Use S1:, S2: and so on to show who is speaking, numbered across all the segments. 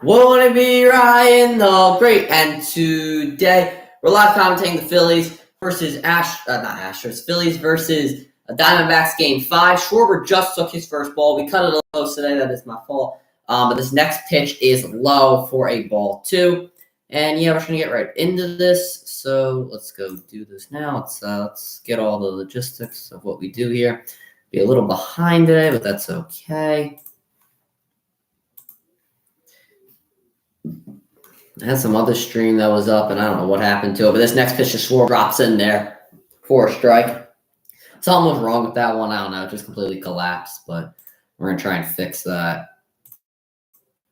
S1: Won't it be Ryan the Great? And today we're live commentating the Phillies versus Phillies versus Diamondbacks game 5. Schwarber just took his first ball. We cut it a little close today. That is my fault. But this next pitch is low for a ball 2. And yeah, we're just gonna get right into this. So let's go do this now. Let's get all the logistics of what we do here. Be a little behind today, but that's okay. I had some other stream that was up, and I don't know what happened to it. But this next pitch to Schwarber drops in there for a strike. Something was wrong with that one. I don't know. It just completely collapsed. But we're going to try and fix that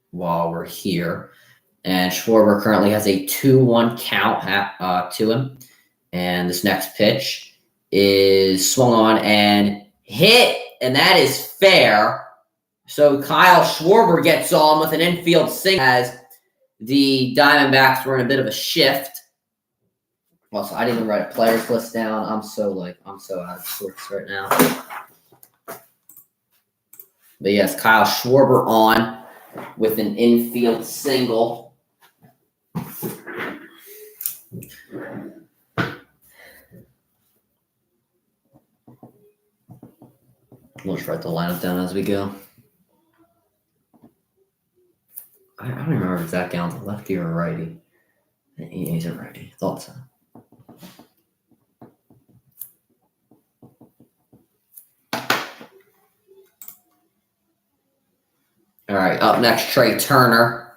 S1: while we're here. And Schwarber currently has a 2-1 count to him. And this next pitch is swung on and hit. And that is fair. So Kyle Schwarber gets on with an infield single as the Diamondbacks were in a bit of a shift. Also, I didn't even write a players list down. I'm so out of sorts right now. But yes, Kyle Schwarber on with an infield single. We'll just write the lineup down as we go. I don't remember if it's Zach Gallen's a lefty or a righty. He's a righty. Thought so. All right, up next, Trey Turner.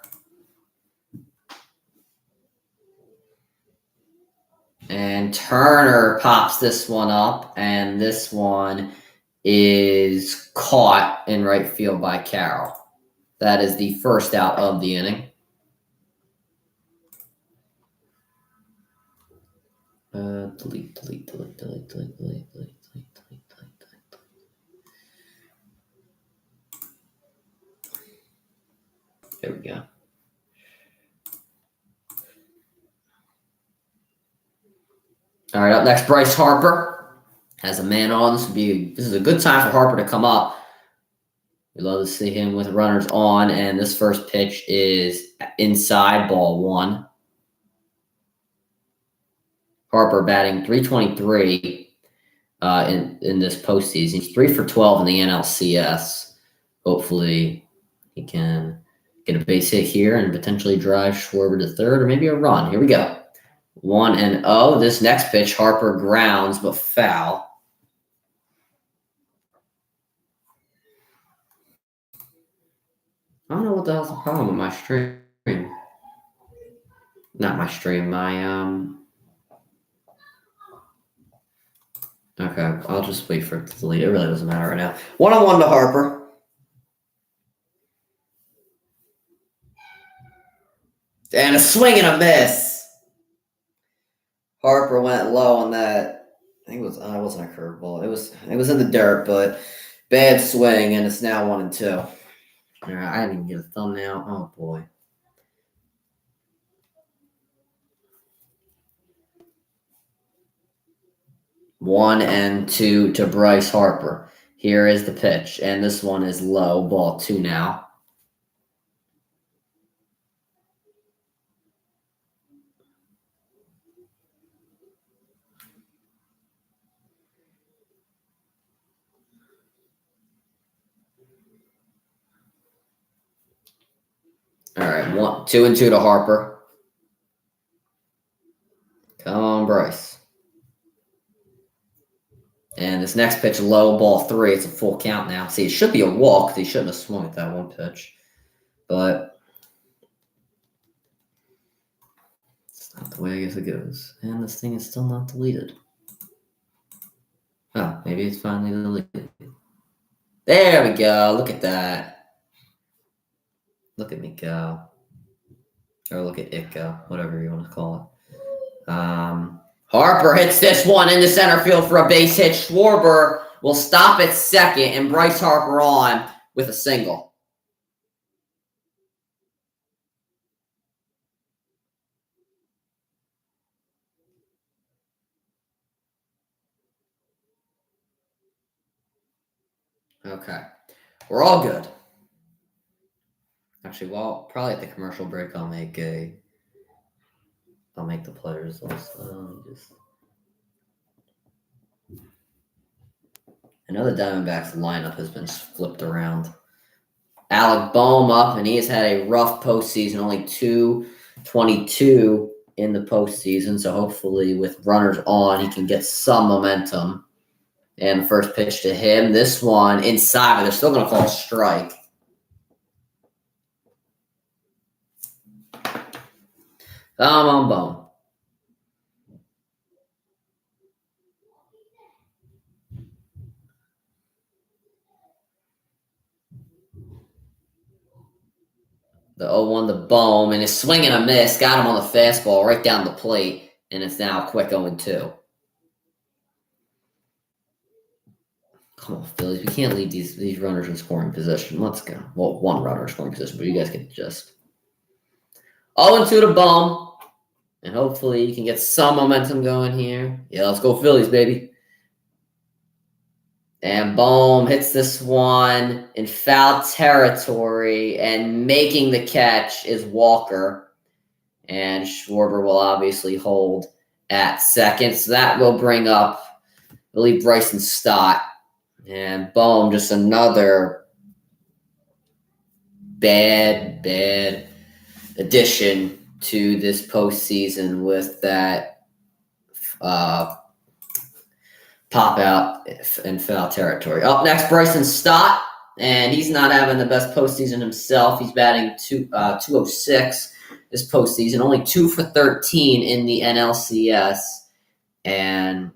S1: And Turner pops this one up, and this one is caught in right field by Carroll. That is the first out of the inning. Delete. There we go. All right, up next, Bryce Harper has a man on. This is a good time for Harper to come up. We'd love to see him with runners on, and this first pitch is inside, ball 1. Harper batting .323 in this postseason. He's 3 for 12 in the NLCS. Hopefully, he can get a base hit here and potentially drive Schwarber to third, or maybe a run. Here we go. 1-0. This next pitch, Harper grounds but foul. I don't know what the hell's the problem with my stream. Not my stream, Okay, I'll just wait for it to delete. It really doesn't matter right now. 1-1 to Harper. And a swing and a miss. Harper went low on that. I think it wasn't a curveball. It was in the dirt, but bad swing, and it's now 1-2. All right, I didn't even get a thumbnail. Oh boy. One and 2 to Bryce Harper. Here is the pitch, and this one is low. Ball 2 now. All right, 2-2 to Harper. Come on, Bryce. And this next pitch, low, ball 3. It's a full count now. See, it should be a walk. He shouldn't have swung at that one pitch. But it's not the way I guess it goes. And this thing is still not deleted. Oh, maybe it's finally deleted. There we go. Look at that. Look at me go. Or look at it go. Whatever you want to call it. Harper hits this one into center field for a base hit. Schwarber will stop at second, and Bryce Harper on with a single. Okay. We're all good. Actually, well, probably at the commercial break, I'll make the players list. I know the Diamondbacks lineup has been flipped around. Alec Boehm up, and he has had a rough postseason, only 2.22 in the postseason. So hopefully, with runners on, he can get some momentum. And the first pitch to him, this one inside, but they're still going to call a strike. Come on, Boehm. The 0-1 to Boehm, and his swing and a miss got him on the fastball right down the plate, and it's now a quick 0-2. Come on, Phillies. We can't leave these runners in scoring position. Let's go. Well, one runner in scoring position, but you guys get the gist. 0-2 to Boehm, and hopefully you can get some momentum going here. Yeah, let's go Phillies, baby. And Boehm hits this one in foul territory, and making the catch is Walker. And Schwarber will obviously hold at second. So that will bring up, I believe, Bryson Stott. And Boehm, just another bad addition to this postseason with that pop out in foul territory. Up next, Bryson Stott, and he's not having the best postseason himself. He's batting 206 this postseason, only 2 for 13 in the NLCS. And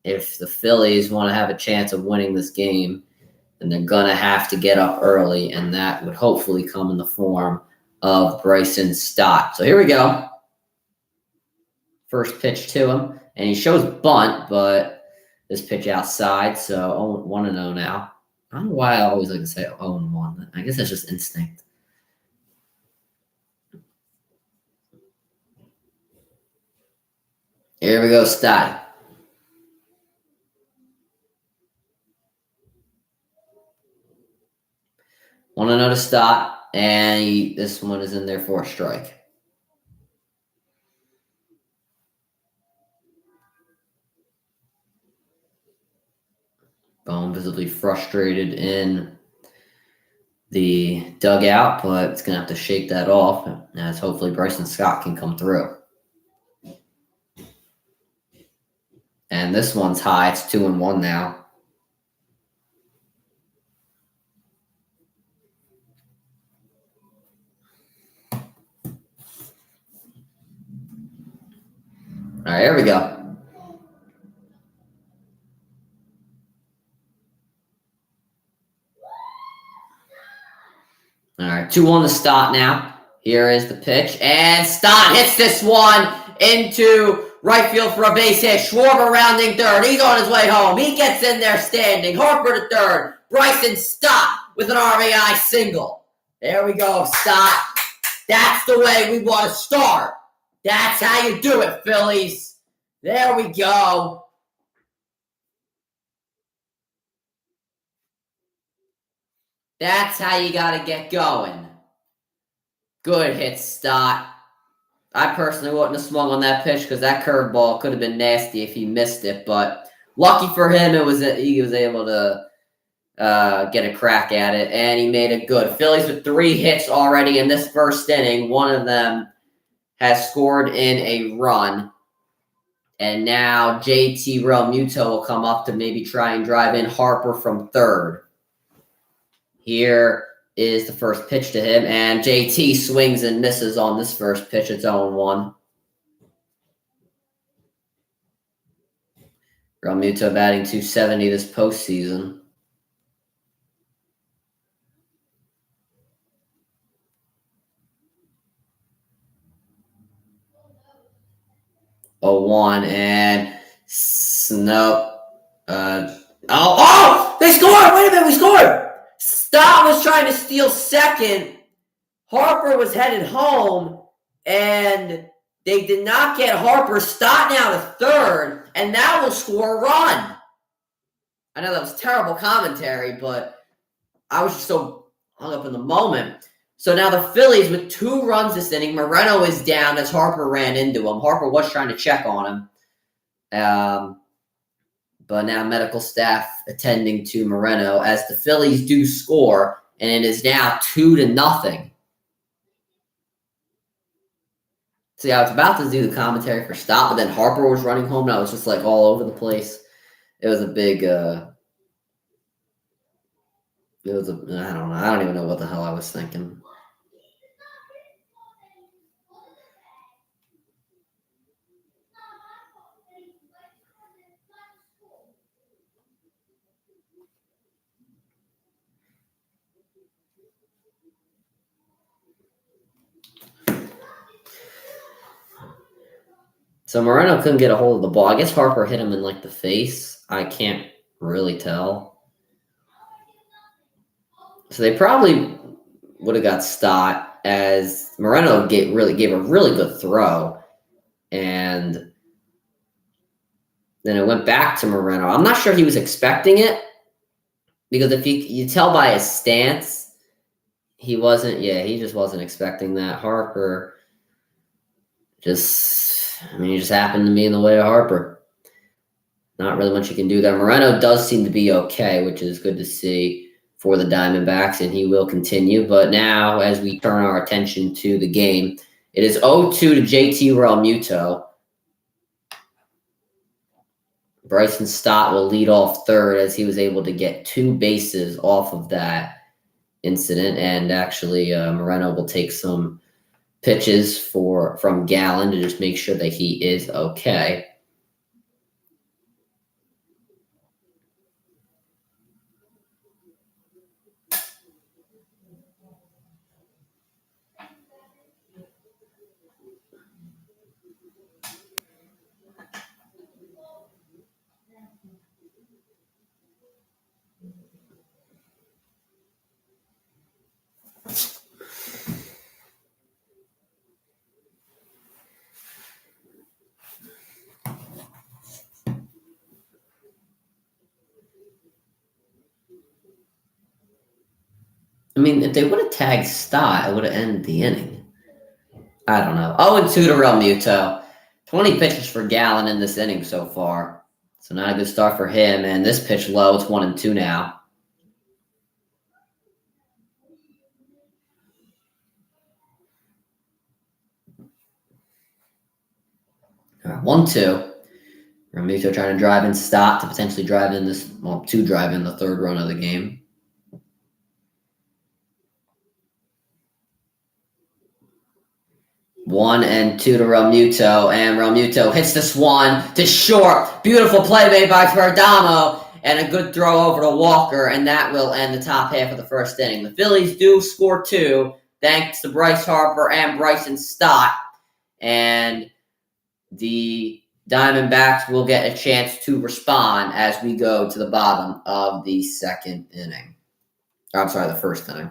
S1: if the Phillies want to have a chance of winning this game, then they're going to have to get up early, and that would hopefully come in the form of Bryson Stott. So here we go. First pitch to him, and he shows bunt, but this pitch outside, so 1-0 now. I don't know why I always like to say 0-1. I guess that's just instinct. Here we go, Stott. Want to know to Stott, and this one is in there for a strike. Boehm visibly frustrated in the dugout, but it's going to have to shake that off as hopefully Bryson Stott can come through. And this one's high. It's 2-1 now. All right, here we go. All right, 2-1 to Stott now. Here is the pitch, and Stott hits this one into right field for a base hit. Schwarber rounding third. He's on his way home. He gets in there standing. Harper to third. Bryson Stott with an RBI single. There we go, Stott. That's the way we want to start. That's how you do it, Phillies. There we go. That's how you got to get going. Good hit, Stott. I personally wouldn't have swung on that pitch because that curveball could have been nasty if he missed it. But lucky for him, he was able to get a crack at it, and he made it good. Phillies with 3 hits already in this first inning. One of them has scored in a run. And now JT Realmuto will come up to maybe try and drive in Harper from third. Here is the first pitch to him, and JT swings and misses on this first pitch. It's 0-1. Realmuto batting .270 this postseason. .01 and nope. They scored! Wait a minute, we scored! Stott was trying to steal second. Harper was headed home, and they did not get Harper. Stott now to third, and now will score a run. I know that was terrible commentary, but I was just so hung up in the moment. So now the Phillies with 2 runs this inning. Moreno is down as Harper ran into him. Harper was trying to check on him. But now medical staff attending to Moreno as the Phillies do score, and it is now 2-0. See, I was about to do the commentary for stop, but then Harper was running home, and I was just like all over the place. It was a big, I don't know. I don't even know what the hell I was thinking. So Moreno couldn't get a hold of the ball. I guess Harper hit him in like the face. I can't really tell. So they probably would have got Stott as Moreno gave a really good throw. And then it went back to Moreno. I'm not sure he was expecting it because if you tell by his stance, he just wasn't expecting that. Harper he just happened to be in the way of Harper. Not really much you can do there. Moreno does seem to be okay, which is good to see for the Diamondbacks, and he will continue. But now, as we turn our attention to the game, it is 0-2 to JT Realmuto. Bryson Stott will lead off third as he was able to get 2 bases off of that incident. And actually, Moreno will take some pitches from Gallen to just make sure that he is okay. I mean, if they would have tagged Stott, it would have ended the inning. I don't know. 0-2 to Realmuto. 20 pitches for Gallen in this inning so far. So not a good start for him. And this pitch low. It's 1-2 now. All right, 1-2. Realmuto trying to drive in Stott to potentially drive in the third run of the game. 1-2 to Realmuto, and Realmuto hits this one to short. Beautiful play made by Perdomo, and a good throw over to Walker, and that will end the top half of the first inning. The Phillies do score 2, thanks to Bryce Harper and Bryson Stott, and the Diamondbacks will get a chance to respond as we go to the bottom of the second inning. I'm sorry, the first inning.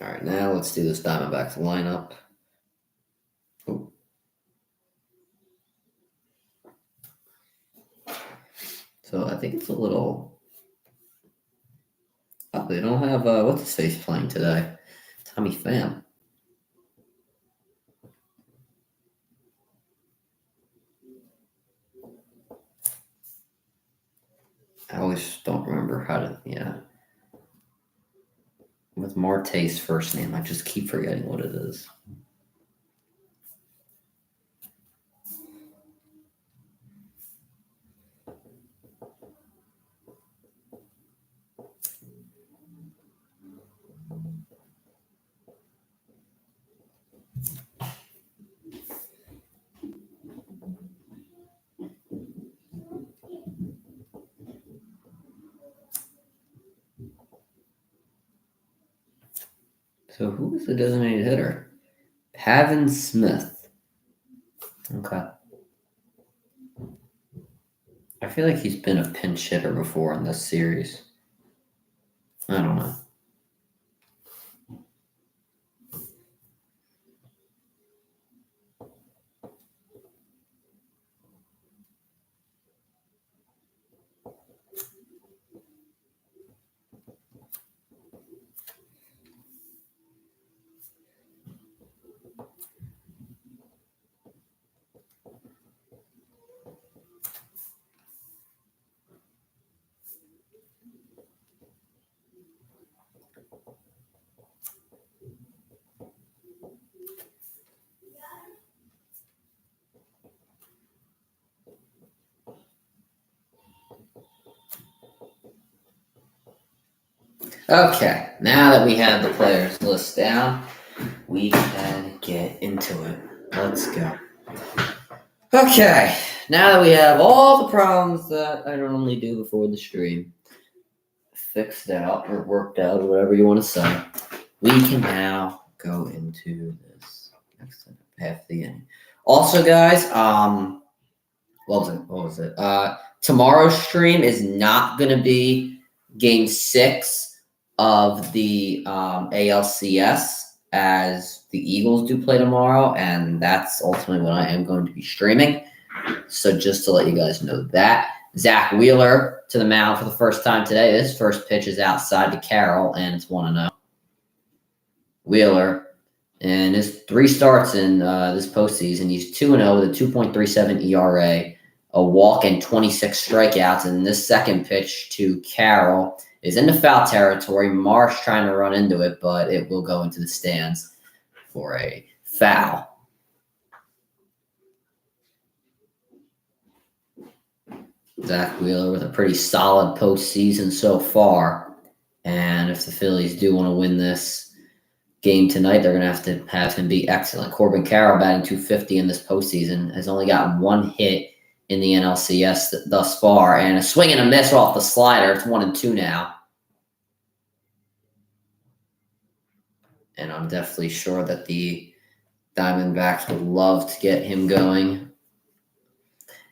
S1: All right, now let's do this Diamondbacks lineup. Ooh. So I think it's a little... Oh, they don't have, what's his face playing today? Tommy Pham. I always don't remember how to, with Marte's first name, I just keep forgetting what it is. So who is the designated hitter? Pavin Smith. Okay. I feel like he's been a pinch hitter before in this series. I don't know. Okay, now that we have the players list down, we can get into it. Let's go. Okay, now that we have all the problems that I normally do before the stream fixed out or worked out or whatever you want to say, we can now go into this next half of the inning. Also, guys, what was it? Tomorrow's stream is not going to be Game 6 of the ALCS, as the Eagles do play tomorrow, and that's ultimately what I am going to be streaming. So just to let you guys know that. Zach Wheeler to the mound for the first time today. His first pitch is outside to Carroll, and it's 1-0. Wheeler, and his 3 starts in this postseason, he's 2-0 with a 2.37 ERA, a walk, and 26 strikeouts. And this second pitch to Carroll is into foul territory. Marsh trying to run into it, but it will go into the stands for a foul. Zach Wheeler with a pretty solid postseason so far. And if the Phillies do want to win this game tonight, they're going to have him be excellent. Corbin Carroll, batting .250 in this postseason, has only gotten 1 hit in the NLCS thus far, and a swing and a miss off the slider. It's 1-2 now. And I'm definitely sure that the Diamondbacks would love to get him going.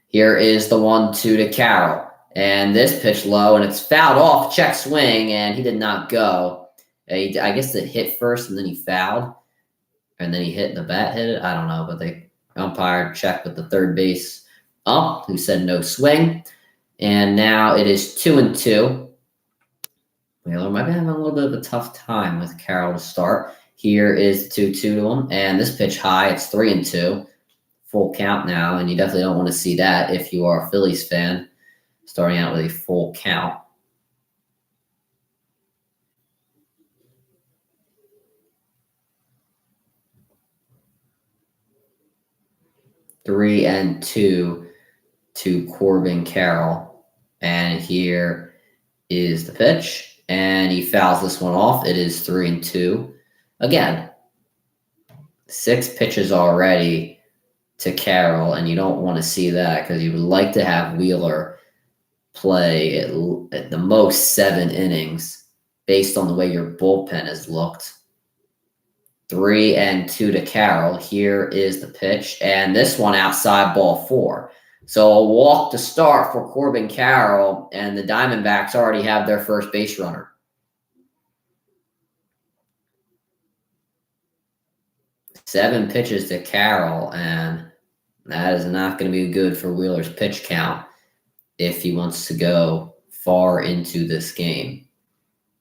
S1: Here is the 1-2 to Carroll. And this pitch low, and it's fouled off, check swing, and he did not go. I guess it hit first, and then he fouled. And then he hit the bat, hit it. I don't know, but the umpire checked with the third base ump, who said no swing. And now it is 2-2. Wheeler might be having a little bit of a tough time with Carroll to start. Here is 2-2 to him. And this pitch high, it's 3-2. Full count now, and you definitely don't want to see that if you are a Phillies fan, starting out with a full count. Three and two to Corbin Carroll. And here is the pitch, and he fouls this one off. It is 3-2. Again, 6 pitches already to Carroll, and you don't want to see that because you would like to have Wheeler play at the most 7 innings based on the way your bullpen has looked. 3-2 to Carroll. Here is the pitch, and this one outside, ball 4. So a walk to start for Corbin Carroll, and the Diamondbacks already have their first base runner. Seven pitches to Carroll, and that is not going to be good for Wheeler's pitch count if he wants to go far into this game.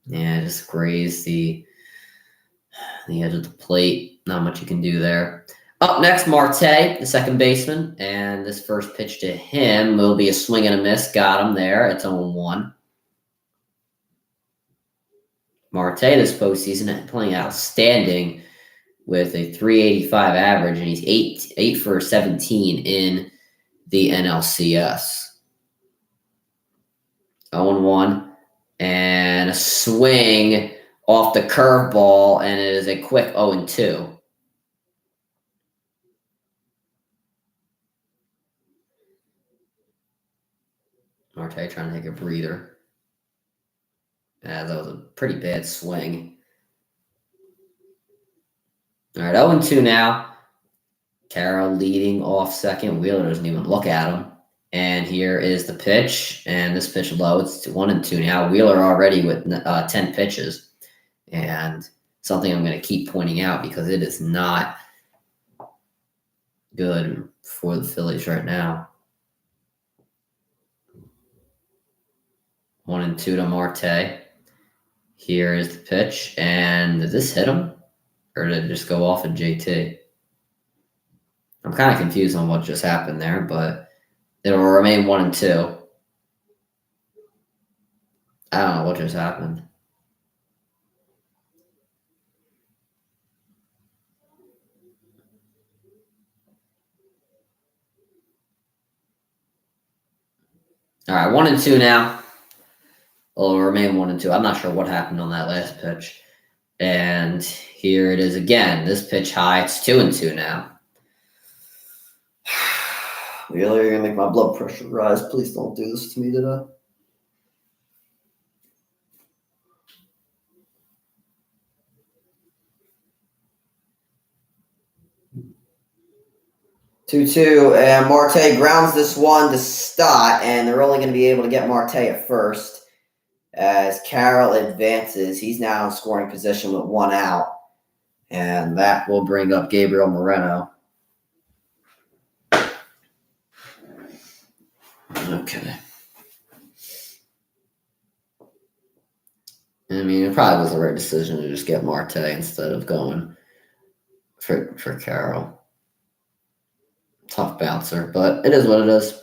S1: Yeah, just grazed the edge of the plate. Not much you can do there. Up next, Marte, the second baseman, and this first pitch to him will be a swing and a miss. Got him there. It's 0-1. Marte this postseason playing outstanding with a 385 average, and he's 8 for 17 in the NLCS. 0-1, and a swing off the curveball, and it is a quick 0-2. Marte trying to take a breather. That was a pretty bad swing. All right, 0-2 now. Carroll leading off second. Wheeler doesn't even look at him. And here is the pitch. And this pitch low. It's 1-2 now. Wheeler already with 10 pitches. And something I'm going to keep pointing out because it is not good for the Phillies right now. 1-2 to Marte. Here is the pitch. And did this hit him? Or did it just go off at JT? I'm kind of confused on what just happened there, but it will remain 1-2. I don't know what just happened. All right, 1-2 now. It'll remain 1-2. I'm not sure what happened on that last pitch. And here it is again. This pitch high. It's 2-2 now. Really, you're gonna make my blood pressure rise. Please don't do this to me today. Two, and Marte grounds this one to Stott, and they're only going to be able to get Marte at first as Carroll advances. He's now in scoring position with 1 out, and that will bring up Gabriel Moreno. Okay. I mean, it probably was the right decision to just get Marte instead of going for Carroll. Tough bouncer, but it is what it is.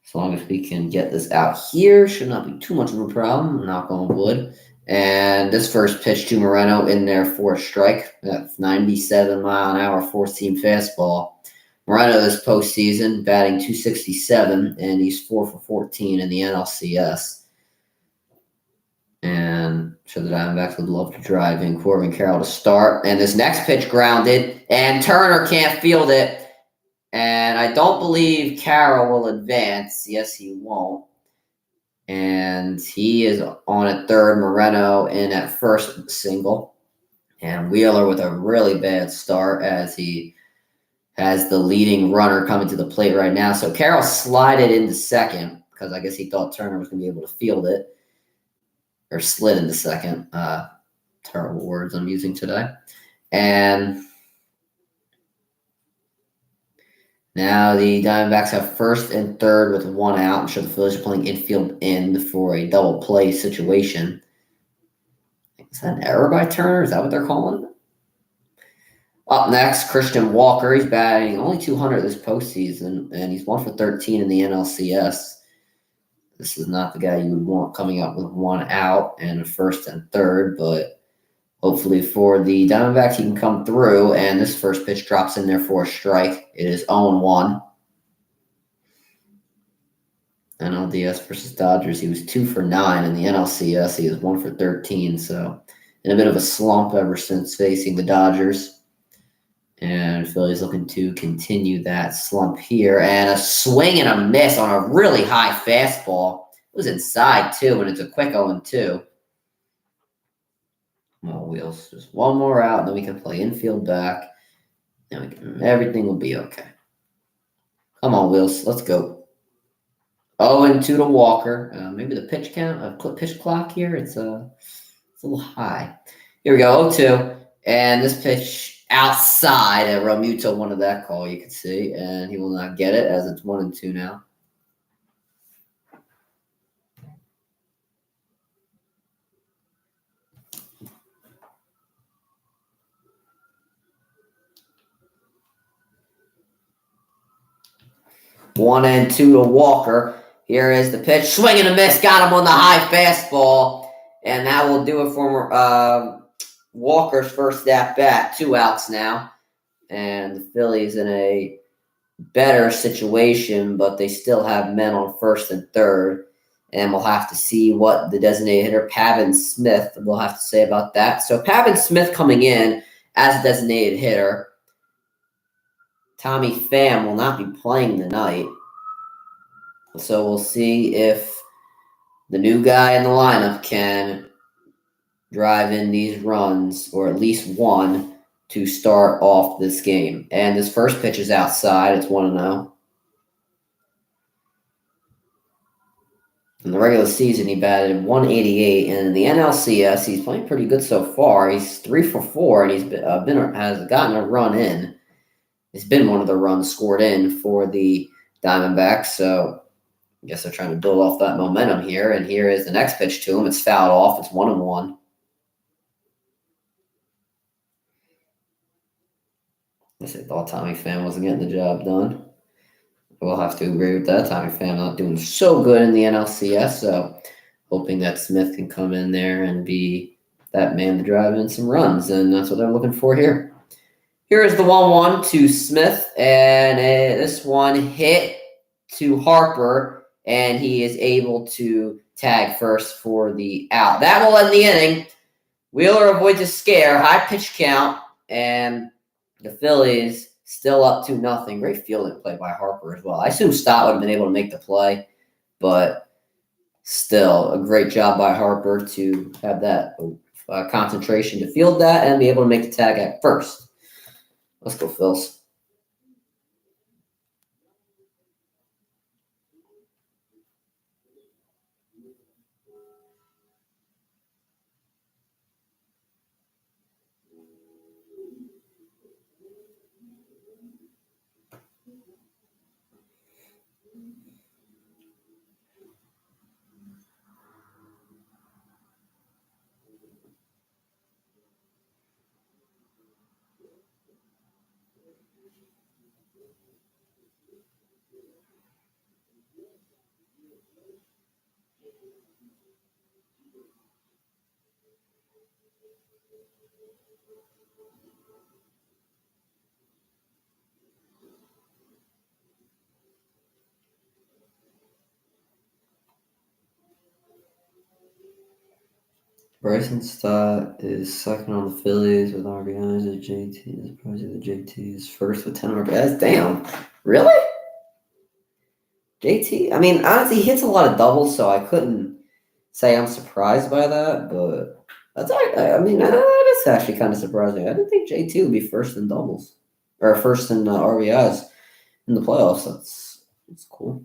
S1: As long as we can get this out here, should not be too much of a problem. Knock on wood. And this first pitch to Moreno in there for a strike. That's 97-mile-an-hour four-seam fastball. Moreno this postseason batting .267, and he's 4 for 14 in the NLCS. And sure the Diamondbacks would love to drive in Corbin Carroll to start. And this next pitch grounded, and Turner can't field it. And I don't believe Carroll will advance. Yes, he won't. And he is on at third. Moreno in at first single. And Wheeler with a really bad start as he has the leading runner coming to the plate right now. So Carroll slided into second because I guess he thought Turner was going to be able to field it. Or slid into second. Terrible words I'm using today. And now the Diamondbacks have first and third with 1 out. I'm sure the Phillies are playing infield in for a double play situation. Is that an error by Turner? Is that what they're calling it? Up next, Christian Walker. He's batting only .200 this postseason, and he's 1 for 13 in the NLCS. This is not the guy you would want coming up with 1 out and a first and third, but hopefully for the Diamondbacks, he can come through, and this first pitch drops in there for a strike. It is 0-1. NLDS versus Dodgers. He was 2 for 9 in the NLCS. He is 1 for 13, so in a bit of a slump ever since facing the Dodgers. And Phillies looking to continue that slump here. And a swing and a miss on a really high fastball. It was inside, too, and it's a quick 0-2. Come on, Wheels. Just one more out, and then we can play infield back. And everything will be okay. Come on, Wheels. Let's go. 0-2 to Walker. Maybe the pitch count, pitch clock here, it's a little high. Here we go, 0-2. And this pitch outside, Romuto wanted that call, you can see, and he will not get it as it's 1-2 now. One and two to Walker. Here is the pitch. Swing and a miss. Got him on the high fastball. And that will do it for Walker's first at bat. 2 outs now. And the Phillies in a better situation, but they still have men on first and third. And we'll have to see what the designated hitter, Pavin Smith, will have to say about that. So Pavin Smith coming in as a designated hitter. Tommy Pham will not be playing tonight. So we'll see if the new guy in the lineup can drive in these runs, or at least one, to start off this game. And this first pitch is outside. It's 1-0. In the regular season, he batted .188, and in the NLCS, he's playing pretty good so far. He's 3 for 4, and he's has gotten a run in. It's been one of the runs scored in for the Diamondbacks, so I guess they're trying to build off that momentum here. And here is the next pitch to him. It's fouled off. It's 1-1. I guess they thought Tommy Pham wasn't getting the job done. We'll have to agree with that. Tommy Pham not doing so good in the NLCS, so hoping that Smith can come in there and be that man to drive in some runs, and that's what they're looking for here. Here is the 1-1 to Smith, and this one hit to Harper, and he is able to tag first for the out. That will end the inning. Wheeler avoids a scare, high pitch count, and the Phillies still up 2-0. Great fielding play by Harper as well. I assume Stott would have been able to make the play, but still a great job by Harper to have that concentration to field that and be able to make the tag at first. Let's go, Phils. Bryson Stott is second on the Phillies with RBIs. The JT is first with 10 RBIs. Damn, really? JT? I mean, honestly, he hits a lot of doubles, so I couldn't say I'm surprised by that. But that's actually kind of surprising. I didn't think JT would be first in doubles or first in RBIs in the playoffs. That's cool.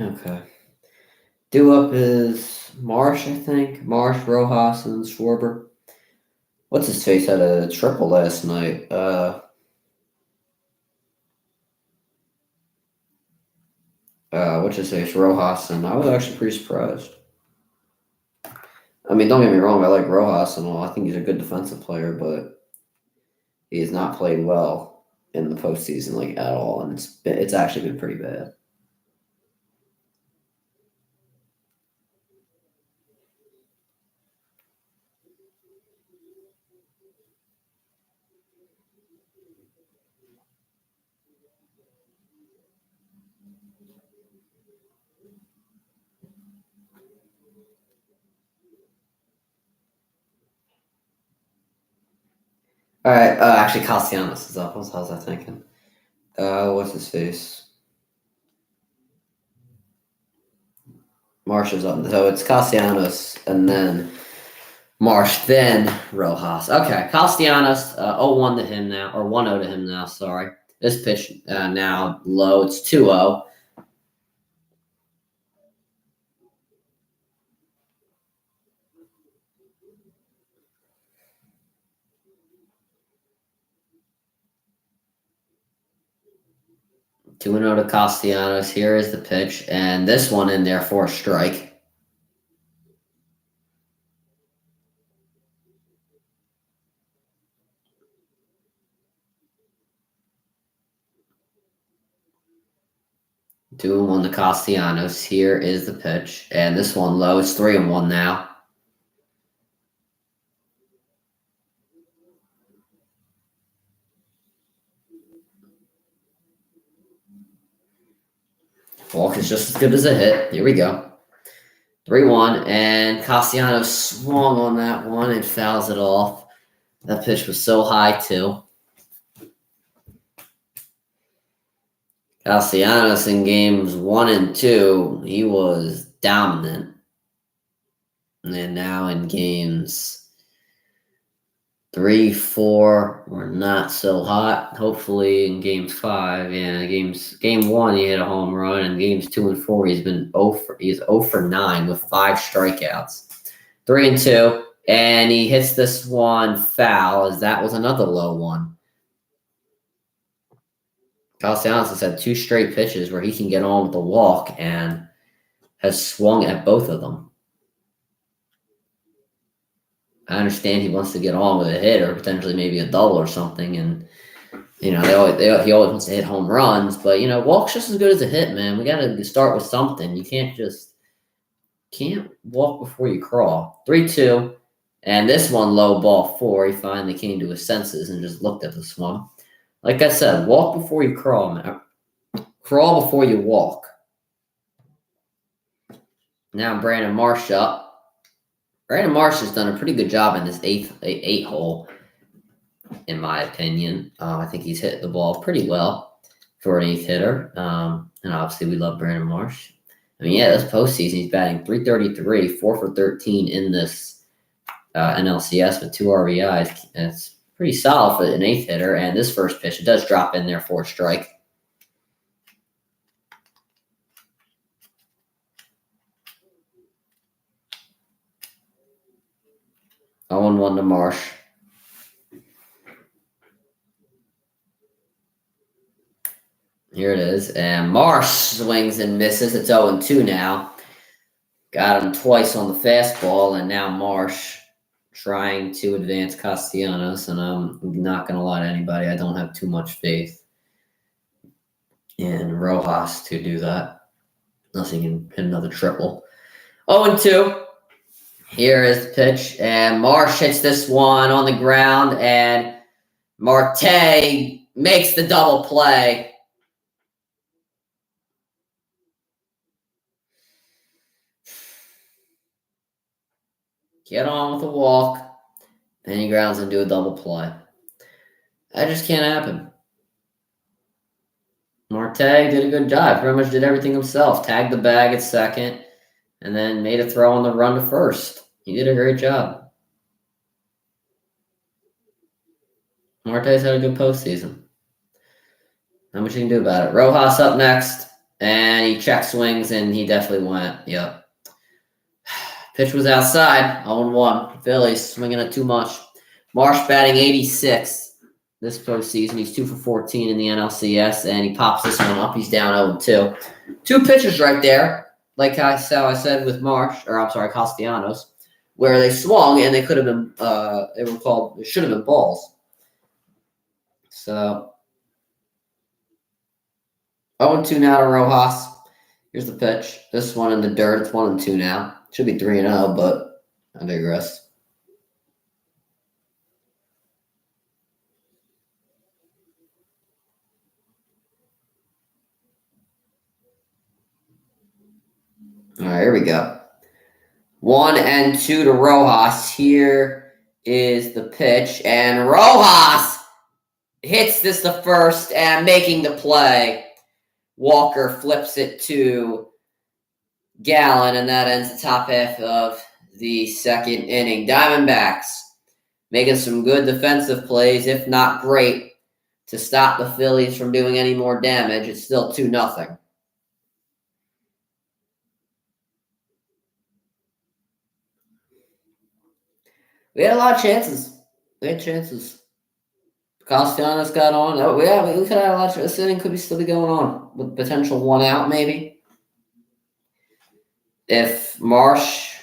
S1: Okay. Due up is Marsh, I think. Marsh, Rojas, and Schwarber. What's his face had a triple last night? What's his face? Rojas, and I was actually pretty surprised. I mean, don't get me wrong, I like Rojas and all. I think he's a good defensive player, but he has not played well in the postseason, like, at all, and it's actually been pretty bad. All right, actually, Castellanos is up. What was I thinking? What's his face? Marsh is up. So it's Castellanos, and then Marsh, then Rojas. Okay, Castellanos, 0-1 to him now, or 1-0 to him now, sorry. This pitch now low, it's 2-0. Two and 0 to Castellanos. Here is the pitch, and this one in there for a strike. Two and 1 to Castellanos. Here is the pitch, and this one low. It's 3-1 now. Walk is just as good as a hit. Here we go. 3-1, and Castellanos swung on that one and fouls it off. That pitch was so high, too. Castellanos in games 1 and 2, he was dominant. And then now in games 3, 4, we're not so hot. Hopefully in games 5, game 1 he hit a home run, and games 2 and 4 he's 0 for 9 with 5 strikeouts. 3 and 2, and he hits this one foul, as that was another low one. Castellanos has had 2 straight pitches where he can get on with the walk and has swung at both of them. I understand he wants to get on with a hit or potentially maybe a double or something, and he always wants to hit home runs. But walk's just as good as a hit, man. We got to start with something. You can't walk before you crawl. 3-2, and this one low ball 4. He finally came to his senses and just looked at the swung. Like I said, walk before you crawl, man. Crawl before you walk. Now Brandon Marsh up. Brandon Marsh has done a pretty good job in this eight hole, in my opinion. I think he's hit the ball pretty well for an 8th hitter. And obviously we love Brandon Marsh. I mean, yeah, this postseason he's batting .333, 4 for 13 in this NLCS with 2 RBIs. And it's pretty solid for an 8th hitter. And this first pitch, it does drop in there for a strike. 0-1 to Marsh. Here it is. And Marsh swings and misses. It's 0-2 now. Got him twice on the fastball, and now Marsh trying to advance Castellanos. And I'm not going to lie to anybody, I don't have too much faith in Rojas to do that, unless he can hit another triple. 0-2. Here is the pitch, and Marsh hits this one on the ground, and Marte makes the double play. Get on with the walk, and he grounds into a double play. That just can't happen. Marte did a good job. Pretty much did everything himself. Tagged the bag at second, and then made a throw on the run to first. He did a great job. Marte's had a good postseason. Not much you can do about it. Rojas up next, and he check swings, and he definitely went. Yep. Pitch was outside. 0-1. Phillies swinging it too much. Marsh batting 86 this postseason. He's 2 for 14 in the NLCS, and he pops this one up. He's down 0-2. 2 pitches right there, like how I said with Castellanos, where they swung and they could have been, they should have been balls. So 0-2 now to Rojas. Here's the pitch. This one in the dirt. It's 1-2 now. Should be 3-0, but I digress. All right, here we go. 1-2 to Rojas. Here is the pitch, and Rojas hits this to first and making the play. Walker flips it to Gallen, and that ends the top half of the second inning. Diamondbacks making some good defensive plays, if not great, to stop the Phillies from doing any more damage. It's still 2-0. We had a lot of chances. We had chances. Castellanos got on. Oh, yeah, we could have a lot of. This inning could still be going on with potential 1 out, maybe. If Marsh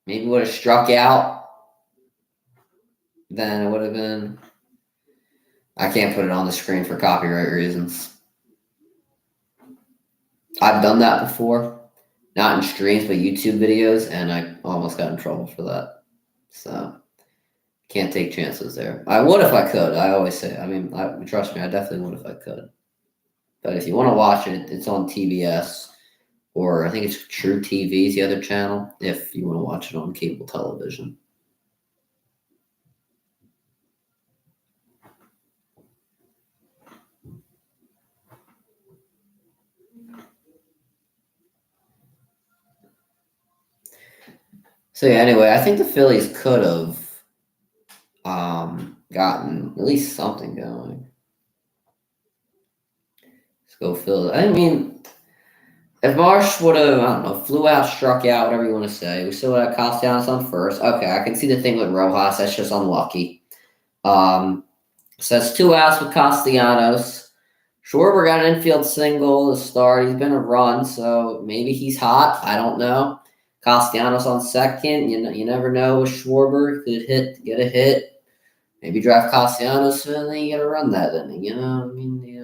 S1: maybe would have struck out, then it would have been. I can't put it on the screen for copyright reasons. I've done that before, not in streams, but YouTube videos, and I almost got in trouble for that. So, can't take chances there. I would if I could. I always say. I mean, trust me, I definitely would if I could. But if you want to watch it, it's on TBS, or I think it's True TV is the other channel, if you want to watch it on cable television. So yeah, anyway, I think the Phillies could have gotten at least something going. Let's go Phillies. I mean, if Marsh would have, I don't know, flew out, struck out, whatever you want to say, we still would have Castellanos on first. Okay, I can see the thing with Rojas. That's just unlucky. So that's 2 outs with Castellanos. Schwarber got an infield single to start. He's been a run, so maybe he's hot. I don't know. Castellanos on second. You never know with Schwarber. Could get a hit. Maybe drive Castellanos, and then you got to run that inning.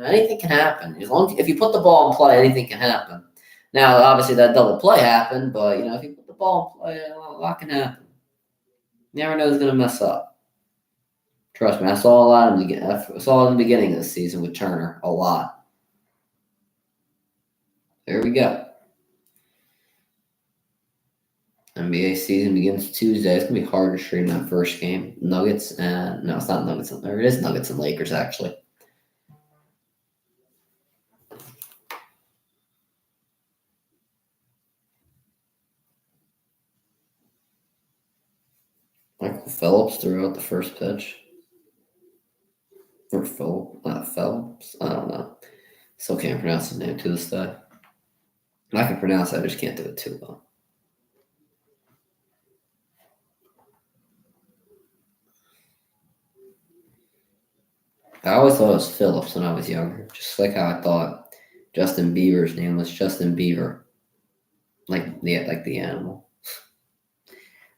S1: Anything can happen. If you put the ball in play, anything can happen. Now, obviously, that double play happened, but if you put the ball in play, a lot can happen. You never know who's going to mess up. Trust me, I saw a lot I saw in the beginning of the season with Turner, a lot. There we go. NBA season begins Tuesday. It's gonna be hard to stream that first game. Nuggets and no, it's not Nuggets. Or it is Nuggets and Lakers actually. Michael Phillips threw out the first pitch. Or Phelps. I don't know. Still can't pronounce his name to this day. I can pronounce it, I just can't do it too well. I always thought it was Phillips when I was younger, just like how I thought Justin Bieber's name was Justin Bieber, like the animal.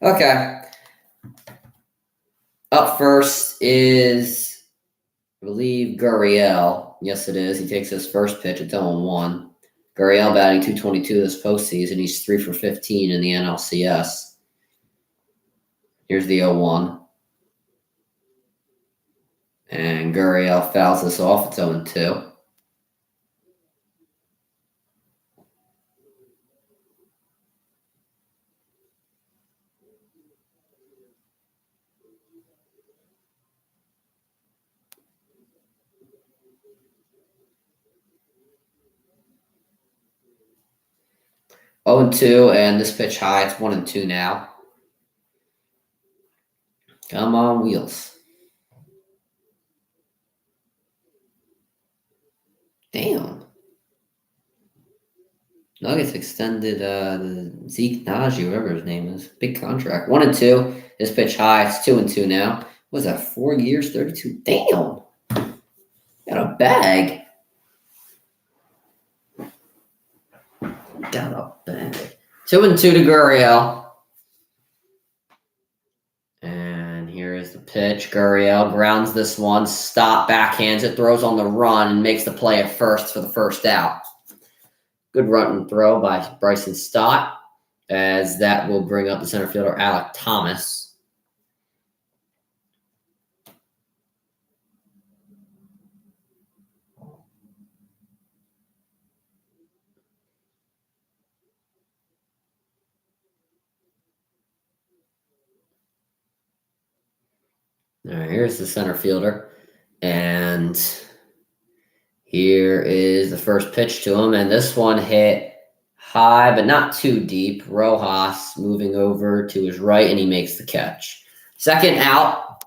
S1: Okay. Up first is, I believe, Gurriel. Yes, it is. He takes his first pitch at 0-1. Gurriel batting .222 this postseason. He's 3 for 15 in the NLCS. Here's the 0-1. And Gurriel fouls this off. It's 0-2. Oh and 2, and this pitch high. It's 1-2 now. Come on, wheels. Damn. Nuggets extended the Zeke Najee, whatever his name is. Big contract. 1-2. This pitch high. It's 2-2 now. What was that, 4 years, 32? Damn. Got a bag. Got a bag. 2-2 to Gurriel. And here is the pitch. Gurriel grounds this one. Stop, backhands it, throws on the run, and makes the play at first for the first out. Good run and throw by Bryson Stott, as that will bring up the center fielder, Alec Thomas. All right, here's the center fielder. And here is the first pitch to him. And this one hit high, but not too deep. Rojas moving over to his right, and he makes the catch. Second out.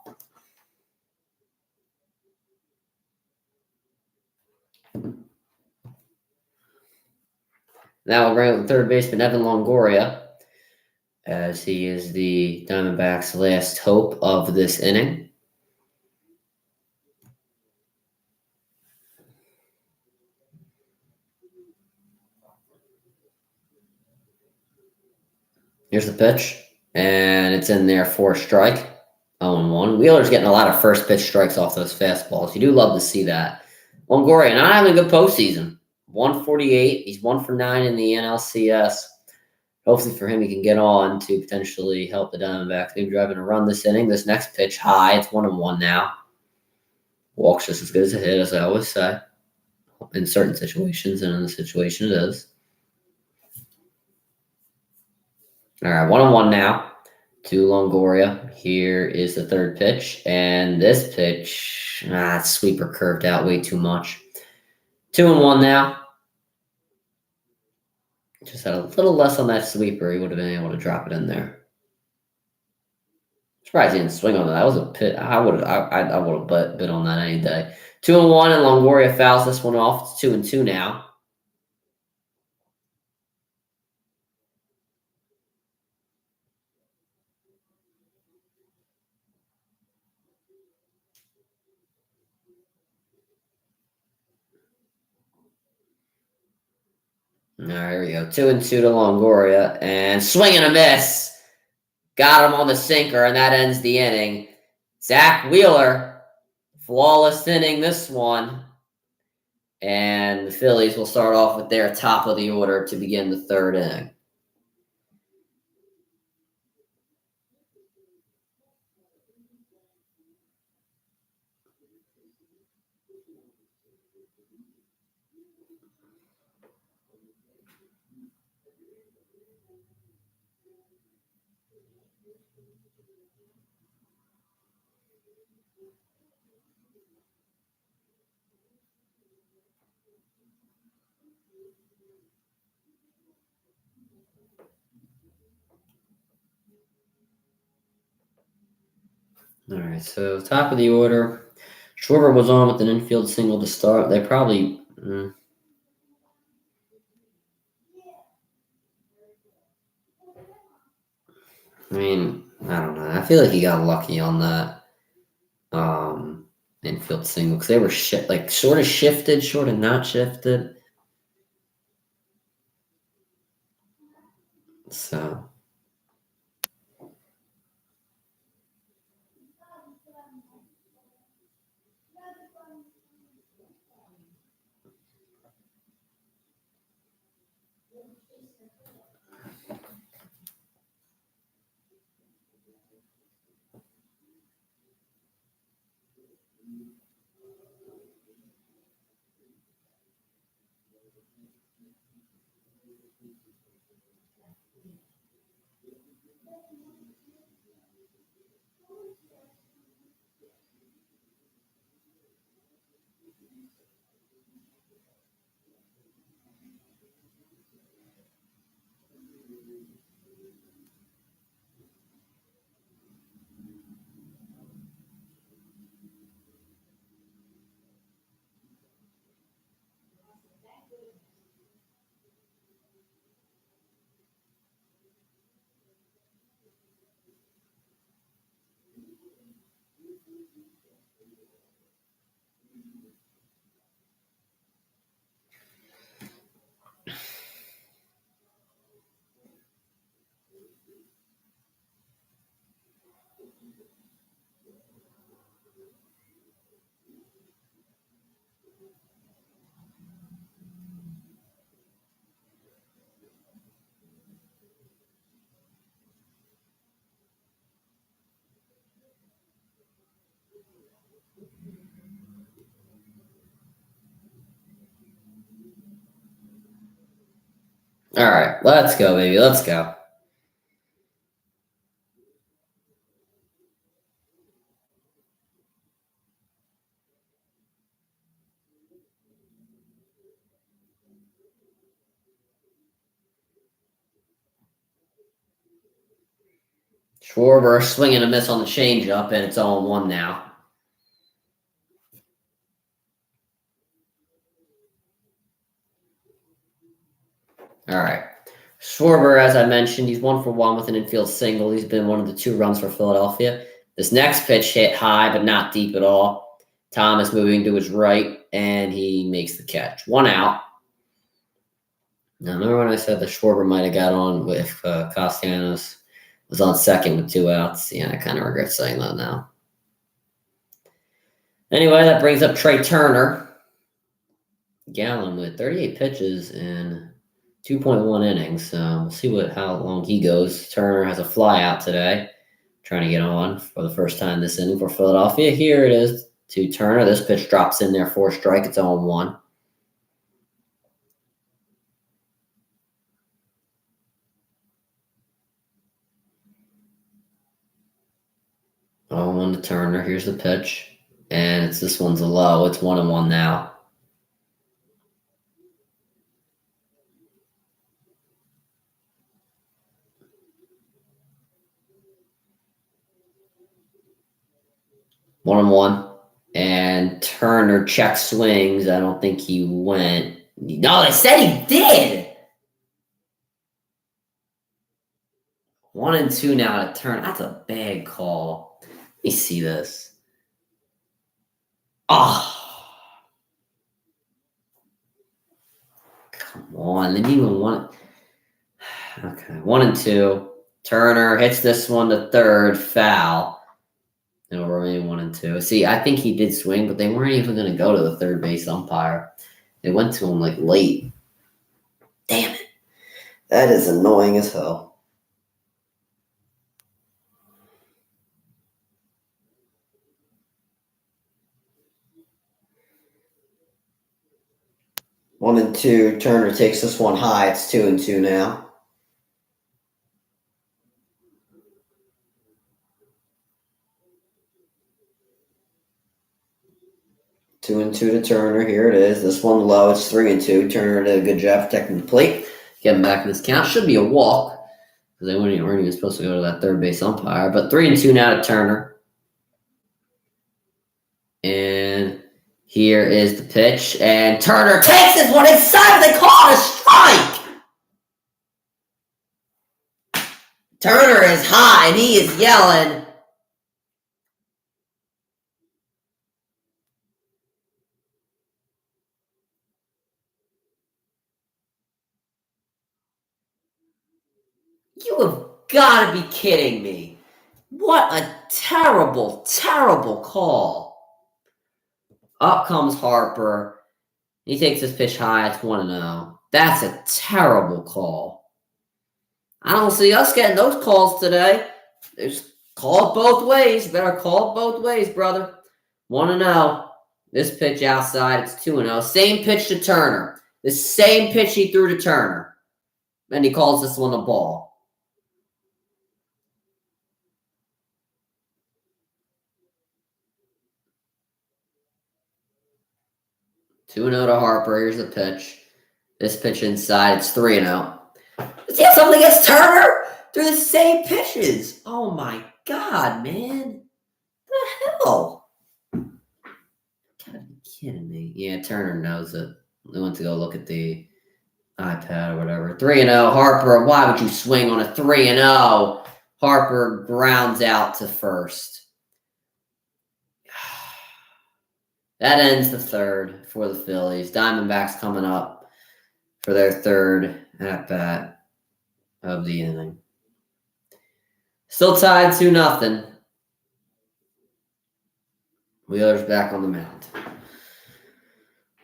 S1: Now we'll bring up the third baseman, Evan Longoria, as he is the Diamondbacks' last hope of this inning. Here's the pitch, and it's in there for a strike. 0-1. Wheeler's getting a lot of first pitch strikes off those fastballs. You do love to see that. Longoria not having a good postseason. 148. He's 1 for 9 in the NLCS. Hopefully for him, he can get on to potentially help the Diamondbacks. Maybe driving a run this inning. This next pitch high. It's 1-1 now. Walk's just as good as a hit, as I always say. In certain situations, and in the situation it is. All right, 1-1 now to Longoria. Here is the third pitch. And this pitch, it's sweeper curved out way too much. 2-1 now. Just had a little less on that sweeper. He would have been able to drop it in there. Surprised he didn't swing on that. That was a pit. I would have bid on that any day. 2-1, and Longoria fouls this one off. It's 2-2 now. All right, here we go. 2-2 to Longoria. And swing and a miss. Got him on the sinker, and that ends the inning. Zach Wheeler, flawless inning this one. And the Phillies will start off with their top of the order to begin the third inning. All right, so top of the order. Schwarber was on with an infield single to start. They probably. I mean, I don't know. I feel like he got lucky on that infield single because they were sort of shifted, sort of not shifted. So. All right, let's go, baby. Let's go. Schwarber swinging a miss on the changeup, and it's 0-1 now. All right. Schwarber, as I mentioned, he's 1-for-1 with an infield single. He's been one of the 2 runs for Philadelphia. This next pitch hit high, but not deep at all. Thomas moving to his right, and he makes the catch. 1 out. Now, remember when I said that Schwarber might have got on with Castellanos was on second with 2 outs? Yeah, I kind of regret saying that now. Anyway, that brings up Trey Turner. Gallen with 38 pitches in 2.1 innings. So we'll see how long he goes. Turner has a fly out today, trying to get on for the first time this inning for Philadelphia. Here it is to Turner. This pitch drops in there for a strike. It's 0-1. To Turner. Here's the pitch. And this one's a low. It's 1-1 now. One on one, and Turner check swings. I don't think he went. No, they said he did. 1-2 now to Turner. That's a bad call. Let me see this. Oh, come on. They didn't even want. Okay, 1-2. Turner hits this one to third, foul. It'll remain 1-2. See, I think he did swing, but they weren't even going to go to the third base umpire. They went to him like late. Damn it. That is annoying as hell. One and two. Turner takes this one high. It's 2-2 now. 2-2 to Turner. Here it is. This one low. It's 3-2. Turner did a good job protecting the plate. Getting back in this count. Should be a walk because they weren't even supposed to go to that third base umpire. But 3-2 now to Turner. And here is the pitch. And Turner takes this one inside. They call it a strike. Turner is high and he is yelling. You have got to be kidding me. What a terrible, terrible call. Up comes Harper. He takes his pitch high. It's 1-0. That's a terrible call. I don't see us getting those calls today. Just call it both ways. Better call it both ways, brother. 1-0. This pitch outside. It's 2-0. Same pitch to Turner. The same pitch he threw to Turner. And he calls this one a ball. 2-0 to Harper. Here's the pitch. This pitch inside. It's 3-0. Does he have something against Turner? They're the same pitches. Oh, my God, man. What the hell? Gotta be kidding me. Yeah, Turner knows it. They went to go look at the iPad or whatever. 3-0. Harper, why would you swing on a 3-0? Harper grounds out to first. That ends the third for the Phillies. Diamondbacks coming up for their third at-bat of the inning. Still tied 2-0. Wheeler's back on the mound.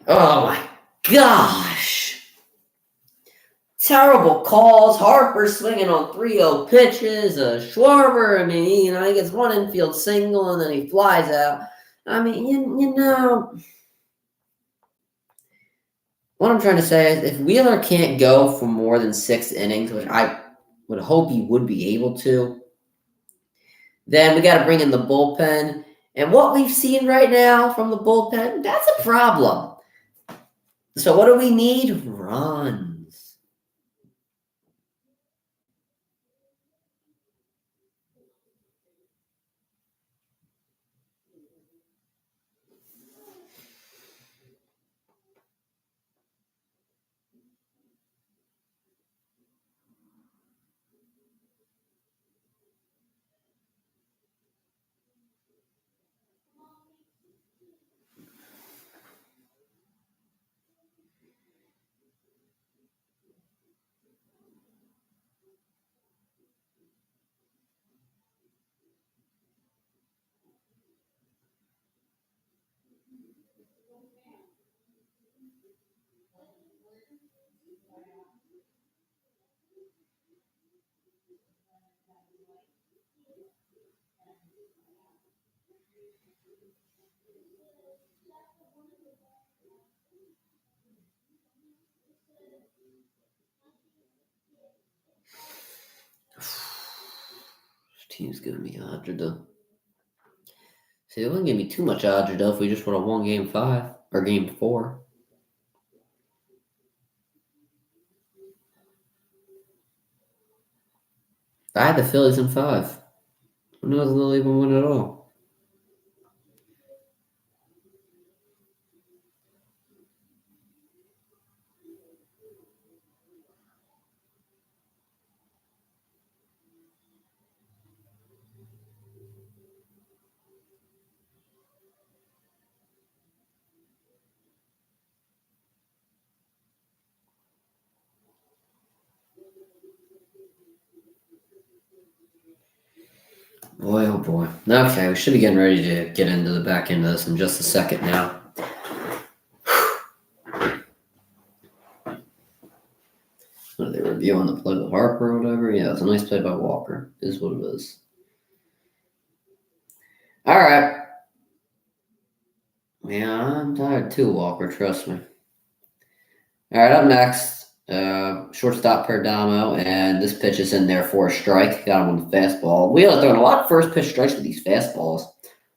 S1: Oh, my gosh. Terrible calls. Harper swinging on 3-0 pitches. Schwarber, I mean, he gets one infield single and then he flies out. I mean, you know, what I'm trying to say is if Wheeler can't go for more than 6 innings, which I would hope he would be able to, then we got to bring in the bullpen. And what we've seen right now from the bullpen, that's a problem. So what do we need? Runs. This team's giving me agita. See, they wouldn't give me too much agita if we just would have won game 5 or game 4. I had the Phillies in 5. Who knows if they'll even win at all? Boy, oh boy. Okay, we should be getting ready to get into the back end of this in just a second now. What are they reviewing? The play with Harper or whatever? Yeah, it's a nice play by Walker. Is what it is. All right. Yeah, I'm tired too, Walker. Trust me. All right, up next, shortstop Perdomo, and this pitch is in there for a strike. Got him on the fastball. Wheeler throwing a lot of first pitch strikes with these fastballs.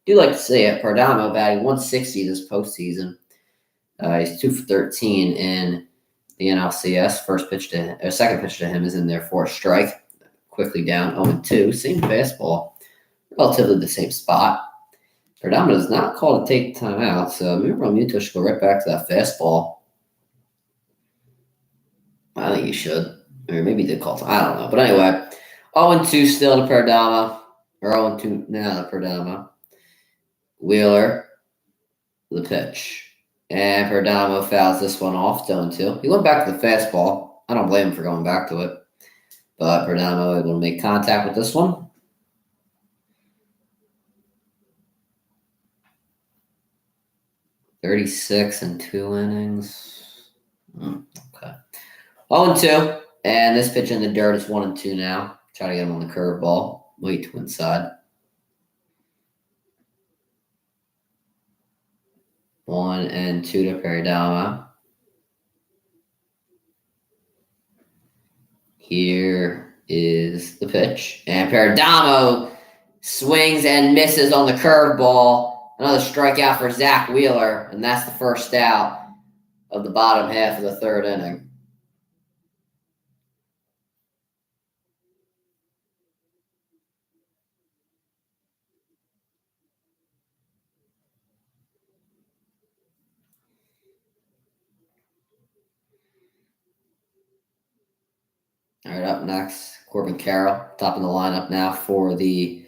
S1: Do like to see it. Perdomo batting 160 this postseason. He's 2 for 13 in the NLCS. Second pitch to him is in there for a strike. Quickly down 0-2. Same fastball. Relatively the same spot. Perdomo does not call to take time out, so maybe Realmuto should go right back to that fastball. I think he should. Or maybe he did call time. I don't know. But anyway, 0-2 still to Perdomo. Or 0-2 now to Perdomo. Wheeler, the pitch. And Perdomo fouls this one off, 0-2. He went back to the fastball. I don't blame him for going back to it. But Perdomo able to make contact with this one. $36 in 2 innings. Okay. 0-2. And this pitch in the dirt is 1-2 now. Try to get him on the curveball. Wait to inside. 1-2 to Perdomo. Here is the pitch. And Perdomo swings and misses on the curveball. Another strikeout for Zach Wheeler. And that's the first out of the bottom half of the third inning. All right, up next, Corbin Carroll, top of the lineup now for the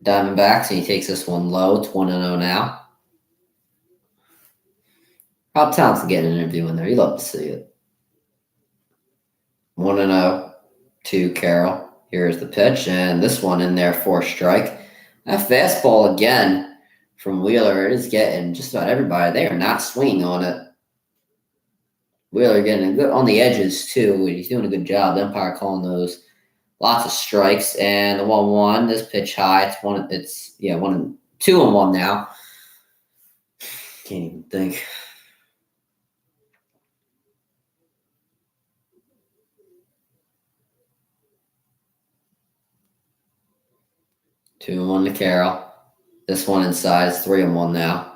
S1: Diamondbacks, and he takes this one low, 1-0 now. Rob Townsend getting an interview in there. You love to see it. 1-0 to Carroll. Here's the pitch, and this one in there for a strike. That fastball again from Wheeler. It is getting just about everybody. They are not swinging on it. Wheeler getting good on the edges, too. He's doing a good job. The umpire calling those lots of strikes. And the 1-1, this pitch high. It's 2-1 now. Can't even think. Two and 1 to Carroll. This one inside is 3-1 now.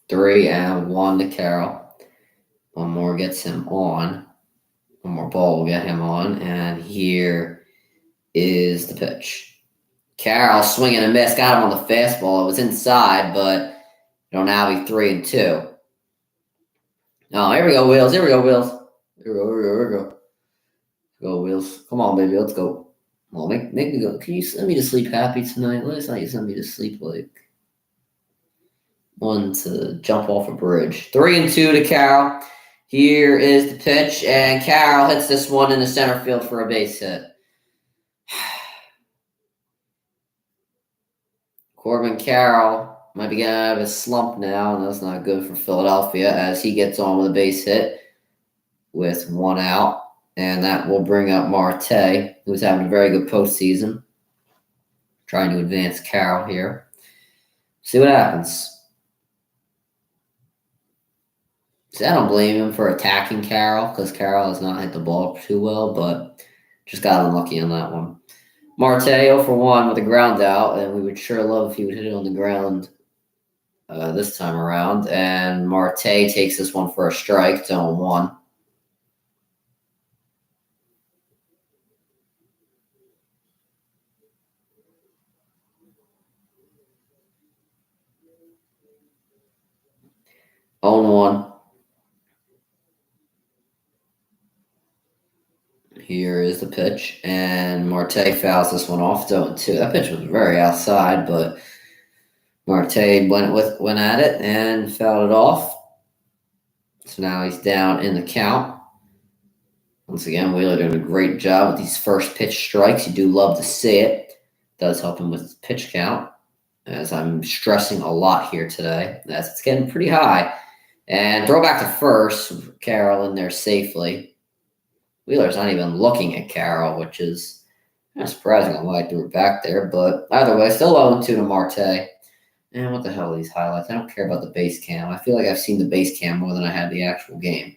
S1: Three and 1 to Carroll. One more gets him on. One more ball will get him on. And here is the pitch. Carroll swinging and miss. Got him on the fastball. It was inside, but it'll now be 3-2. Oh, here we go, Wheels. Here we go, Wheels. Here we go. Go, Wheels. Come on, baby. Let's go. Well, make me go. Can you send me to sleep happy tonight? Last night you sent me to sleep like one to jump off a bridge. 3-2 to Carroll. Here is the pitch, and Carroll hits this one in the center field for a base hit. Corbin Carroll might be getting out of his slump now, and that's not good for Philadelphia as he gets on with a base hit with 1 out. And that will bring up Marte, who's having a very good postseason. Trying to advance Carroll here. See what happens. See, I don't blame him for attacking Carroll because Carroll has not hit the ball too well, but just got unlucky on that one. Marte 0 for 1 with a ground out, and we would sure love if he would hit it on the ground this time around. And Marte takes this one for a strike, it's 0-1. On 1. Here is the pitch, and Marte fouls this one off. 0-2. That pitch was very outside, but Marte went at it and fouled it off. So now he's down in the count. Once again, Wheeler doing a great job with these first pitch strikes. You do love to see it. Does help him with pitch count, as I'm stressing a lot here today, as it's getting pretty high. And throw back to first. Carroll in there safely. Wheeler's not even looking at Carroll, which is kind of surprising on why I threw it back there. But either way, still 0-2 to Marte. And what the hell are these highlights? I don't care about the base cam. I feel like I've seen the base cam more than I had the actual game.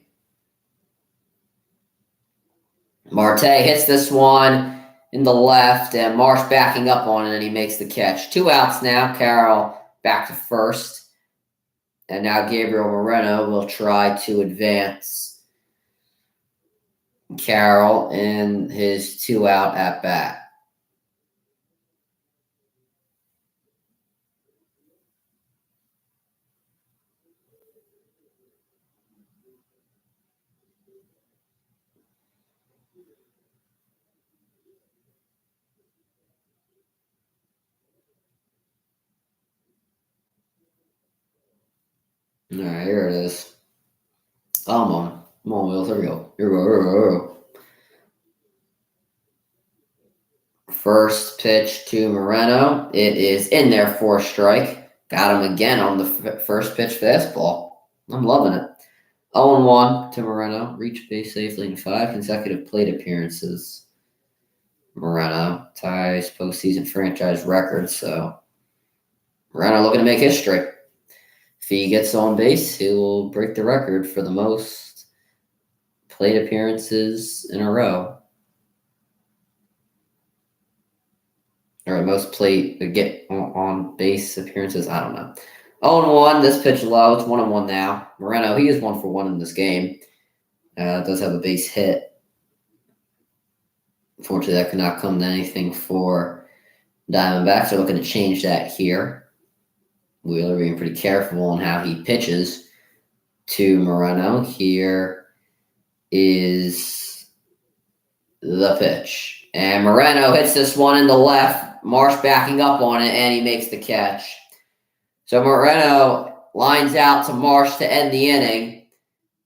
S1: Marte hits this one in the left, and Marsh backing up on it, and he makes the catch. 2 outs now. Carroll back to first. And now Gabriel Moreno will try to advance Carroll in his 2-out at-bat. All right, here it is. Come on, Wheels. Here we go. Here we go. First pitch to Moreno. It is in there for a strike. Got him again on the first pitch fastball. I'm loving it. 0-1 to Moreno. Reached base safely in 5 consecutive plate appearances. Moreno ties postseason franchise record. So Moreno looking to make history. If he gets on base, he will break the record for the most plate appearances in a row. Or most plate get on base appearances. I don't know. 0-1. This pitch low. It's 1-1 now. Moreno, he is 1 for 1 in this game. Does have a base hit. Unfortunately, that could not come to anything for Diamondbacks. They're looking to change that here. Wheeler being pretty careful on how he pitches to Moreno. Here is the pitch. And Moreno hits this one in the left. Marsh backing up on it, and he makes the catch. So Moreno lines out to Marsh to end the inning.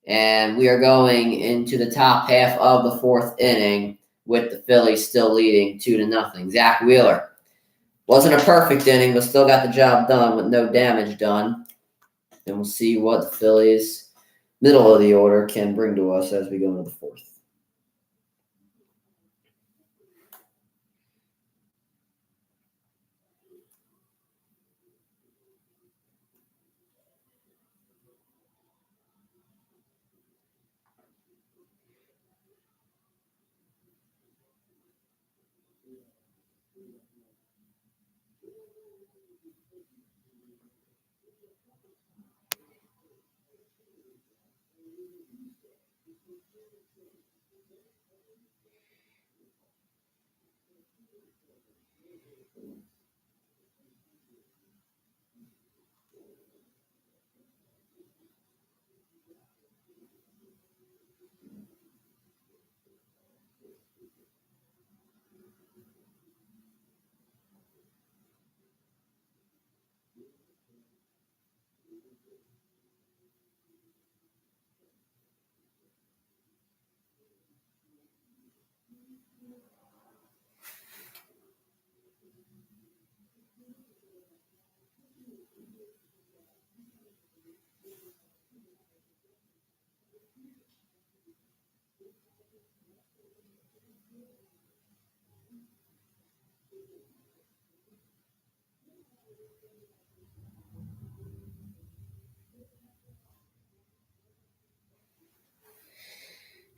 S1: And we are going into the top half of the 4th inning with the Phillies still leading 2-0. Zach Wheeler. Wasn't a perfect inning, but still got the job done with no damage done. And we'll see what the Phillies, middle of the order, can bring to us as we go into the 4th.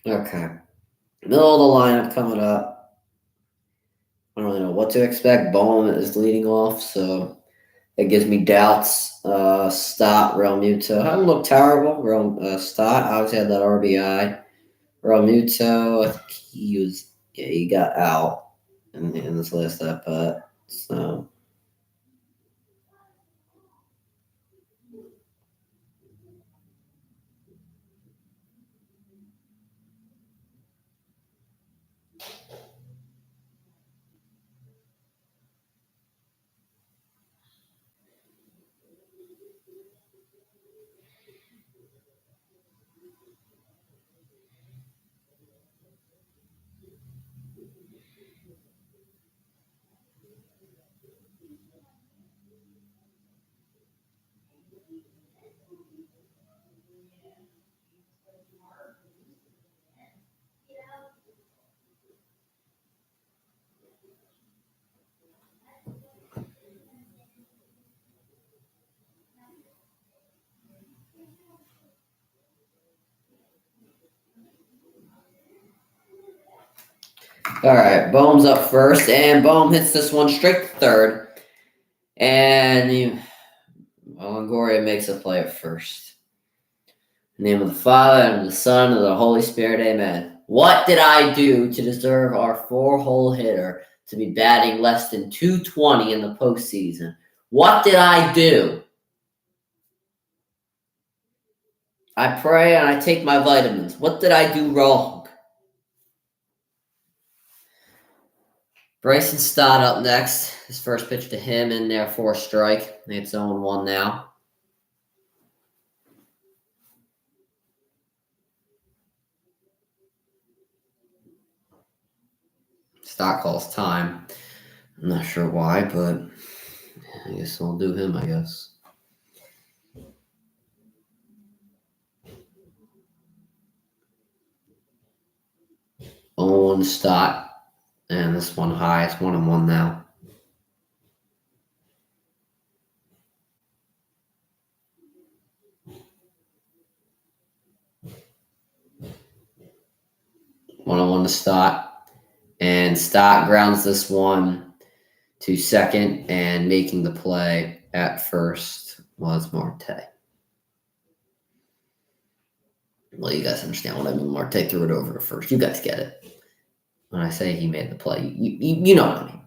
S1: Okay. Middle of the lineup coming up. I don't really know what to expect. Bowman is leading off, so it gives me doubts. Stott, Real Muto haven't looked terrible. Stott obviously had that RBI. Real Muto, I think he got out in this last at bat. So All right, Bohm's up first, and Bohm hits this one straight to third. And Longoria makes a play at first. In the name of the Father, and of the Son, and of the Holy Spirit, amen. What did I do to deserve our 4-hole hitter to be batting less than .220 in the postseason? What did I do? I pray and I take my vitamins. What did I do wrong? Bryson Stott up next. His first pitch to him in there for a strike. It's 0-1 now. Stott calls time. I'm not sure why, but I guess I'll do him, I guess. On Stott. And this one high. It's 1-1 now. One to Stott. And Stott grounds this one to second, and making the play at first was Marte. Well, you guys understand what I mean. Marte threw it over to first. You guys get it. When I say he made the play, you know what I mean.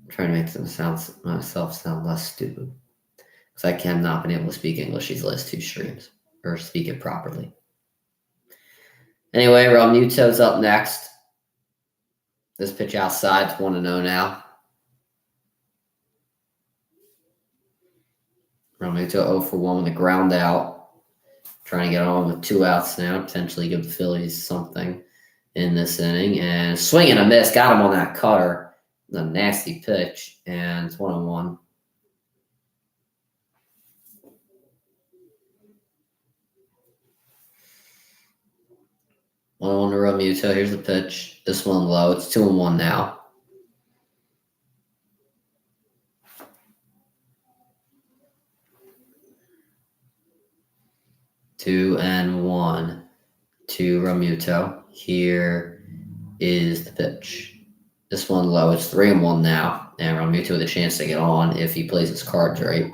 S1: I'm trying to make myself sound less stupid. Because I have not been able to speak English these last 2 streams. Or speak it properly. Anyway, Realmuto's up next. This pitch outside, it's 1-0 now. Realmuto 0 for 1 with a ground out. Trying to get on with 2 outs now. Potentially give the Phillies something in this inning. And swing and a miss. Got him on that cutter. A nasty pitch. And it's 1-1. One to Realmuto. Here's the pitch. This one low. It's 2-1 now. Two and one to Realmuto. Here is the pitch. This one low. It's 3-1 now. And Realmuto with a chance to get on if he plays his cards right.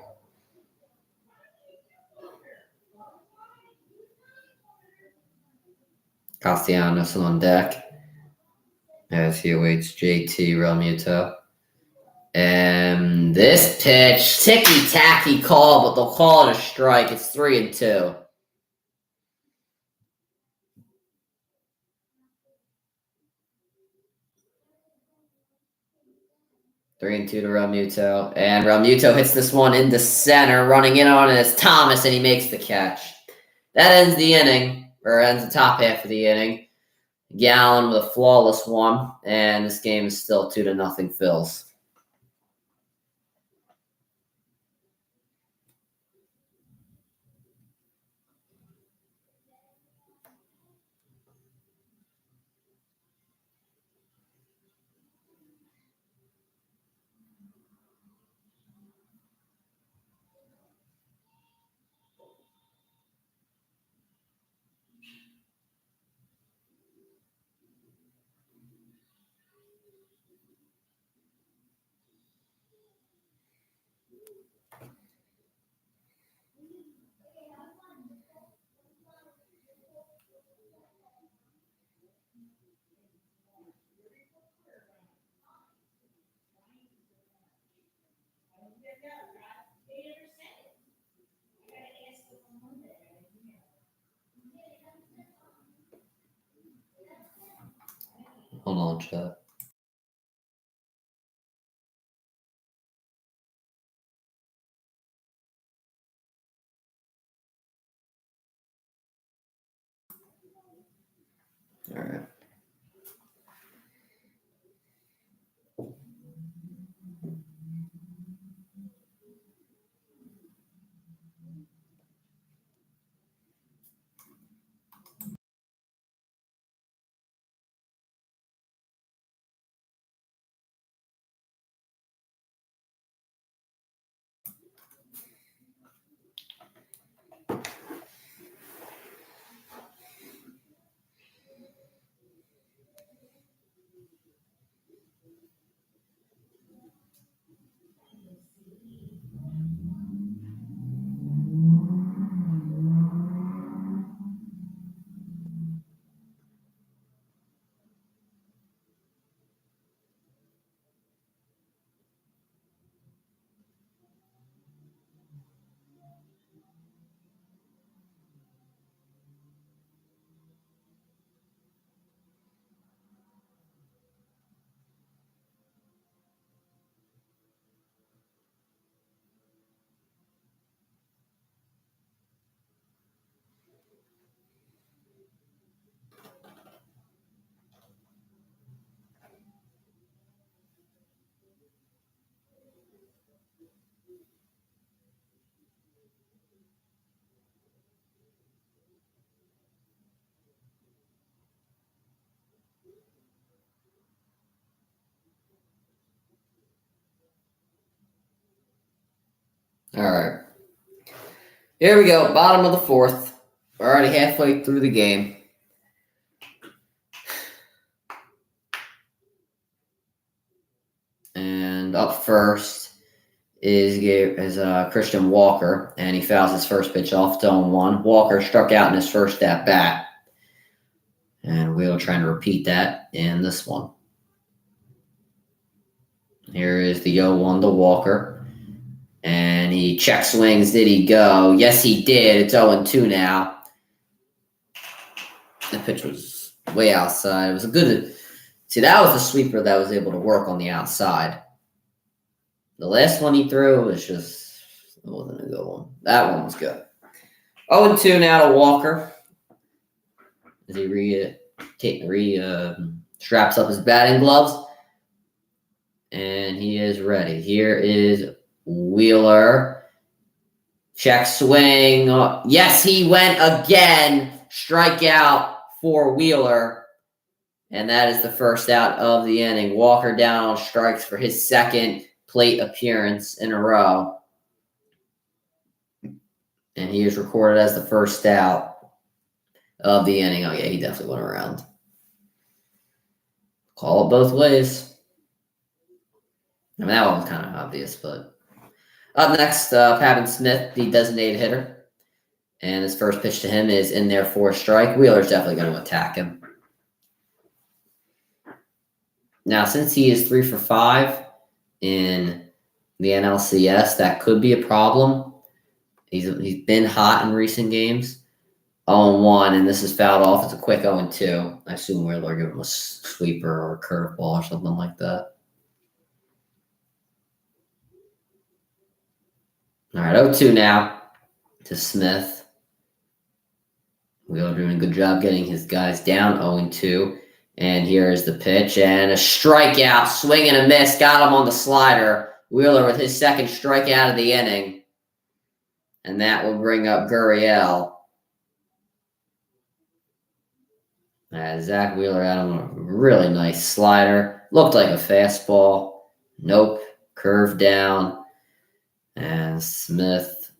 S1: Castellanos on deck as he awaits JT Realmuto. And this pitch, ticky-tacky call, but they'll call it a strike. It's 3-2. 3-2 to Realmuto. And Realmuto hits this one into center, running in on it as Thomas, and he makes the catch. That ends the inning, or ends the top half of the inning. Gallen with a flawless one, and this game is still 2-0 Phils. Hold on, chat. All right. All right. Here we go. Bottom of the fourth. We're already halfway through the game. And up first is Christian Walker, and he fouls his first pitch off to 0-1. Walker struck out in his first at bat. And we'll try to repeat that in this one. Here is the 0-1 to Walker. And he check swings. Did he go? Yes, he did. It's 0-2 now. The pitch was way outside. It was a good... See, that was the sweeper that was able to work on the outside. The last one he threw was just... It wasn't a good one. That one was good. 0-2 now to Walker. As he straps up his batting gloves. And he is ready. Here is Wheeler. Check swing. Yes, he went again. Strikeout for Wheeler. And that is the first out of the inning. Walker down on strikes for his second plate appearance in a row. And he is recorded as the first out of the inning. Oh, yeah, he definitely went around. Call it both ways. I mean, that one was kind of obvious, but... Up next, Pavin Smith, the designated hitter. And his first pitch to him is in there for a strike. Wheeler's definitely going to attack him. Now, since he is 3 for 5 in the NLCS, that could be a problem. He's been hot in recent games. 0-1, and this is fouled off. It's a quick 0-2. I assume Wheeler gave him a sweeper or a curveball or something like that. All right, 0-2 now to Smith. Wheeler doing a good job getting his guys down, 0-2. And here is the pitch, and a strikeout, swing and a miss, got him on the slider. Wheeler with his second strikeout of the inning. And that will bring up Gurriel. Zach Wheeler had him a really nice slider. Looked like a fastball. Nope, curved down. And Smith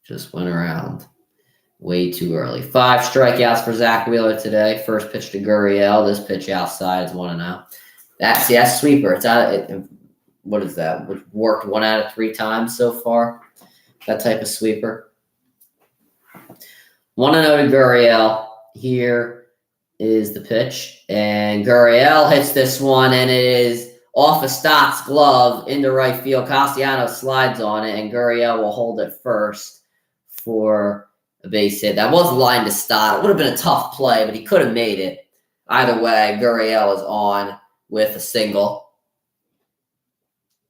S1: just went around way too early. 5 strikeouts for Zach Wheeler today. First pitch to Gurriel. This pitch outside is 1-0. That's sweeper. It's out. What is that? It worked 1 out of 3 times so far. That type of sweeper. 1-0 to Gurriel. Here is the pitch, and Gurriel hits this one, and it is off of Stott's glove into right field. Castellanos slides on it, and Gurriel will hold it first for a base hit. That was lined to Stott. It would have been a tough play, but he could have made it. Either way, Gurriel is on with a single.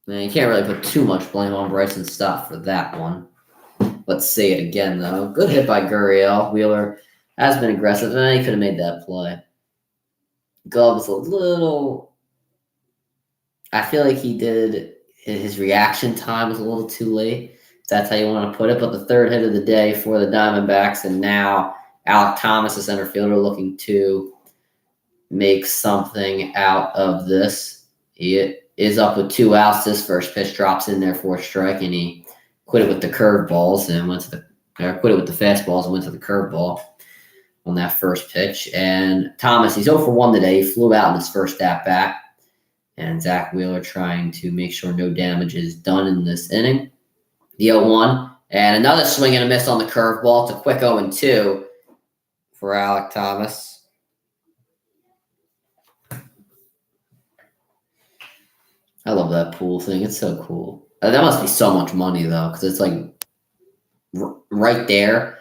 S1: And you can't really put too much blame on Bryson Stott for that one. Let's see it again, though. Good hit by Gurriel. Wheeler has been aggressive, and he could have made that play. glove is a little. I feel like he did his reaction time was a little too late. If that's how you want to put it. But the third hit of the day for the Diamondbacks, and now Alek Thomas, the center fielder, looking to make something out of this. He is up with 2 outs. This first pitch drops in there for a strike, and he quit it with the curveballs and quit it with the fastballs and went to the curveball on that first pitch. And Thomas, he's 0 for 1 today. He flew out in his first at bat. And Zach Wheeler trying to make sure no damage is done in this inning. The 0-1. And another swing and a miss on the curveball. It's a quick 0-2 for Alek Thomas. I love that pool thing. It's so cool. That must be so much money, though, because it's like right there.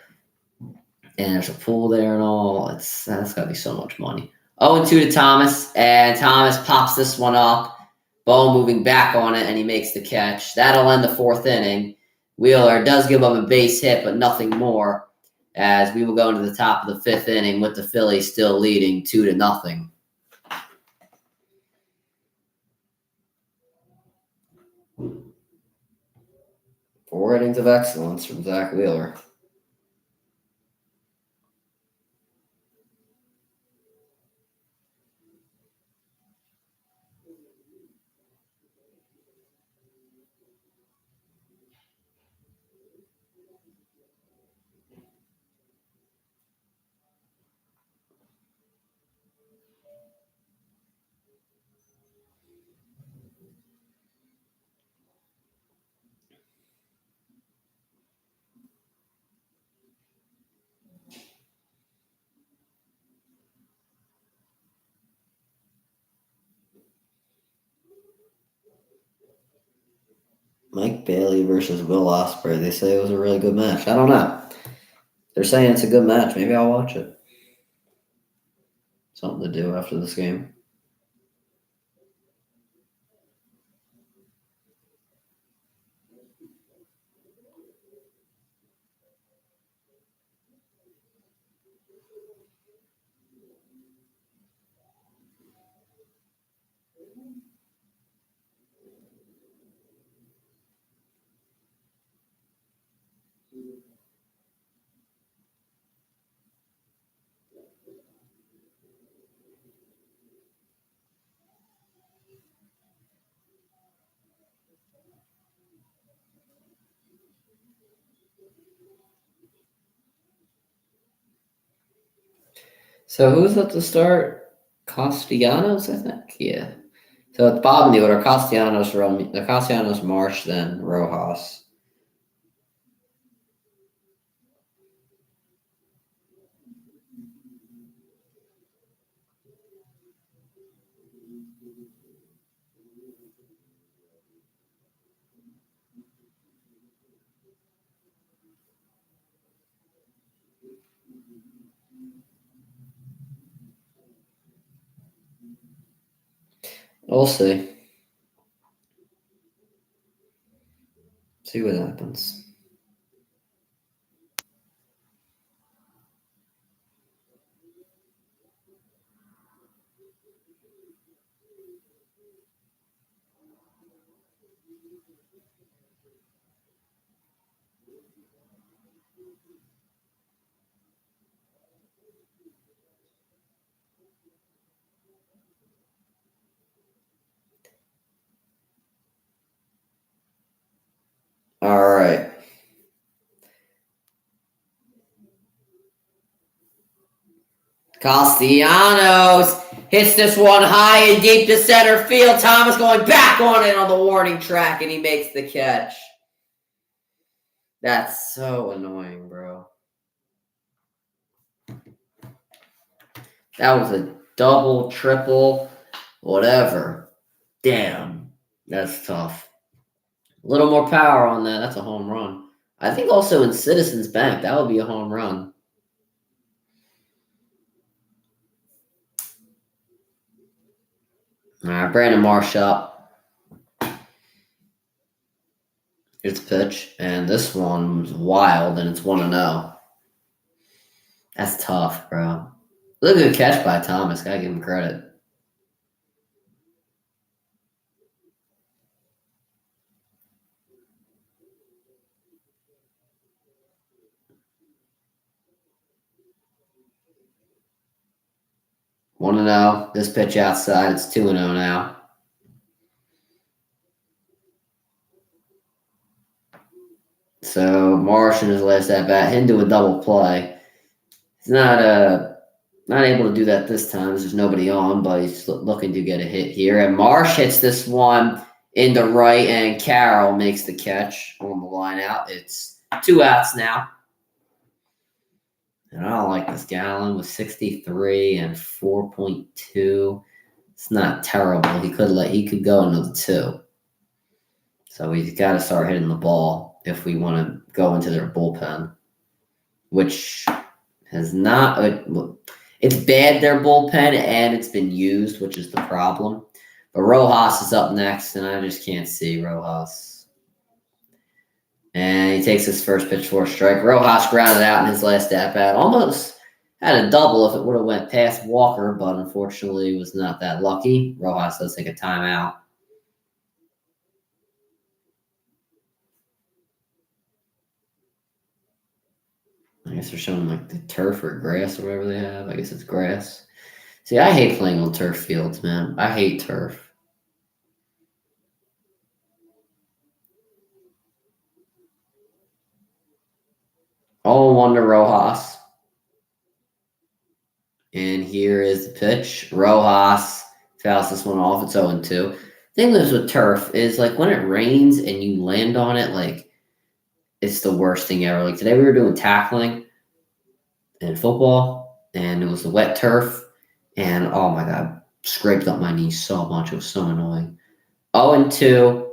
S1: And there's a pool there and all. That's got to be so much money. 0-2 to Thomas, and Thomas pops this one up. Bo moving back on it, and he makes the catch. That'll end the 4th inning. Wheeler does give up a base hit, but nothing more, as we will go into the top of the 5th inning with the Phillies still leading 2-0. Four innings of excellence from Zach Wheeler. Mike Bailey versus Will Ospreay. They say it was a really good match. I don't know. They're saying it's a good match. Maybe I'll watch it. Something to do after this game. So who's at the start? Castellanos, I think. Yeah. So it's bottom of the order. Castellanos, Marsh, then Rojas. We'll see. See what happens. All right. Castellanos hits this one high and deep to center field. Thomas going back on it on the warning track, and he makes the catch. That's so annoying, bro. That was a double, triple, whatever. Damn, that's tough. A little more power on that. That's a home run. I think also in Citizens Bank, that would be a home run. All right, Brandon Marsh up. Here's the pitch, and this one's wild, and it's 1-0. That's tough, bro. Look at the catch by Thomas. Gotta give him credit. 1-0. This pitch outside. It's 2-0 now. So Marsh in his last at bat into a double play. He's not able to do that this time. There's nobody on, but he's looking to get a hit here. And Marsh hits this one into right, and Carroll makes the catch on the line out. It's 2 outs now. And I don't like this. Gallen with 63 and 4.2. It's not terrible. He could go another 2. So he's got to start hitting the ball if we want to go into their bullpen, which has not. It's bad, their bullpen, and it's been used, which is the problem. But Rojas is up next, and I just can't see Rojas. And he takes his first pitch for a strike. Rojas grounded out in his last at-bat. Almost had a double if it would have went past Walker, but unfortunately was not that lucky. Rojas does take a timeout. I guess they're showing like the turf or grass or whatever they have. I guess it's grass. See, I hate playing on turf fields, man. I hate turf. All 1 to Rojas. And here is the pitch. Rojas fouls this one off. It's 0-2. The thing is with turf is like when it rains and you land on it, like it's the worst thing ever. Like today we were doing tackling in football, and it was the wet turf, and oh my god, scraped up my knee so much. It was so annoying. 0-2,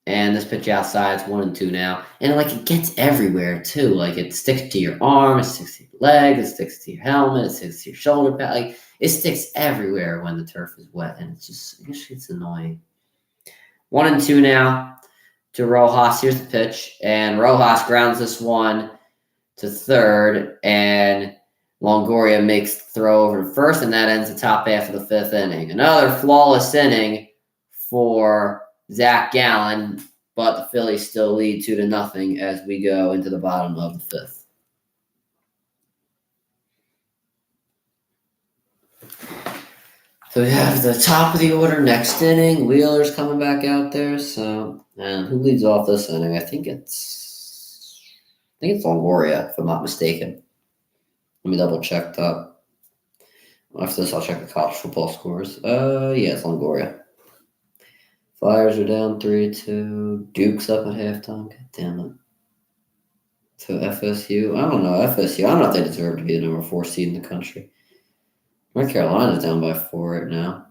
S1: and this pitch outside. It's 1-2 now, and like it gets everywhere too. Like it sticks to your arm, it sticks to your leg, it sticks to your helmet, it sticks to your shoulder pad. Like it sticks everywhere when the turf is wet, and it's annoying. 1-2 now to Rojas. Here's the pitch, and Rojas grounds this one to third, and Longoria makes the throw over to first, and that ends the top half of the 5th inning. Another flawless inning for Zach Gallen, but the Phillies still lead 2-0 as we go into the bottom of the 5th. So we have the top of the order next inning. Wheeler's coming back out there. So, and who leads off this inning? I think it's Longoria, if I'm not mistaken. Let me double check that. After this, I'll check the college football scores. Yeah, it's Longoria. Flyers are down 3-2. Duke's up at halftime. God damn it. So FSU, I don't know. FSU, I don't know if they deserve to be the number 4 seed in the country. North Carolina's down by 4 right now.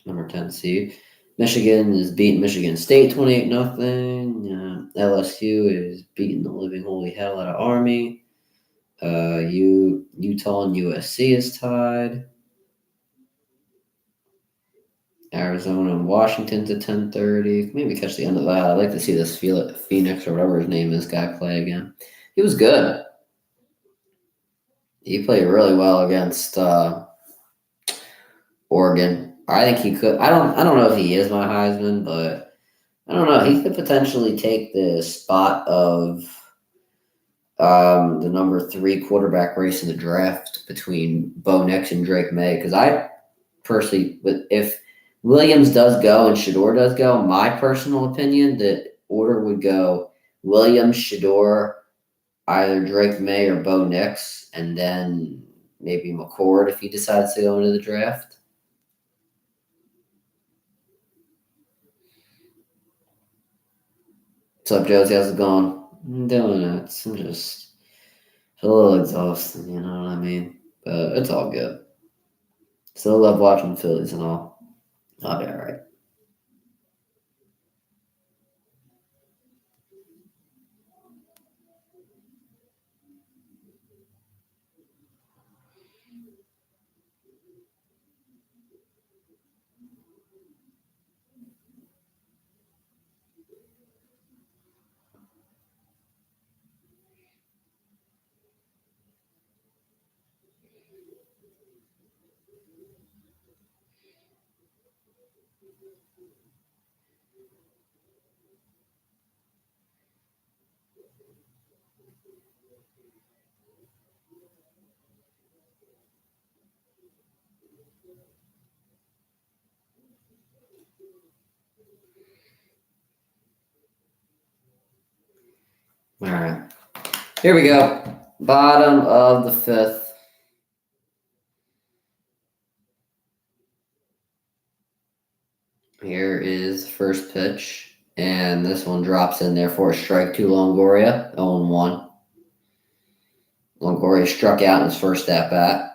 S1: Number 10 seed. Michigan is beating Michigan State 28-0. LSU is beating the living holy hell out of Army. Utah and USC is tied. Arizona and Washington's at 10:30. Maybe catch the end of that. I'd like to see this Phoenix or whatever his name is guy play again. He was good. He played really well against Oregon. I think he could. I don't know if he is my Heisman, but I don't know. He could potentially take the spot of the number 3 quarterback race in the draft between Bo Nix and Drake May. Because I personally, if Williams does go and Shador does go, my personal opinion, the order would go Williams, Shador, either Drake May or Bo Nix, and then maybe McCord if he decides to go into the draft. What's up, Josie? How's it going? I'm doing it. I'm just a little exhausted, you know what I mean? But it's all good. Still love watching the Phillies and all. I'll be all right. All right. Here we go. Bottom of the fifth. Here is first pitch. And this one drops in there for a strike to Longoria. 0-1. Longoria struck out in his first at bat.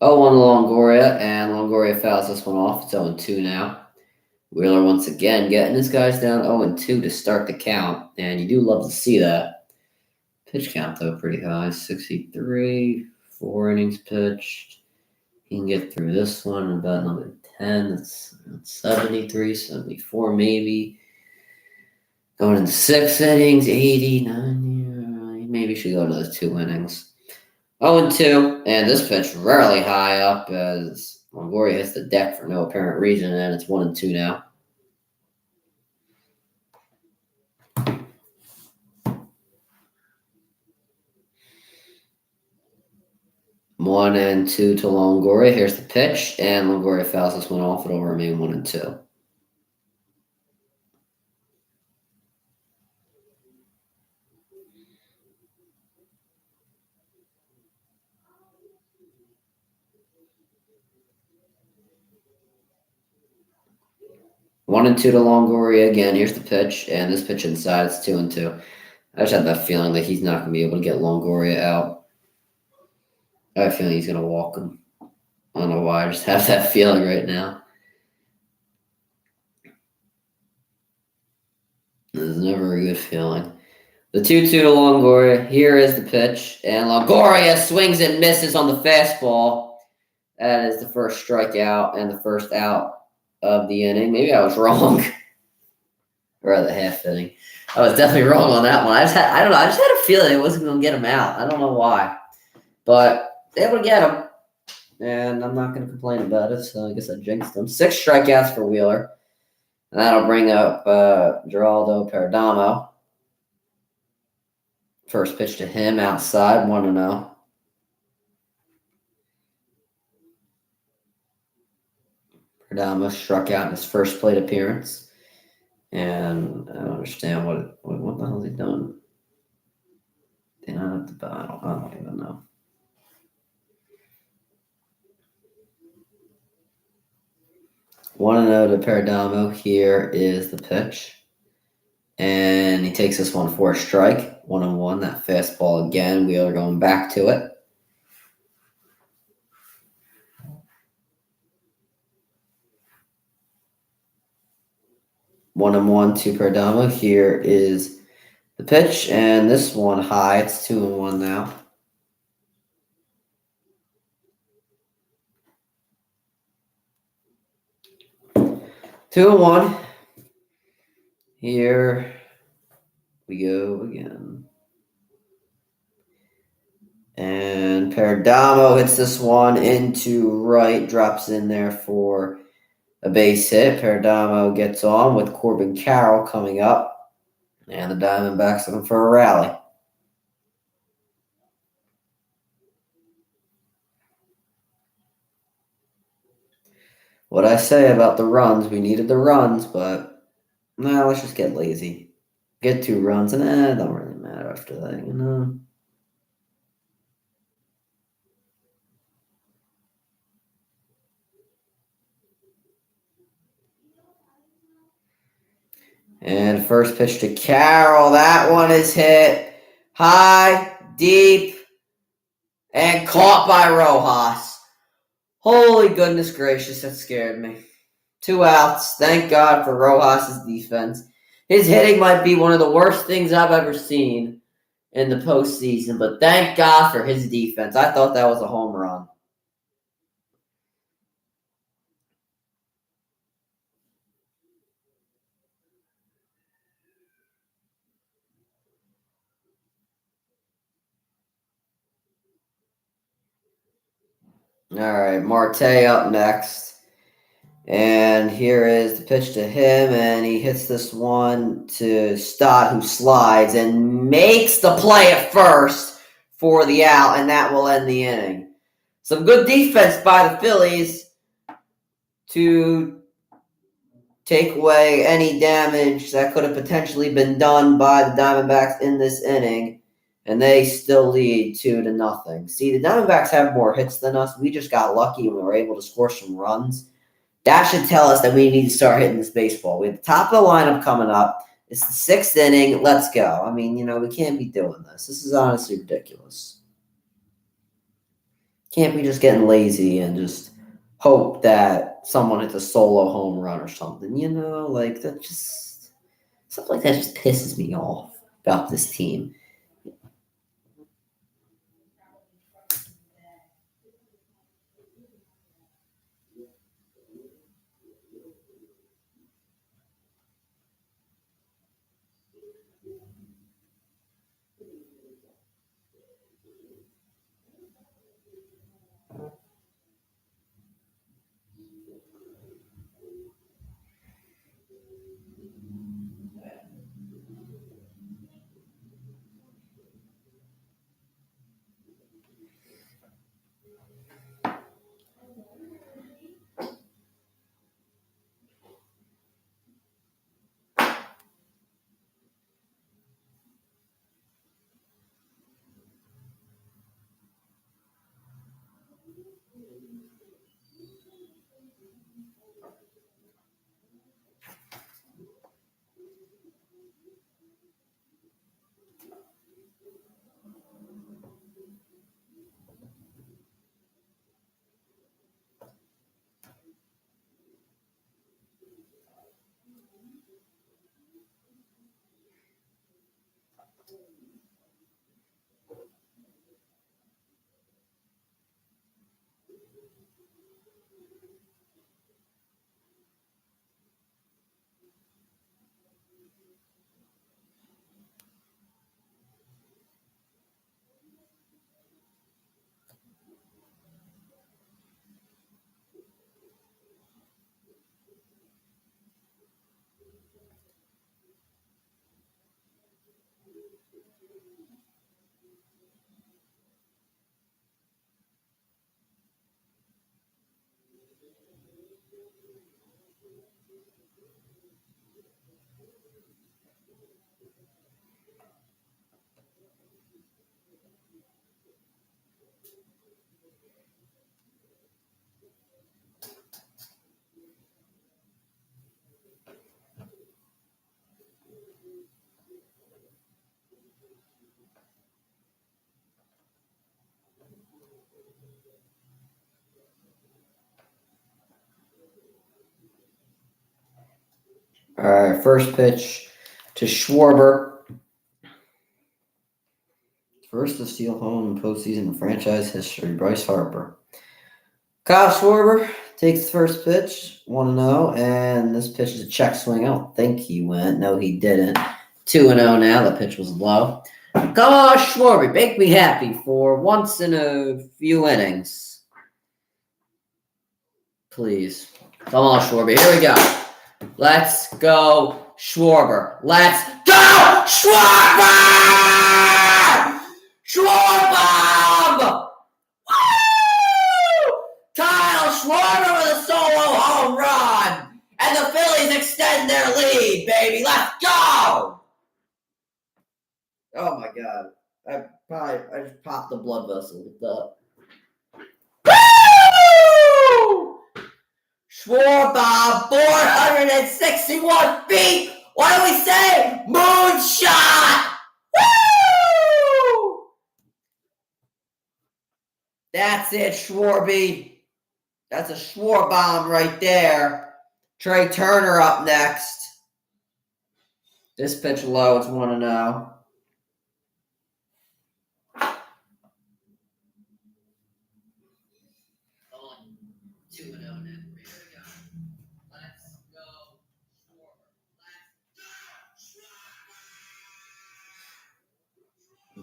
S1: Oh, 1 Longoria, and Longoria fouls this one off. It's 0-2 now. Wheeler once again getting his guys down 0-2 to start the count, and you do love to see that. Pitch count, though, pretty high. 63, 4 innings pitched. He can get through this one in about another 10. That's 73, 74 maybe. Going into 6 innings, 80, 90. Maybe should go another 2 innings. 0-2, and this pitch rarely high up as Longoria hits the deck for no apparent reason, and it's 1-2 now. One and two to Longoria. Here's the pitch, and Longoria fouls this one off. It'll remain 1-2. One and two to Longoria again. Here's the pitch, and this pitch inside. It's 2-2. I just have that feeling that he's not going to be able to get Longoria out. I have a feeling he's going to walk him. I don't know why. I just have that feeling right now. This is never a good feeling. The 2-2 to Longoria. Here is the pitch, and Longoria swings and misses on the fastball. That is the first strikeout and the first out of the inning. Maybe I was wrong. Or the half inning. I was definitely wrong on that one. I just had a feeling it wasn't going to get him out. I don't know why. But able to get him. And I'm not going to complain about it, so I guess I jinxed him. 6 strikeouts for Wheeler. And that'll bring up Geraldo Perdomo. First pitch to him outside, 1-0. Perdomo struck out in his first plate appearance. And I don't understand what the hell is he doing? I don't even know. One 1-0 to Perdomo. Here is the pitch. And he takes this one for a strike. 1-1. That fastball again. Wheeler going back to it. One and one to Perdomo. Here is the pitch, and this one high. It's 2-1 now. Two and one. Here we go again. And Perdomo hits this one into right, drops in there for a base hit. Perdomo gets on with Corbin Carroll coming up, and the Diamondbacks looking for a rally. What I say about the runs, we needed the runs, but let's just get lazy. Get 2 runs, and it don't really matter after that, you know. And first pitch to Carroll. That one is hit high, deep, and caught by Rojas. Holy goodness gracious, that scared me. 2 outs. Thank God for Rojas' defense. His hitting might be one of the worst things I've ever seen in the postseason, but thank God for his defense. I thought that was a home run. All right, Marte up next. And here is the pitch to him, and he hits this one to Stott, who slides and makes the play at first for the out, and that will end the inning. Some good defense by the Phillies to take away any damage that could have potentially been done by the Diamondbacks in this inning, and they still lead 2-0. See, the Diamondbacks have more hits than us. We just got lucky and we were able to score some runs. That should tell us that we need to start hitting this baseball. We have the top of the lineup coming up. It's the 6th inning. Let's go. I mean, we can't be doing this. This is honestly ridiculous. Can't be just getting lazy and just hope that someone hits a solo home run or something. That just stuff like that just pisses me off about this team. All right, first pitch to Schwarber. First to steal home in postseason in franchise history, Bryce Harper. Kyle Schwarber takes the first pitch, 1-0, and this pitch is a check swing. I don't think he went. No, he didn't. 2-0 now. The pitch was low. Come on, Schwarber. Make me happy for once in a few innings. Please. Come on, Schwarber. Here we go. Let's go, Schwarber. Let's go, Schwarber! Schwarber! Woo! Kyle Schwarber with a solo home run. And the Phillies extend their lead, baby. Let's go! Oh, my God. I just popped the blood vessel with that. Woo! Schwarber, 461 feet. What do we say? Moonshot! Woo! That's it, Schwarby. That's a Schwarbomb right there. Trey Turner up next. This pitch low, it's 1-0.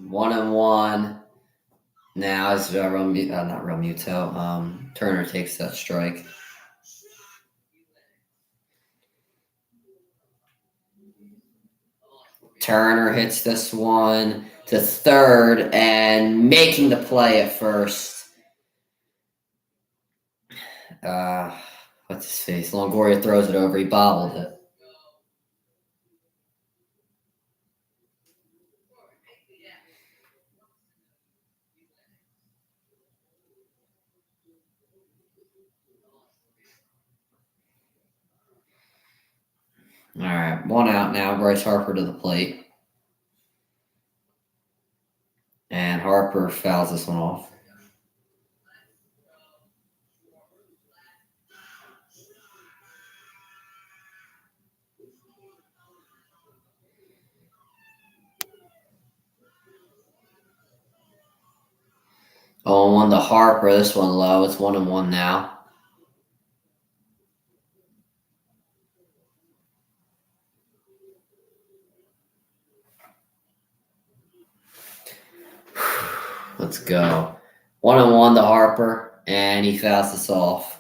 S1: One and one. Now as not Realmuto. Turner takes that strike. Turner hits this one to third and making the play at first. What's his face? Longoria throws it over. He bobbled it. All right, one out now. Bryce Harper to the plate. And Harper fouls this one off. Oh, 1 to Harper. This one low. It's 1-1 now. Let's go. 1-1 to Harper, and he fouls this off.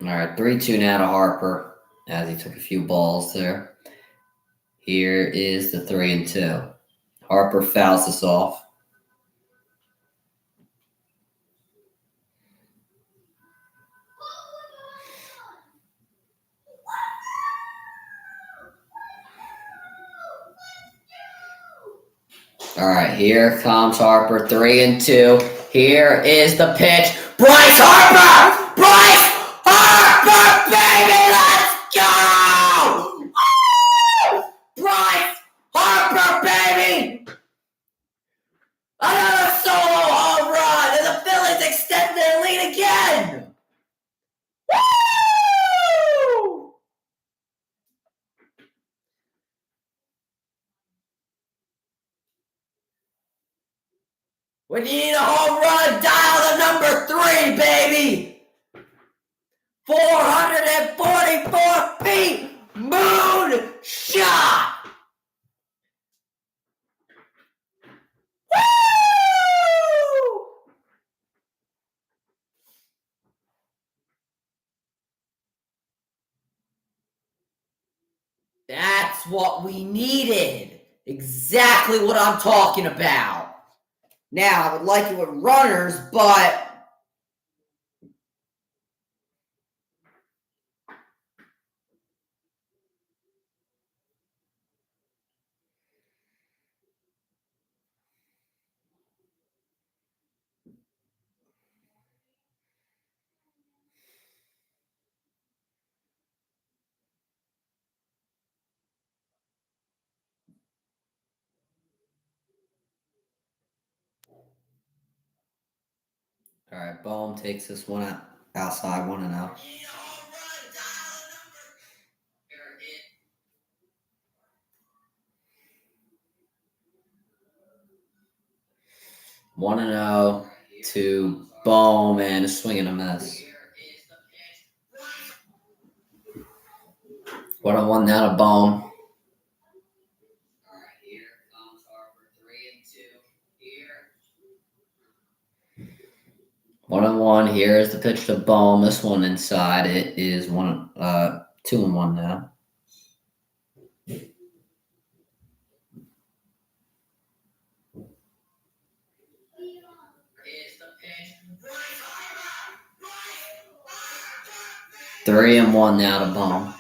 S1: All right, 3-2 now to Harper as he took a few balls there. Here is the 3-2. Harper fouls this off. All right, here comes Harper, 3-2. Here is the pitch. Bryce Harper! Bryce Harper, baby! Let's go! Woo! Bryce Harper, baby! Another solo home run, and the Phillies extend their lead again! Woo! When you need a home run, dial the number 3, baby! 444 feet, moon shot! Woo! That's what we needed. Exactly what I'm talking about. Now, I would like it with runners, but all right, Bohm takes this one out outside 1-0. 1-0 to Bohm and a swing and a miss. 1-1 now to Bohm. 1-1. Here is the pitch to Bohm. This one inside. It is 2-1 now. Three and one now to Bohm.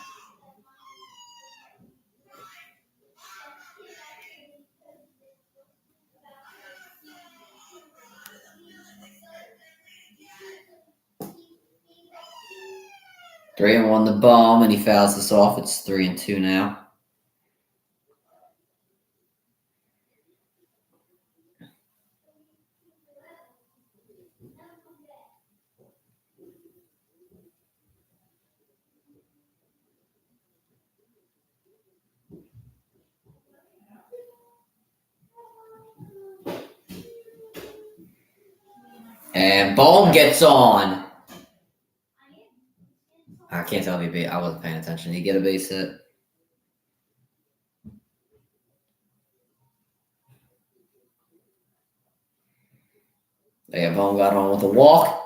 S1: Three and one to Bohm, and he fouls this off. It's 3-2 now. And Bohm gets on. I can't tell if I wasn't paying attention. Did he get a base hit? Yeah, Bohm got on with a walk.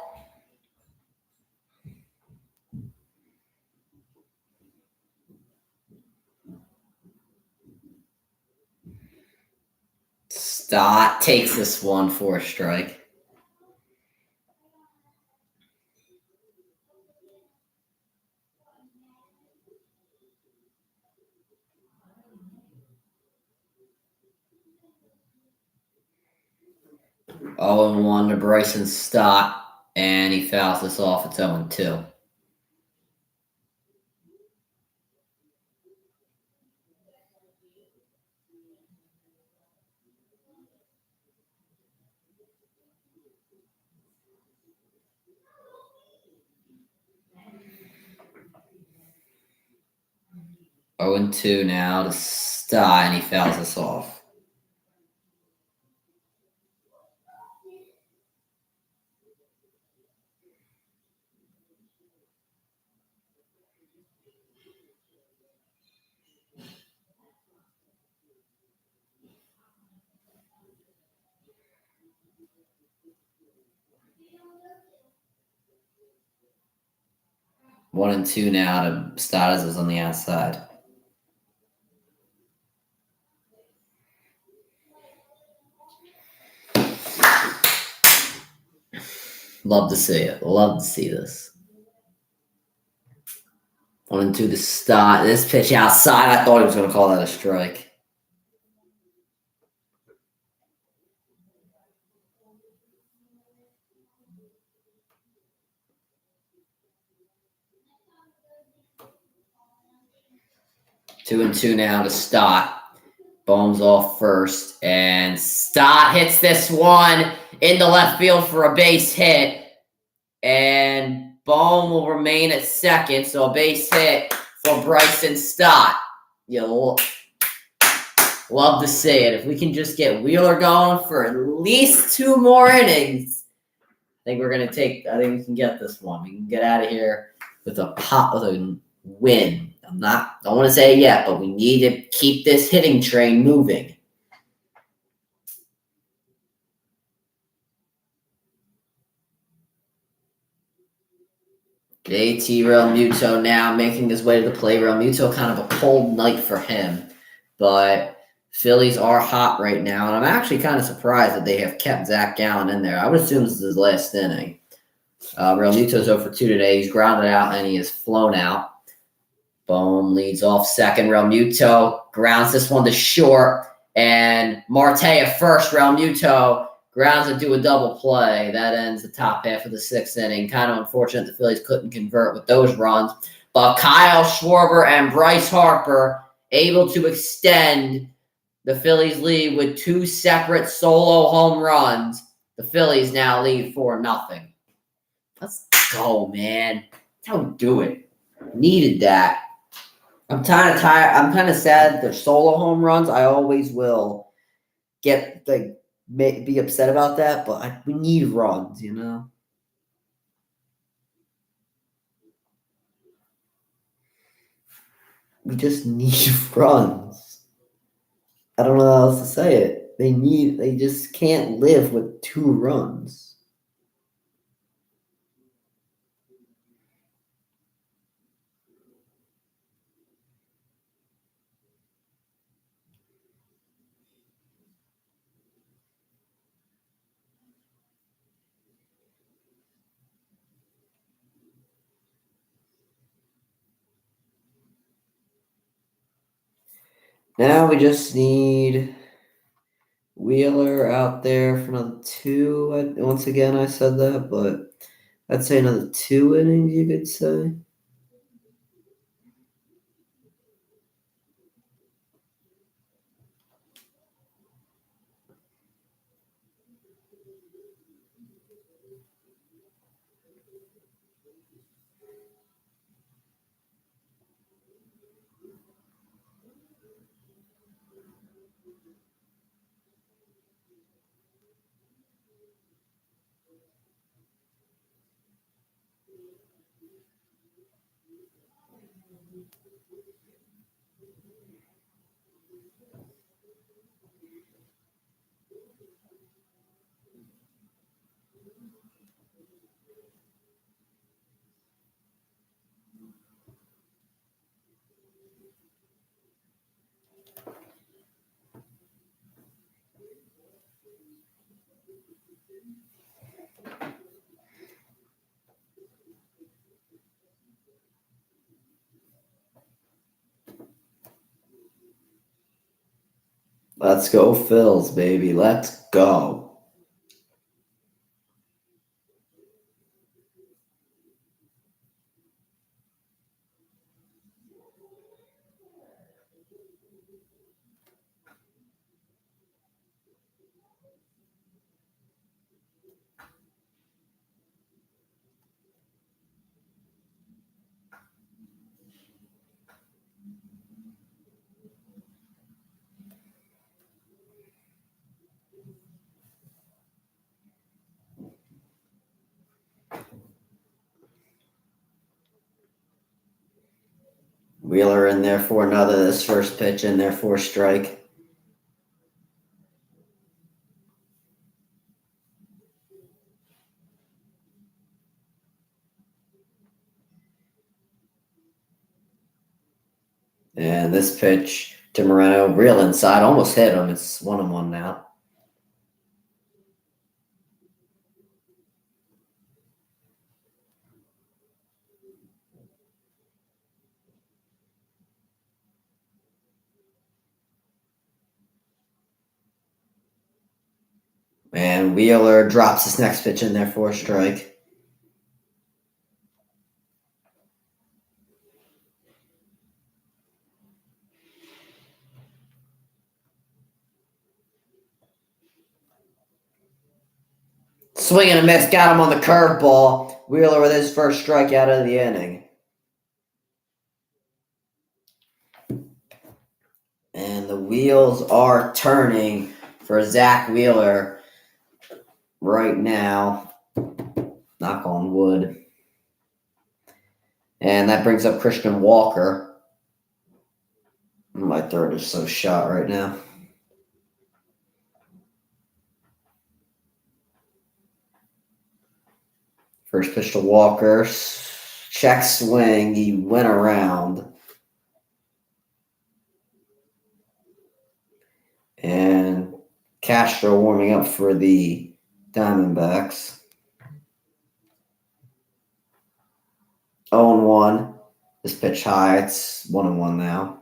S1: Stott takes this one for a strike. Oh, and 1 to Bryson Stott, and he fouls this off. It's 0-2. Oh, and 2 now to Stott, and he fouls this off. One and 2 now to Stott as is on the outside. Love to see it. Love to see this. 1 and 2 to Stott. This pitch outside, I thought he was going to call that a strike. Two and 2 now to Stott. Bohm's off first, and Stott hits this one into left field for a base hit, and Bohm will remain at second, so a base hit for Bryson Stott. You'll love to see it. If we can just get Wheeler going for at least 2 more innings, I think we can get this one. We can get out of here with a win. Don't want to say it yet, but we need to keep this hitting train moving. JT Realmuto now making his way to the plate. Realmuto kind of a cold night for him, but Phillies are hot right now, and I'm actually kind of surprised that they have kept Zach Gallen in there. I would assume this is his last inning. Realmuto's 0 for 2 today. He's grounded out, and he is flown out. Bohm leads off second. Realmuto grounds this one to short, and Marte at first. Realmuto grounds it to a double play. That ends the top half of the 6th inning. Kind of unfortunate the Phillies couldn't convert with those runs, but Kyle Schwarber and Bryce Harper able to extend the Phillies lead with 2 separate solo home runs. The Phillies now lead 4-0. Let's go, man. That's how we do it. Needed that. I'm kind of tired. I'm kind of sad they're solo home runs. I always will be upset about that, but we need runs, you know? We just need runs. I don't know how else to say it. They just can't live with 2 runs. Now we just need Wheeler out there for another 2. Once again, I said that, but I'd say another 2 innings, you could say. Let's go, Phils, baby. Let's go. Wheeler in there for another. This first pitch in there for a strike. And this pitch to Moreno, real inside, almost hit him. It's 1-1 now. And Wheeler drops his next pitch in there for a strike. Swing and a miss, got him on the curveball. Wheeler with his first strikeout of the inning. And the wheels are turning for Zach Wheeler right now. Knock on wood. And that brings up Christian Walker. My throat is so shot right now. First pitch to Walker. Check swing. He went around. And Castro warming up for the Diamondbacks. 0-1. This pitch high. It's 1-1 now.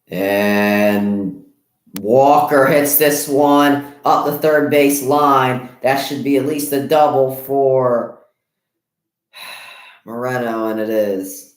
S1: And Walker hits this one up the third base line. That should be at least a double for Moreno, and it is.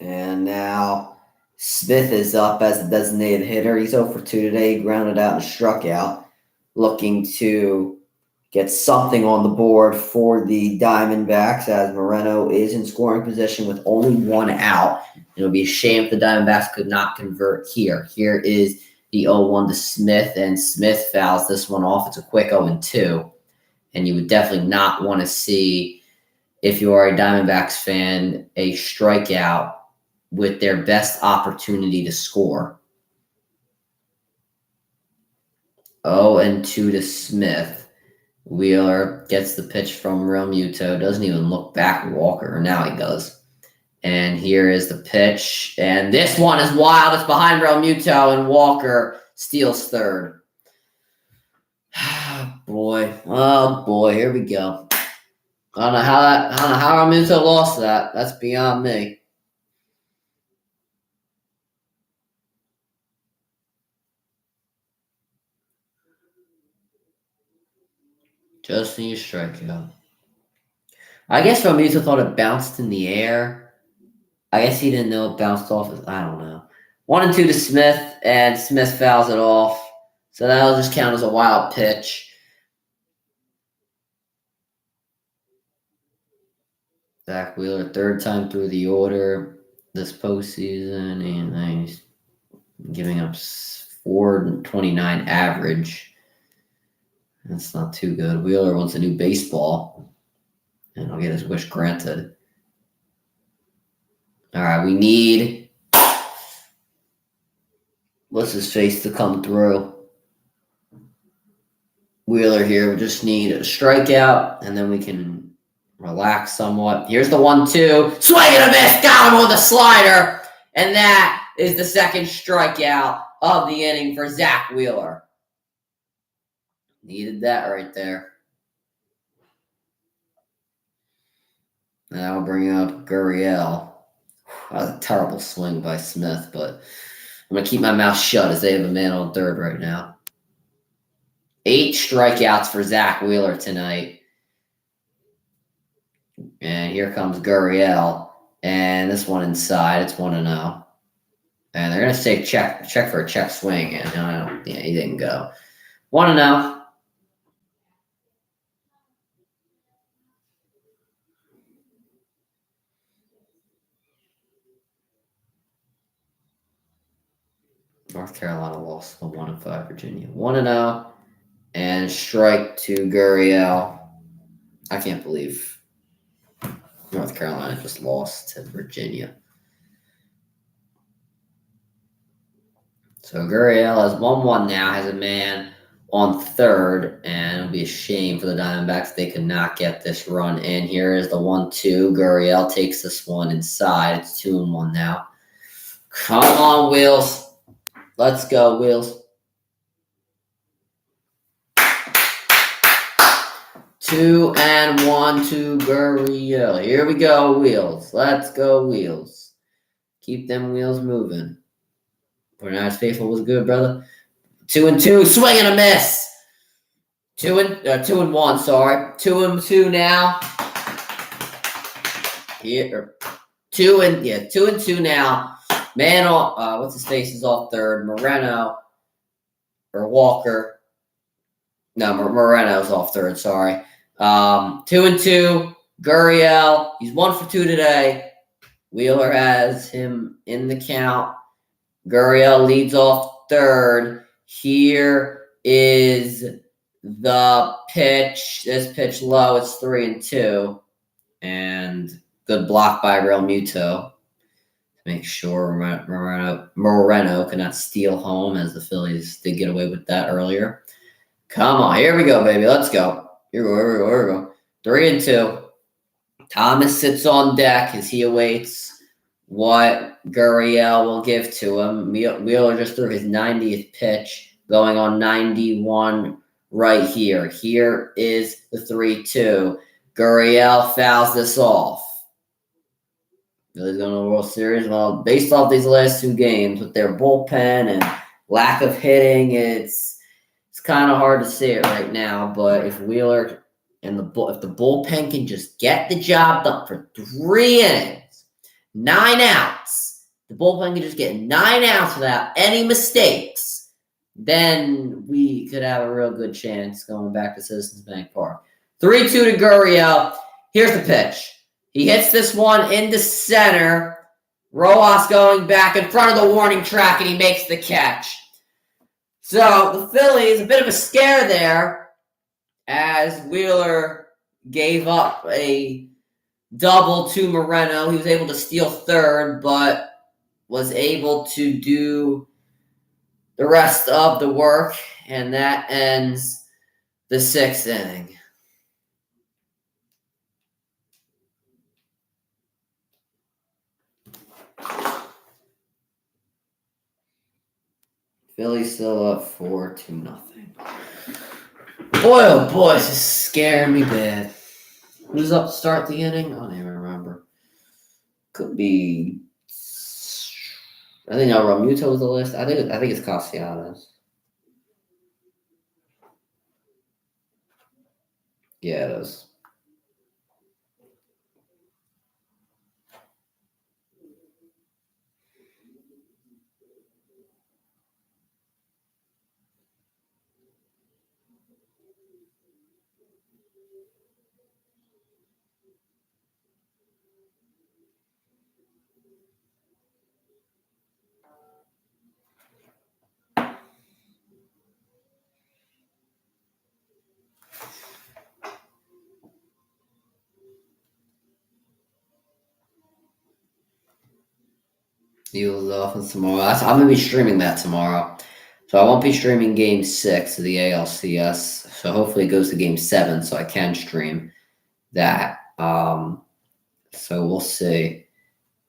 S1: And now Smith is up as the designated hitter. He's 0 for 2 today, grounded out and struck out, looking to get something on the board for the Diamondbacks as Moreno is in scoring position with only one out. It'll be a shame if the Diamondbacks could not convert here. Here is the 0-1 to Smith, and Smith fouls this one off. It's a quick 0-2, and you would definitely not want to see, if you are a Diamondbacks fan, a strikeout with their best opportunity to score. 0-2 to Smith. Wheeler gets the pitch from Realmuto. Doesn't even look back at Walker. Now he does. And here is the pitch. And this one is wild. It's behind Realmuto, and Walker steals third. Boy. Oh, boy. Here we go. I don't know how Realmuto lost that. That's beyond me. Just need a strikeout. I guess Realmuto thought it bounced in the air. I guess he didn't know it bounced off. I don't know. 1-2 to Smith, and Smith fouls it off. So that'll just count as a wild pitch. Zach Wheeler, third time through the order this postseason, and he's giving up 4.29 average. That's not too good. Wheeler wants a new baseball, and I'll get his wish granted. All right, we need what's his face to come through. Wheeler here. We just need a strikeout, and then we can relax somewhat. Here's the 1-2. Swing and a miss. Got him on the slider. And that is the second strikeout of the inning for Zach Wheeler. Needed that right there. Now we'll bring up Gurriel. That was a terrible swing by Smith, but I'm going to keep my mouth shut as they have a man on third right now. 8 strikeouts for Zach Wheeler tonight. And here comes Gurriel. And this one inside, it's 1-0. And they're going to say check for a check swing. And he didn't go. 1-0. North Carolina lost the 1-5 Virginia. 1-0. And strike to Gurriel. I can't believe North Carolina just lost to Virginia. So Gurriel has 1-1 now, has a man on third, and it'll be a shame for the Diamondbacks. They could not get this run in. Here is the 1-2. Gurriel takes this one inside. It's 2-1 now. Come on, Wheels. Let's go, Wheels. 2-1 to Gurriel. Here we go, Wheels. Let's go, Wheels. Keep them wheels moving. We're not as faithful was good, brother. 2-2, swing and a miss. 2-1, sorry. 2-2 now. Here, 2-2 now. Man, what's his face is off third. Moreno or Walker. No, Moreno's off third. Sorry. 2-2. Gurriel. He's 1 for 2 today. Wheeler has him in the count. Gurriel leads off third. Here is the pitch. This pitch low. It's 3-2. And good block by Realmuto. Make sure Moreno cannot steal home, as the Phillies did get away with that earlier. Come on. Here we go, baby. Let's go. Here we go. 3-2. Thomas sits on deck as he awaits what Gurriel will give to him. Wheeler just threw his 90th pitch, going on 91 right here. Here is the 3-2. Gurriel fouls this off. Phillies going to the World Series. Well, based off these last 2 games with their bullpen and lack of hitting, it's kind of hard to see it right now. But if Wheeler and if the bullpen can just get the job done for 3 innings, 9 outs, the bullpen can just get 9 outs without any mistakes, then we could have a real good chance going back to Citizens Bank Park. 3-2 to Gurriel. Here's the pitch. He hits this one into center. Rojas going back in front of the warning track, and he makes the catch. So the Phillies, a bit of a scare there, as Wheeler gave up a double to Moreno. He was able to steal third, but was able to do the rest of the work, and that ends the 6th inning. Phillies still up 4-0. Boy, oh boy, this is scaring me bad. Who's up to start the inning? I don't even remember. Could be. I think Realmuto was the list. I think it's Castellanos. Yeah, it is. Eagles Dolphins tomorrow. I'm gonna be streaming that tomorrow, so I won't be streaming Game 6 of the ALCS. So hopefully it goes to Game 7, so I can stream that. So we'll see.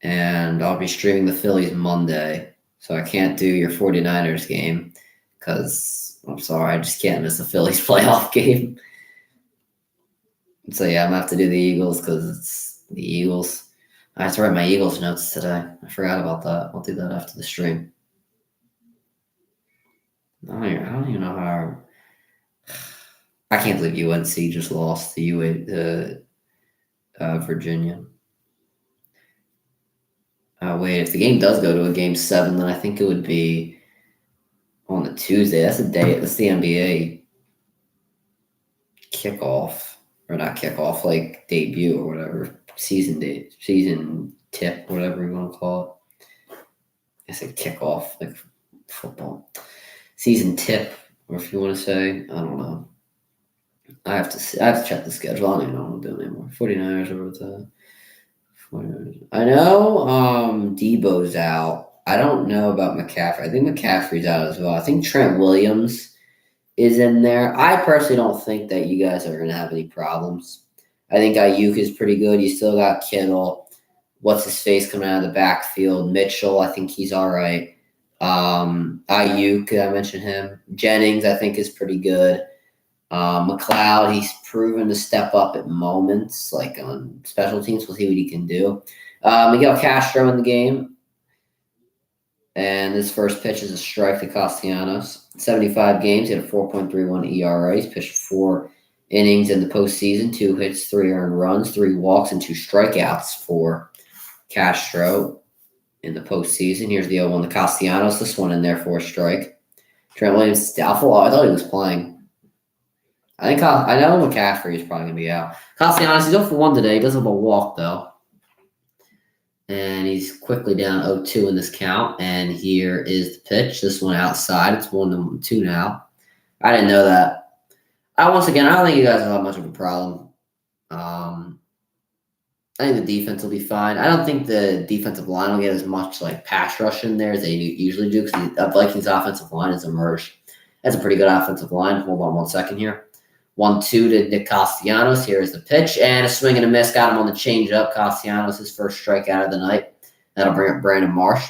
S1: And I'll be streaming the Phillies Monday, so I can't do your 49ers game because I'm sorry, I just can't miss a Phillies playoff game. So yeah, I'm gonna have to do the Eagles because it's the Eagles. I have to write my Eagles notes today. I forgot about that. I'll do that after the stream. I don't even know how. I can't believe UNC just lost to Virginia. Wait, if the game does go to a Game 7, then I think it would be on the Tuesday. That's the day. That's the NBA kickoff, or not kickoff, like debut or whatever, season tip, whatever you want to call it. I said kickoff, like football. Season tip, or if you want to say, I don't know. I have to check the schedule. I don't even know what I'm doing anymore. 49ers over the 49ers. I know Debo's out. I don't know about McCaffrey. I think McCaffrey's out as well. I think Trent Williams is in there. I personally don't think that you guys are going to have any problems. I think Ayuk is pretty good. You still got Kittle. What's his face coming out of the backfield? Mitchell, I think he's all right. Ayuk, I mentioned him. Jennings, I think, is pretty good. McLeod, he's proven to step up at moments, like on special teams. We'll see what he can do. Miguel Castro in the game. And his first pitch is a strike to Castellanos. 75 games, he had a 4.31 ERA. He's pitched 4 innings in the postseason, 2 hits, 3 earned runs, 3 walks, and 2 strikeouts for Castro in the postseason. Here's the 0-1 to Castellanos. This one in there for a strike. Trent Williams is doubtful. Oh, I thought he was playing. I know McCaffrey is probably going to be out. Castellanos, he's 0 for 1 today. He does have a walk, though. And he's quickly down 0-2 in this count. And here is the pitch. This one outside. It's 1-2 now. I didn't know that. Once again, I don't think you guys will have much of a problem. I think the defense will be fine. I don't think the defensive line will get as much like pass rush in there as they usually do because the Vikings offensive line has emerged as a pretty good offensive line. Hold on 1 second here. 1-2 to Nick Castellanos. Here is the pitch. And a swing and a miss. Got him on the changeup. Castellanos, his first strikeout of the night. That'll bring up Brandon Marsh.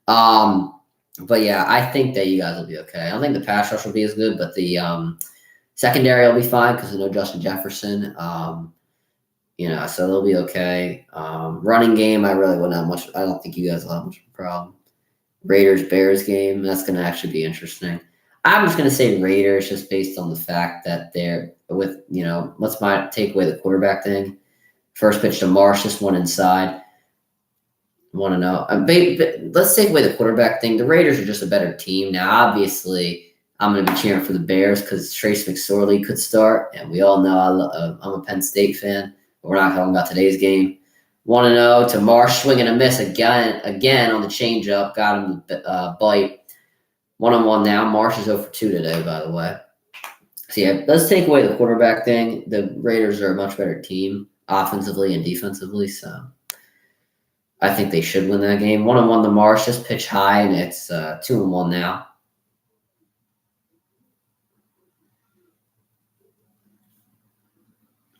S1: But yeah, I think that you guys will be okay. I don't think the pass rush will be as good, but the secondary will be fine because of no Justin Jefferson. So they'll be okay. Running game, I really wouldn't have much. I don't think you guys will have much of a problem. Raiders-Bears game, that's going to actually be interesting. I'm just going to say Raiders just based on the fact that they're with, let's take away the quarterback thing. First pitch to Marsh, this one inside. Want to know? Let's take away the quarterback thing. The Raiders are just a better team. Now, obviously, I'm going to be cheering for the Bears because Trace McSorley could start. And we all know I'm a Penn State fan. But we're not talking about today's game. 1-0 to Marsh, swing and a miss again on the changeup. Got him to bite. 1-1 now. Marsh is 0 for 2 today, by the way. So, yeah, let's take away the quarterback thing. The Raiders are a much better team offensively and defensively, so I think they should win that game. 1-1 to Marsh, just pitch high, and it's 2-1 now.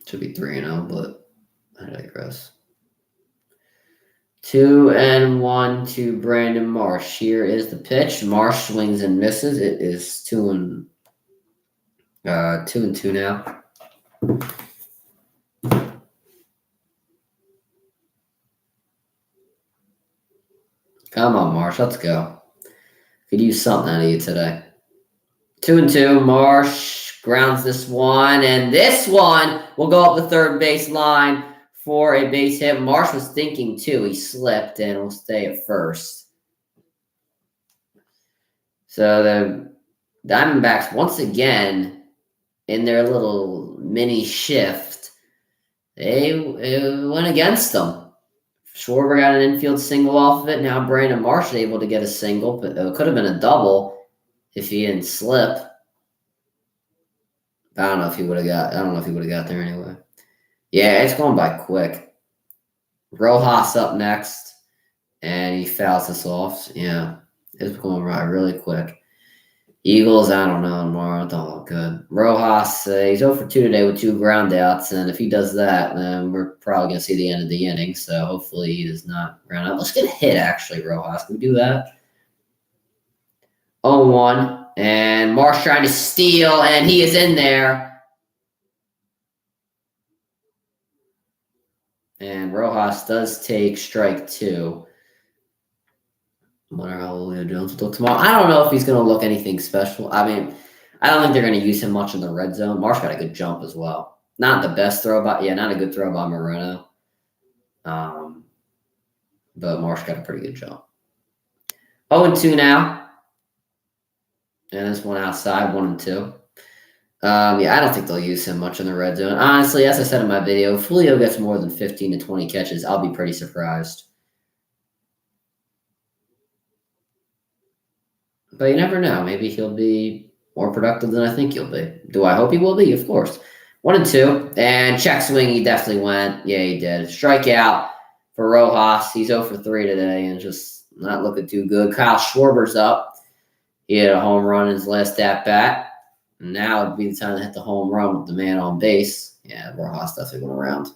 S1: Should be 3-0, but I digress. 2-1 to Brandon Marsh. Here is the pitch. Marsh swings and misses. It is 2-2 now. Come on, Marsh. Let's go. Could use something out of you today. 2-2. Marsh Grounds this one, and this one will go up the third base line for a base hit. Marsh was thinking too. He slipped and will stay at first. So the Diamondbacks, once again, in their little mini shift, they went against them. Schwarber got an infield single off of it. Now Brandon Marsh is able to get a single, but it could have been a double if he didn't slip. I don't know if he would have got there anyway. Yeah, it's going by quick. Rojas up next, and he fouls us off. Yeah, it's going by really quick. Eagles, I don't know tomorrow. It don't look good. Rojas, he's 0 for 2 today with 2 ground outs, and if he does that, then we're probably going to see the end of the inning. So hopefully he does not ground out. Let's get a hit, actually, Rojas. Can we do that? 0-1, and Marsh trying to steal, and he is in there. And Rojas does take strike 2. I wonder how Julio Jones will look tomorrow. I don't know if he's going to look anything special. I mean, I don't think they're going to use him much in the red zone. Marsh got a good jump as well. Not the best throw not a good throw by Moreno. But Marsh got a pretty good jump. 0-2 now. And this one outside, 1-2. I don't think they'll use him much in the red zone. Honestly, as I said in my video, if Julio gets more than 15 to 20 catches, I'll be pretty surprised. But you never know. Maybe he'll be more productive than I think he'll be. Do I hope he will be? Of course. 1-2. And check swing, he definitely went. Yeah, he did. Strikeout for Rojas. He's 0 for 3 today and just not looking too good. Kyle Schwarber's up. He had a home run in his last at-bat. Now would be the time to hit the home run with the man on base. Yeah, Rojas definitely went around.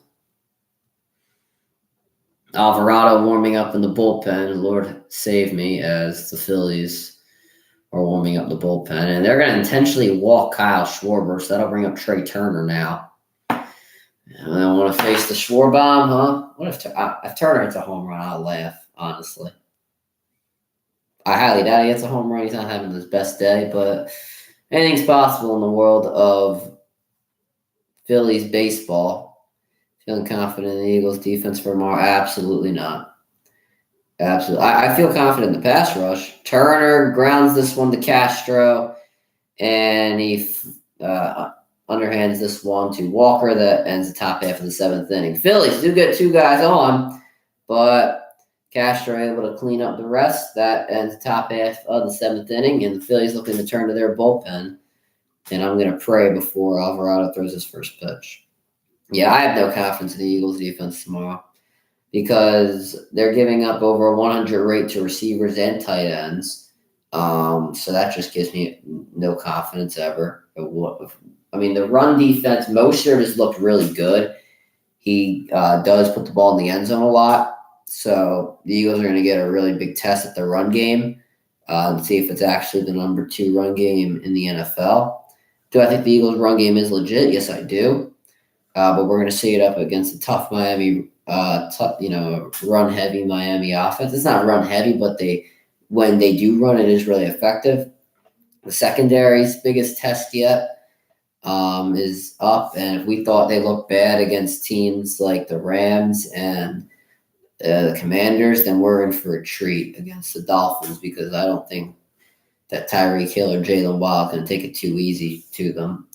S1: Alvarado warming up in the bullpen. Lord save me, as the Phillies are warming up the bullpen. And they're going to intentionally walk Kyle Schwarber, so that'll bring up Trey Turner now. And I want to face the Schwarbomb, huh? What if Turner hits a home run? I'll laugh, honestly. I highly doubt he hits a home run. He's not having his best day, but anything's possible in the world of Phillies baseball. Feeling confident in the Eagles' defense for tomorrow? Absolutely not. Absolutely. I feel confident in the pass rush. Turner grounds this one to Castro, and he underhands this one to Walker. That ends the top half of the 7th inning. Phillies do get 2 guys on, but Castro able to clean up the rest. That ends the top half of the 7th inning, and the Phillies looking to turn to their bullpen. And I'm going to pray before Alvarado throws his first pitch. Yeah, I have no confidence in the Eagles' defense tomorrow because they're giving up over a 100 rate to receivers and tight ends. So that just gives me no confidence ever. I mean, the run defense, Mostert has looked really good. He does put the ball in the end zone a lot. So the Eagles are going to get a really big test at the run game and see if it's actually the number 2 run game in the NFL. Do I think the Eagles' run game is legit? Yes, I do. But we're going to see it up against a tough Miami, run-heavy Miami offense. It's not run-heavy, but when they do run, it is really effective. The secondary's biggest test yet is up, and if we thought they looked bad against teams like the Rams and the Commanders, then we're in for a treat against the Dolphins because I don't think that Tyreek Hill or Jalen Waddle can take it too easy to them.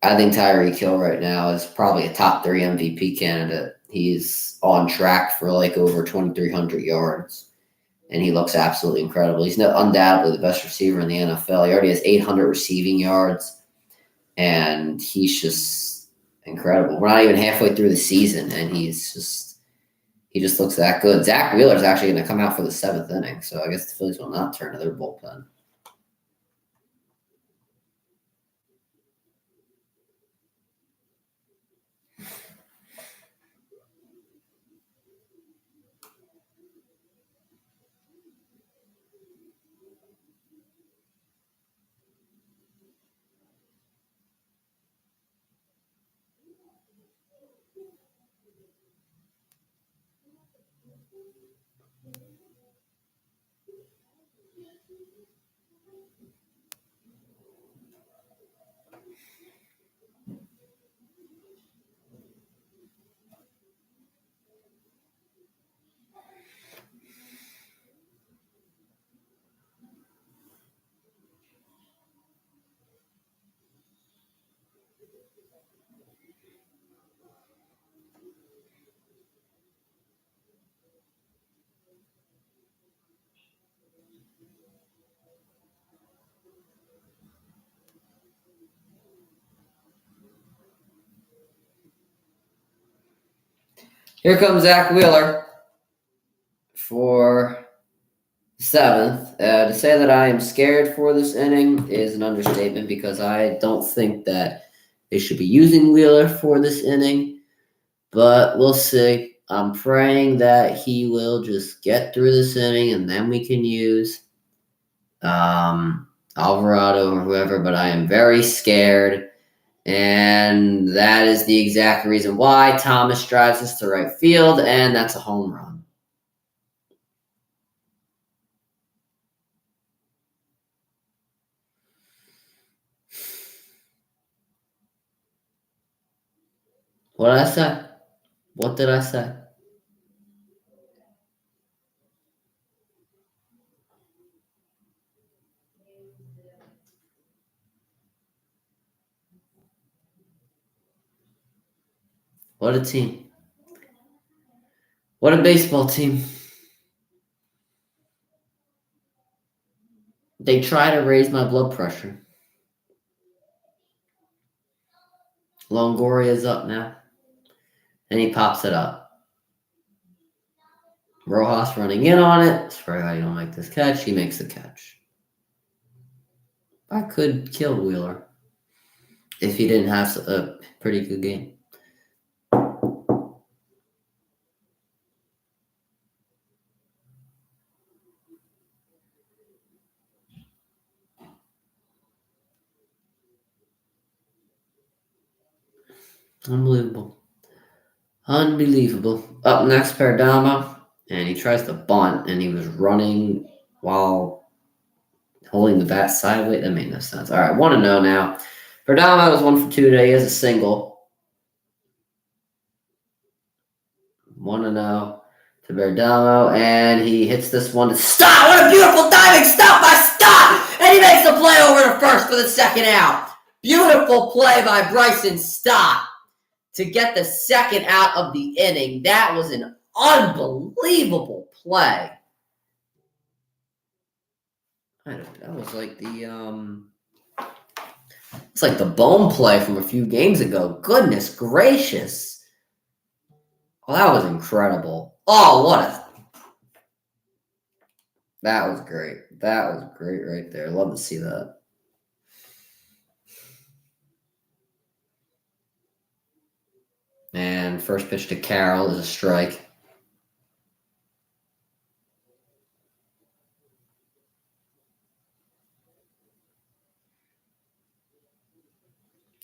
S1: I think Tyreek Hill right now is probably a top 3 MVP candidate. He's on track for like over 2,300 yards, and he looks absolutely incredible. He's undoubtedly the best receiver in the NFL. He already has 800 receiving yards, and he's just incredible. We're not even halfway through the season, and he just looks that good. Zach Wheeler's actually going to come out for the 7th inning, so I guess the Phillies will not turn to their bullpen. Here comes Zach Wheeler for seventh. To say that I am scared for this inning is an understatement because I don't think that they should be using Wheeler for this inning, but we'll see. I'm praying that he will just get through this inning and then we can use Alvarado or whoever, but I am very scared. And that is the exact reason why Thomas drives us to right field, and that's a home run. What did I say? What did I say? What a team. What a baseball team. They try to raise my blood pressure. Longoria's up now. And he pops it up. Rojas running in on it. That's probably how you don't make this catch. He makes the catch. I could kill Wheeler if he didn't have a pretty good game. Unbelievable. Unbelievable. Up next, Perdomo. And he tries to bunt, and he was running while holding the bat sideways. That made no sense. All right, 1-0 now. Perdomo was 1 for 2 today. He has a single. 1-0 to Perdomo, and he hits this one to stop. What a beautiful diving stop by Stott! And he makes the play over to first for the second out. Beautiful play by Bryson Stott to get the second out of the inning. That was an unbelievable play. That was like it's like the bone play from a few games ago. Goodness gracious. Oh, that was incredible. Oh, that was great. That was great right there. Love to see that. And first pitch to Carroll is a strike.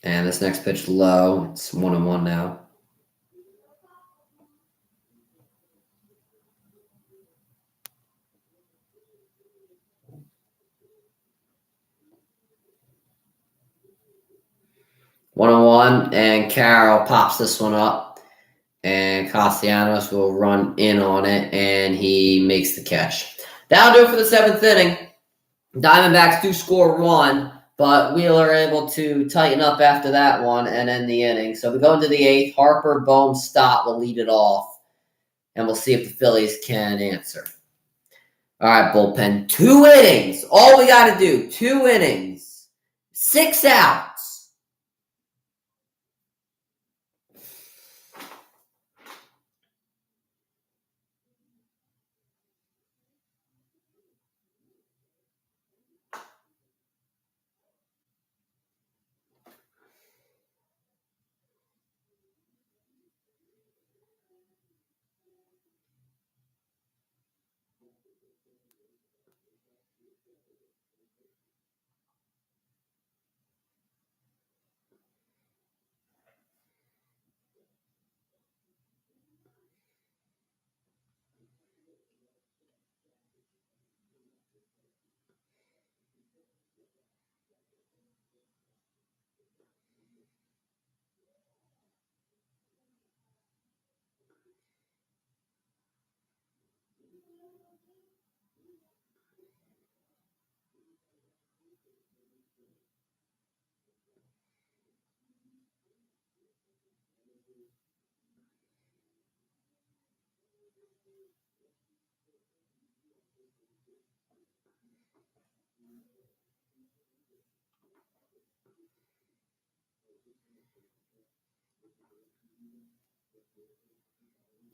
S1: And this next pitch low. It's 1-1 now. One-on-one, and Carroll pops this one up, and Castellanos will run in on it, and he makes the catch. That'll do it for the seventh inning. Diamondbacks do score one, but Wheeler able to tighten up after that one and end the inning. So we go into the eighth. Harper, Bohm, Stott will lead it off, and we'll see if the Phillies can answer. All right, bullpen. 2 innings. All we got to do, 2 innings. 6 outs.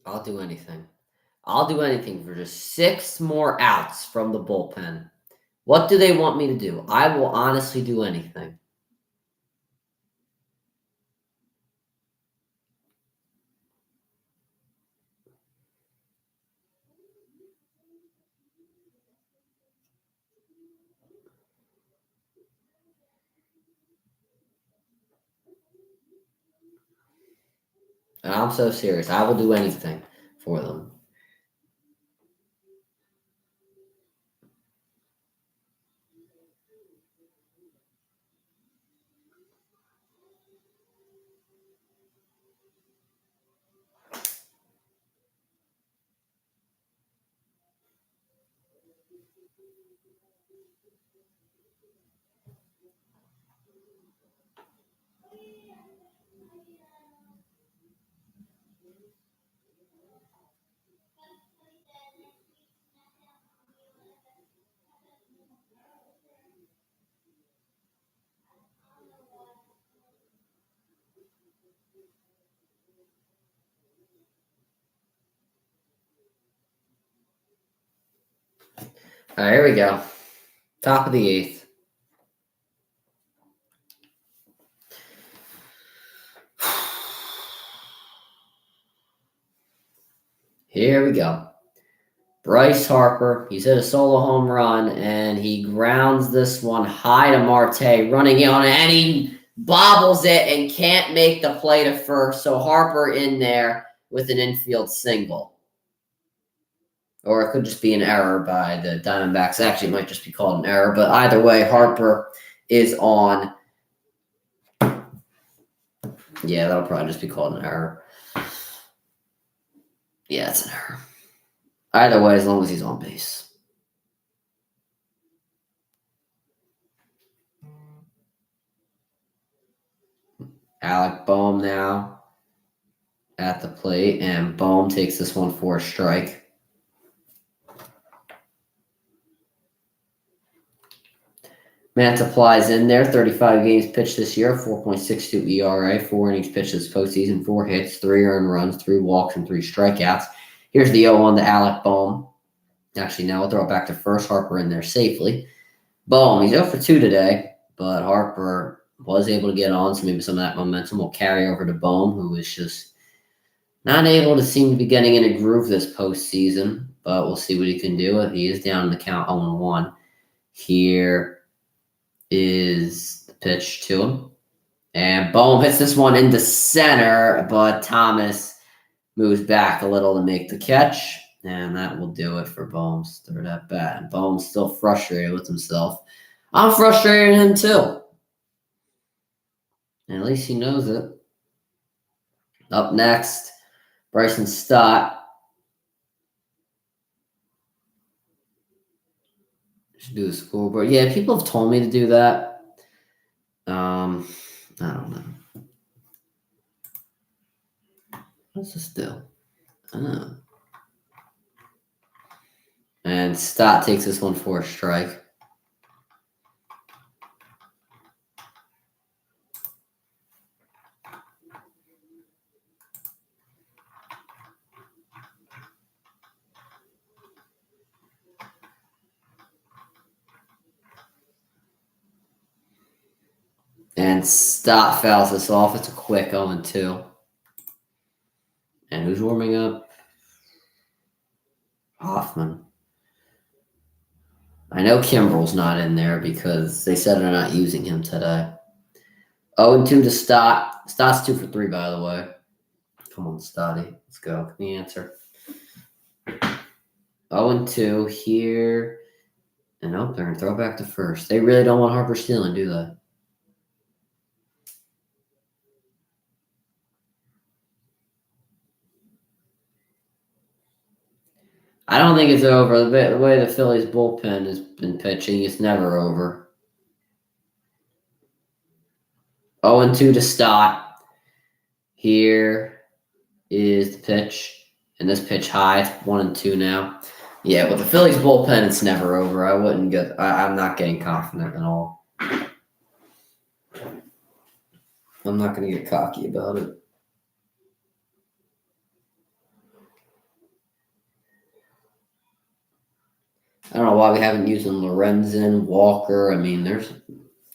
S1: I'll do anything. I'll do anything for just 6 more outs from the bullpen. What do they want me to do? I will honestly do anything. And I'm so serious. I will do anything for them. All right, here we go. Top of the 8th. Here we go. Bryce Harper, he's hit a solo home run, and he grounds this one high to Marte, running in on it, and he bobbles it and can't make the play to first. So Harper in there with an infield single. Or it could just be an error by the Diamondbacks. Actually, it might just be called an error, but either way, Harper is on. Yeah, that'll probably just be called an error. Yeah, it's an error. Either way, as long as he's on base. Alec Boehm now at the plate, and Boehm takes this one for a strike. Mantiply's in there, 35 games pitched this year, 4.62 ERA, 4 innings pitched this postseason, 4 hits, 3 earned runs, 3 walks, and 3 strikeouts. Here's the 0-1 to Alec Boehm. Actually, now we'll throw it back to first. Harper in there safely. Boehm, he's 0 for 2 today, but Harper was able to get on, so maybe some of that momentum will carry over to Boehm, who is just not able to seem to be getting in a groove this postseason, but we'll see what he can do. He is down in the count 0-1. Here is the pitch to him. And Boehm hits this one into center, but Thomas moves back a little to make the catch. And that will do it for Boehm's third at bat. And Boehm's still frustrated with himself. I'm frustrated with him too. And at least he knows it. Up next, Bryson Stott. Should do the scoreboard. Yeah, people have told me to do that. I don't know. What's this do? I don't know. And Stott takes this one for a strike. And Stott fouls this off. It's a quick 0-2. And who's warming up? Hoffman. I know Kimbrel's not in there because they said they're not using him today. 0-2 to Stott. Stott's 2 for 3, by the way. Come on, Stotty. Let's go. Give me the answer. 0-2 here. And they're going to throw it back to first. They really don't want Harper stealing, do they? I don't think it's over. The way the Phillies bullpen has been pitching, it's never over. 0-2 to Stott. Here is the pitch. And this pitch high, 1-2 now. Yeah, with the Phillies bullpen, it's never over. I'm not getting confident at all. I'm not going to get cocky about it. why we haven't used them. Lorenzen, Walker. I mean, there's a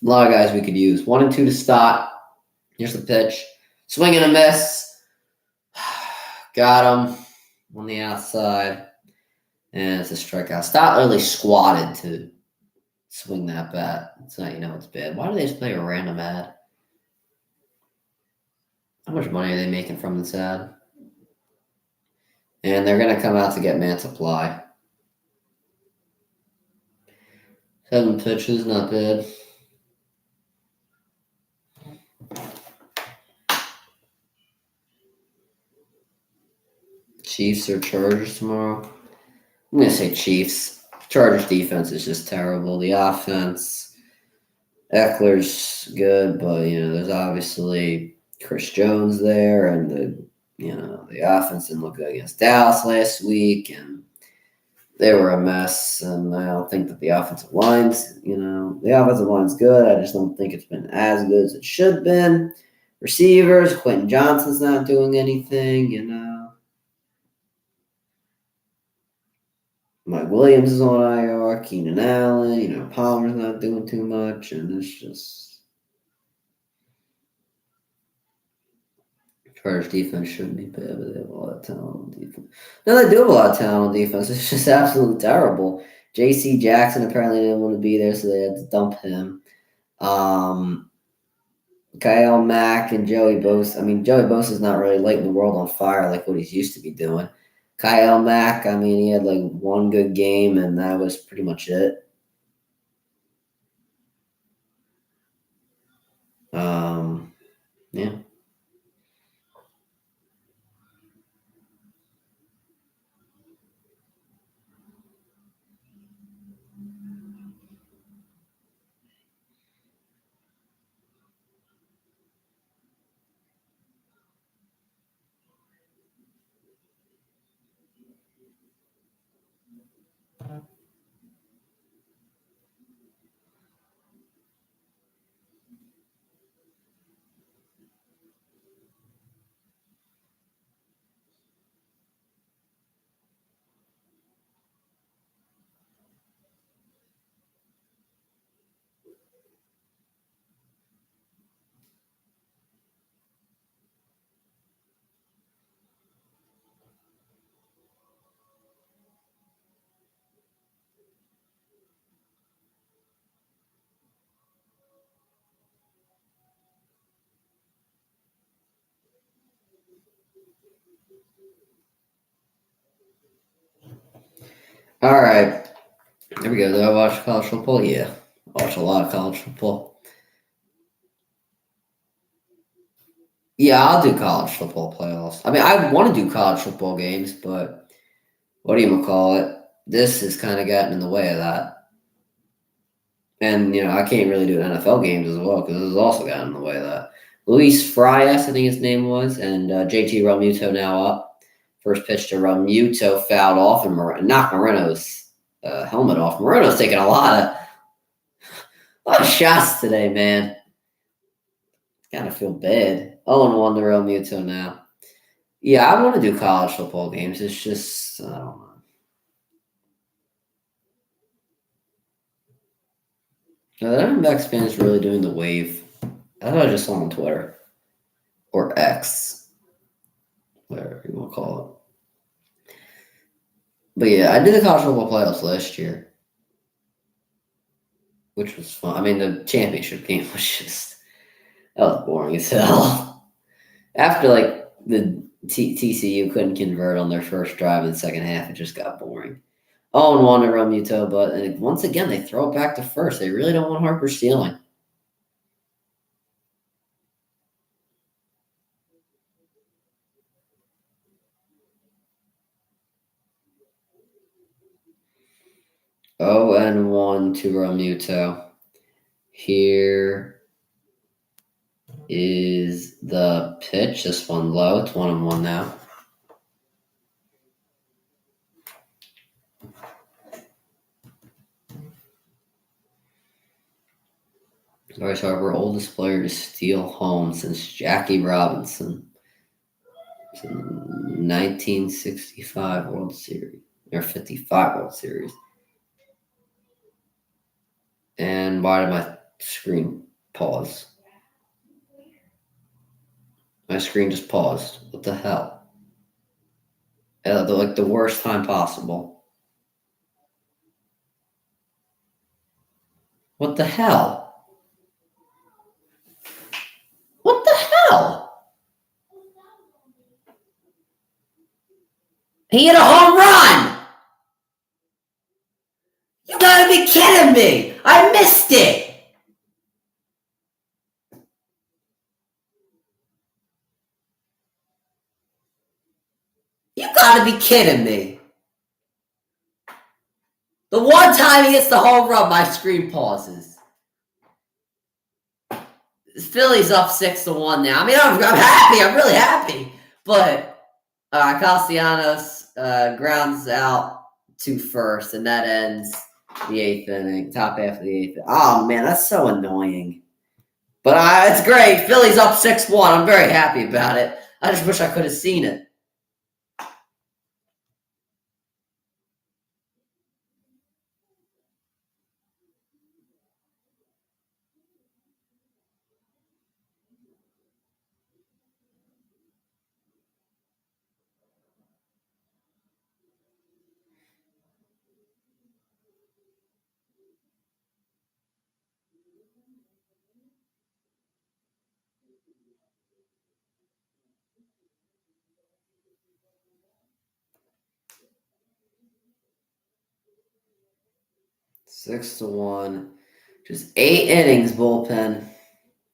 S1: lot of guys we could use. 1-2 to start. Here's the pitch. Swing and a miss. Got him on the outside. And it's a strikeout. Stott literally squatted to swing that bat. It's not, it's bad. Why do they just play a random ad? How much money are they making from this ad? And they're going to come out to get man supply. 7 pitches, not bad. Chiefs or Chargers tomorrow? I'm going to say Chiefs. Chargers defense is just terrible. The offense, Eckler's good, but, there's obviously Chris Jones there, and the offense didn't look good against Dallas last week, and they were a mess, and I don't think that the offensive line's good. I just don't think it's been as good as it should have been. Receivers, Quentin Johnson's not doing anything, Mike Williams is on IR, Keenan Allen, Palmer's not doing too much, and it's just Chargers defense shouldn't be bad, but they have a lot of talent on defense. No, they do have a lot of talent on defense. It's just absolutely terrible. J.C. Jackson apparently didn't want to be there, so they had to dump him. Kyle Mack and Joey Bosa. I mean, Joey Bosa's not really lighting the world on fire like what he's used to be doing. Kyle Mack, he had like one good game, and that was pretty much it. Yeah. All right. There we go. Do I watch college football? Yeah. I watch a lot of college football. Yeah, I'll do college football playoffs. I want to do college football games, but what do you call it? This has kind of gotten in the way of that. And, I can't really do NFL games as well because this has also gotten in the way of that. Luis Frias, I think his name was, and JT Realmuto now up. First pitch to Realmuto, fouled off, and knocked Moreno's helmet off. Moreno's taking a lot of shots today, man. Kind of feel bad. 0-1 to Realmuto now. Yeah, I want to do college football games. It's just, I don't know. No, the Diamondbacks fans really doing the wave. I thought I just saw on Twitter. Or X. Whatever you want to call it. But yeah, I did the college football playoffs last year. Which was fun. The championship game was just... That was boring as hell. After, the TCU couldn't convert on their first drive in the second half, it just got boring. 0-1 to Realmuto, but once again, they throw it back to first. They really don't want Harper stealing. Oh, and 1 to Realmuto. Here is the pitch. This one low. It's 1-1 now. Bryce Harper, oldest player to steal home since Jackie Robinson. 1965 World Series. Or 55 World Series. And why did my screen pause? My screen just paused. What the hell? Like the worst time possible. What the hell? What the hell? He hit a home run! You gotta be kidding me! I missed it! You gotta be kidding me! The one time he hits the home run, my screen pauses. Phillies up 6-1 now. I mean, I'm happy. I'm really happy. But Castellanos grounds out to first, and that ends the 8th inning, top half of the 8th. Oh, man, that's so annoying. But it's great. Phillies up 6-1. I'm very happy about it. I just wish I could have seen it. Six to one. Just 8 innings, bullpen.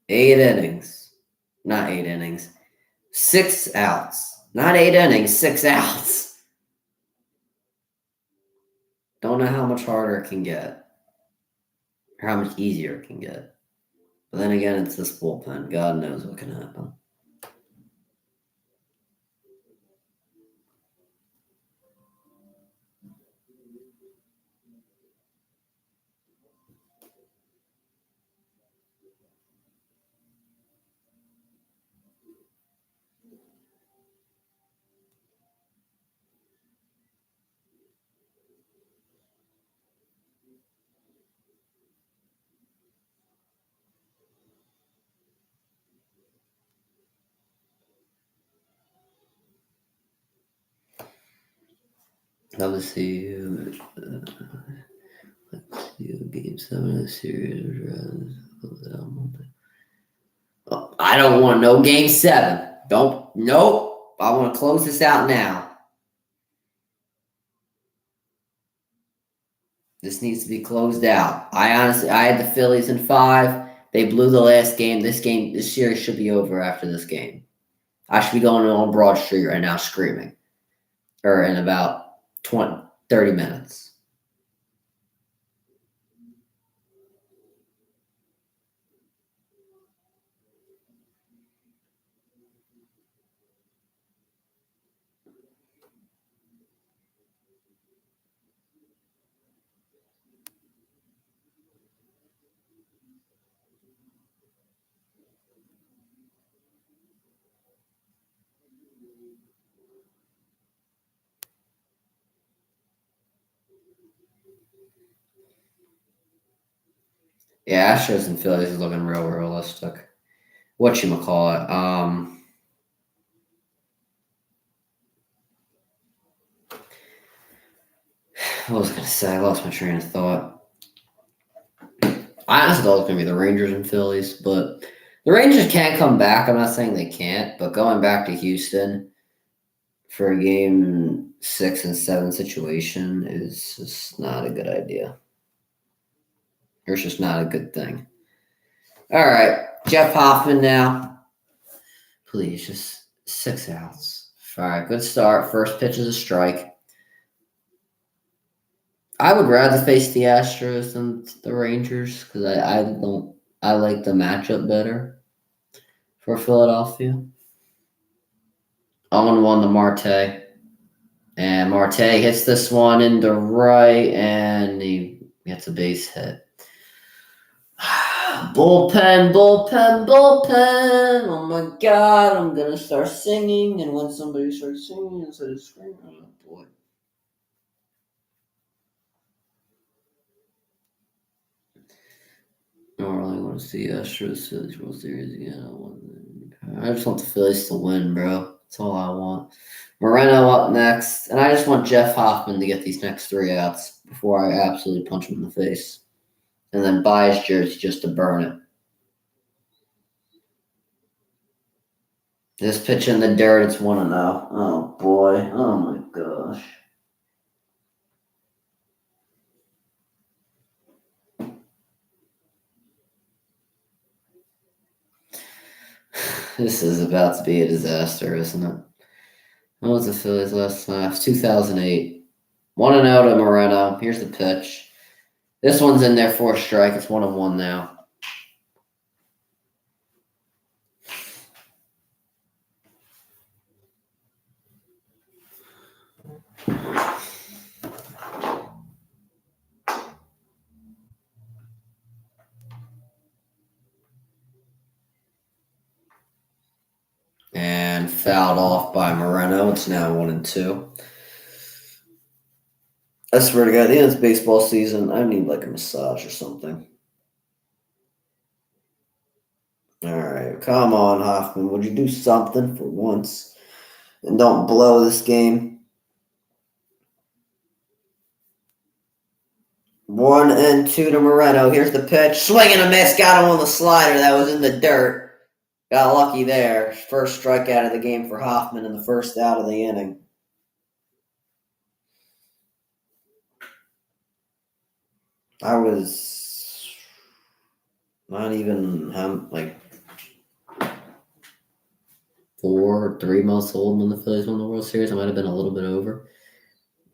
S1: 8 innings. Not 8 innings. 6 outs. Not 8 innings, 6 outs. Don't know how much harder it can get. Or how much easier it can get. But then again, it's this bullpen. God knows what can happen. Let's see. Game 7 of the series. Oh, I don't want no game 7. Nope. I want to close this out now. This needs to be closed out. I had the Phillies in 5. They blew the last game. This series should be over after this game. I should be going on Broad Street right now screaming. Or in about 30 minutes. Yeah, Astros and Phillies is looking real realistic. Whatchamacallit? What was I going to say? I lost my train of thought. I honestly thought it was going to be the Rangers and Phillies, but the Rangers can come back. I'm not saying they can't, but going back to Houston for a game 6 and 7 situation is just not a good idea. Or it's just not a good thing. All right, Jeff Hoffman now. Please, just 6 outs. All right, good start. First pitch is a strike. I would rather face the Astros than the Rangers because I like the matchup better for Philadelphia. 0-1 to Marte. And Marte hits this one into right, and he gets a base hit. Bullpen. Oh my God, I'm going to start singing. And when somebody starts singing instead of screaming, oh boy. don't really want to see Astros Phillies World Series again. I just want the Phillies to win, bro. That's all I want. Moreno up next, and I just want Jeff Hoffman to get these next 3 outs before I absolutely punch him in the face, and then buy his jersey just to burn it. This pitch in the dirt, it's 1-0. Oh boy! Oh my gosh! This is about to be a disaster, isn't it? What was the Phillies last time? 2008. 1-0 to Moreno. Here's the pitch. This one's in there for a strike. It's 1-1 now. And fouled off by Moreno. It's now 1-2. I swear to God, at the end of this baseball season, I need like a massage or something. All right, come on, Hoffman. Would you do something for once? And don't blow this game. 1-2 to Moreno. Here's the pitch. Swing and a miss. Got him on the slider that was in the dirt. Got lucky there. First strikeout of the game for Hoffman in the first out of the inning. I was not even like 3 months old when the Phillies won the World Series. I might have been a little bit over.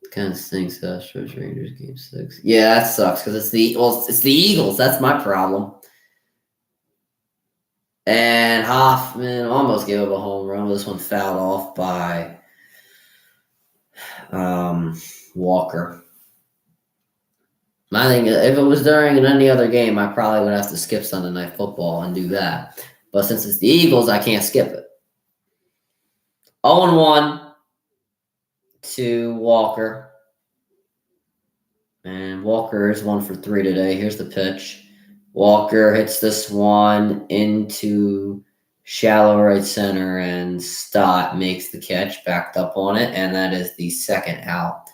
S1: It kind of stinks. Astros Rangers Game 6. Yeah, that sucks because it's the Eagles. That's my problem. And Hoffman almost gave up a home run. This one fouled off by Walker. My thing is, if it was during any other game, I probably would have to skip Sunday Night Football and do that. But since it's the Eagles, I can't skip it. 0-1 to Walker. And Walker is 1 for 3 today. Here's the pitch. Walker hits this one into shallow right center, and Stott makes the catch, backed up on it, and that is the second out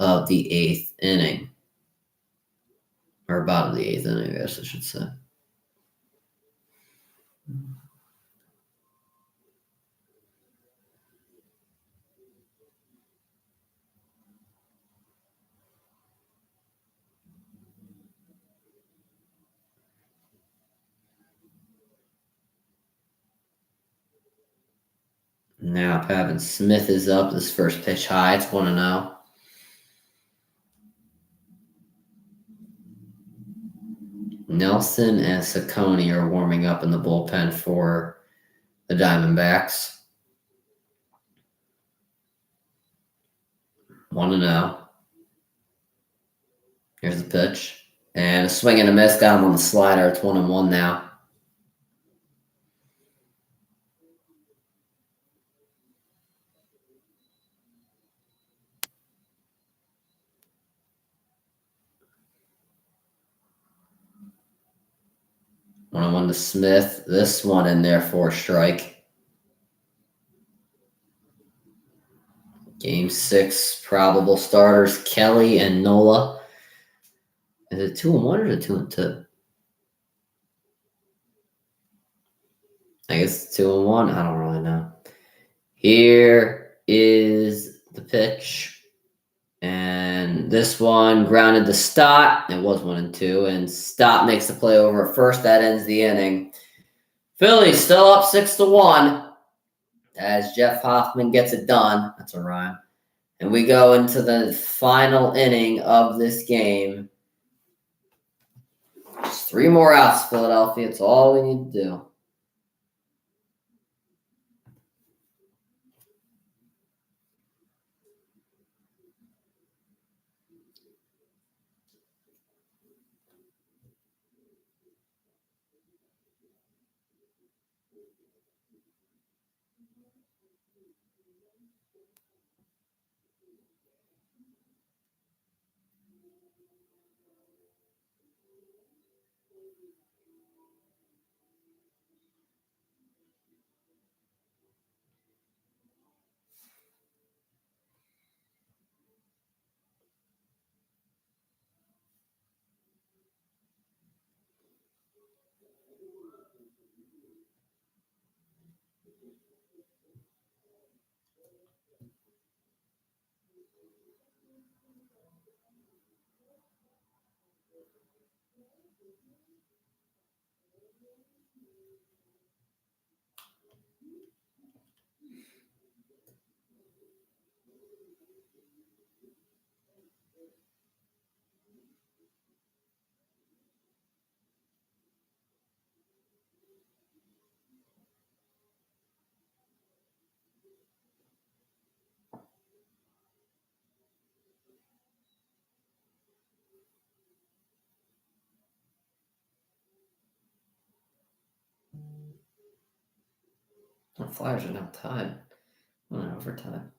S1: of the 8th inning. Or bottom of the 8th inning, I guess I should say. Now Pavin Smith is up. This first pitch high. It's 1-0. Nelson and Saccone are warming up in the bullpen for the Diamondbacks. 1-0. Here's the pitch. And a swing and a miss. Got him on the slider. It's 1-1 now. One to Smith. This one in there for a strike. Game 6 probable starters: Kelly and Nola. Is it 2-1 or is it 2-2? I guess it's 2-1. I don't really know. Here is the pitch. And this one grounded to Stott. It was 1-2. And Stott makes the play over at first. That ends the inning. Phillies still up 6-1 as Jeff Hoffman gets it done. That's a rhyme. And we go into the final inning of this game. Just 3 more outs, Philadelphia. It's all we need to do. The Flyers are now tied. On overtime.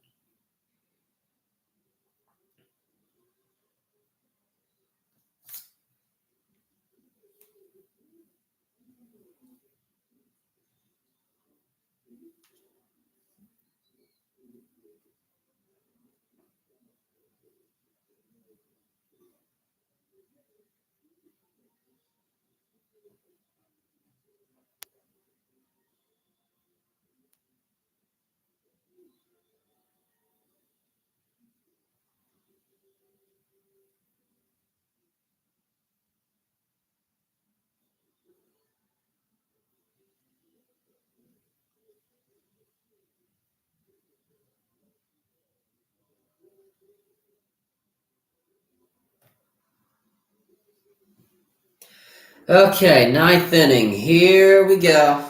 S1: Okay, ninth inning. Here we go.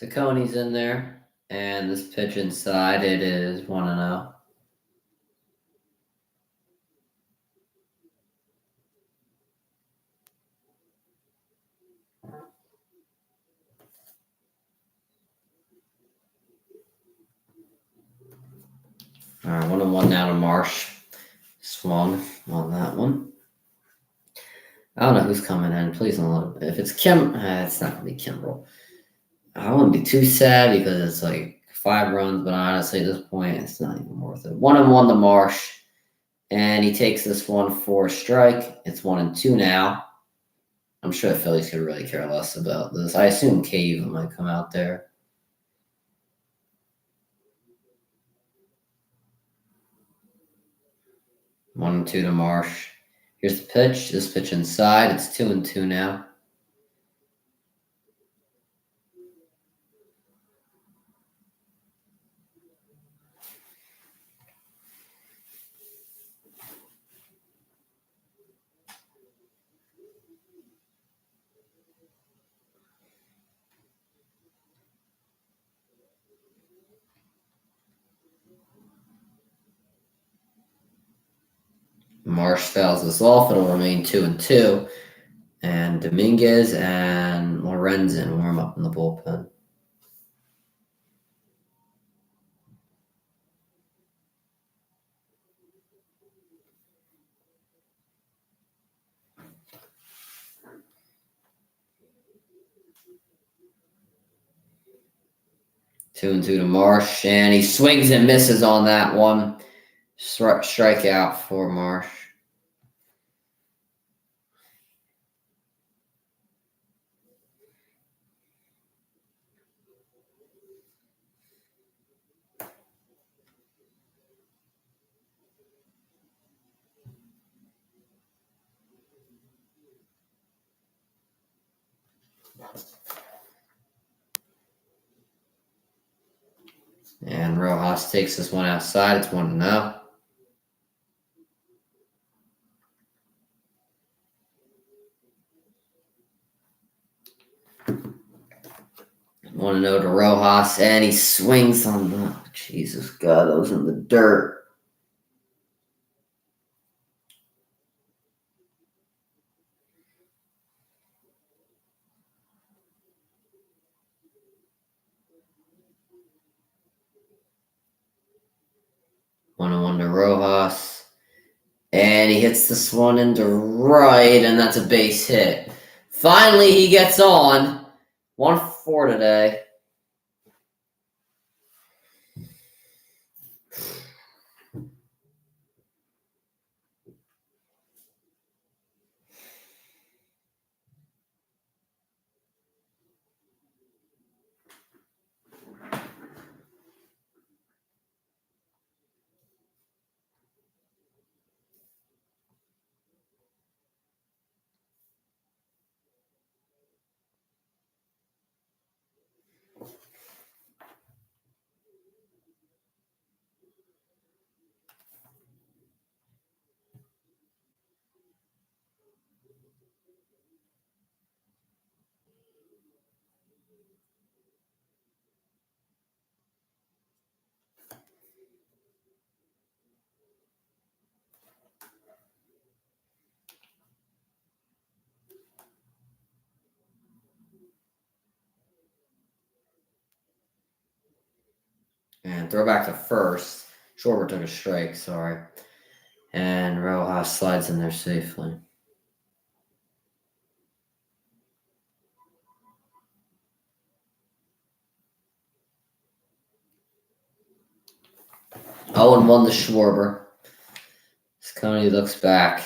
S1: Sacconi's in there, and this pitch inside, it is 1-0. All right, 1-1 now to Marsh. Swung on that one. I don't know who's coming in. Please don't let it. If it's Kim, it's not going to be Kimbrel. I wouldn't be too sad because it's like 5 runs, but honestly, at this point, it's not even worth it. 1-1 to Marsh, and he takes this one for a strike. It's 1-2 now. I'm sure the Phillies could really care less about this. I assume Cave might come out there. 1-2 to Marsh. Here's the pitch. This pitch inside. It's 2-2 now. Marsh fouls this off. It'll remain 2-2. And Dominguez and Lorenzen warm up in the bullpen. Two and 2 to Marsh, and he swings and misses on that one. Strikeout for Marsh. And Rojas takes this one outside. It's 1-0. Want to know to Rojas, and he swings on the. Jesus God, that was in the dirt. One and 1 to Rojas, and he hits this one into right, and that's a base hit. Finally, he gets on. 1-4 today. And throw back to first. Schwarber took a strike, sorry. And Rojas slides in there safely. Oh, and 1 to Schwarber. Sconey looks back.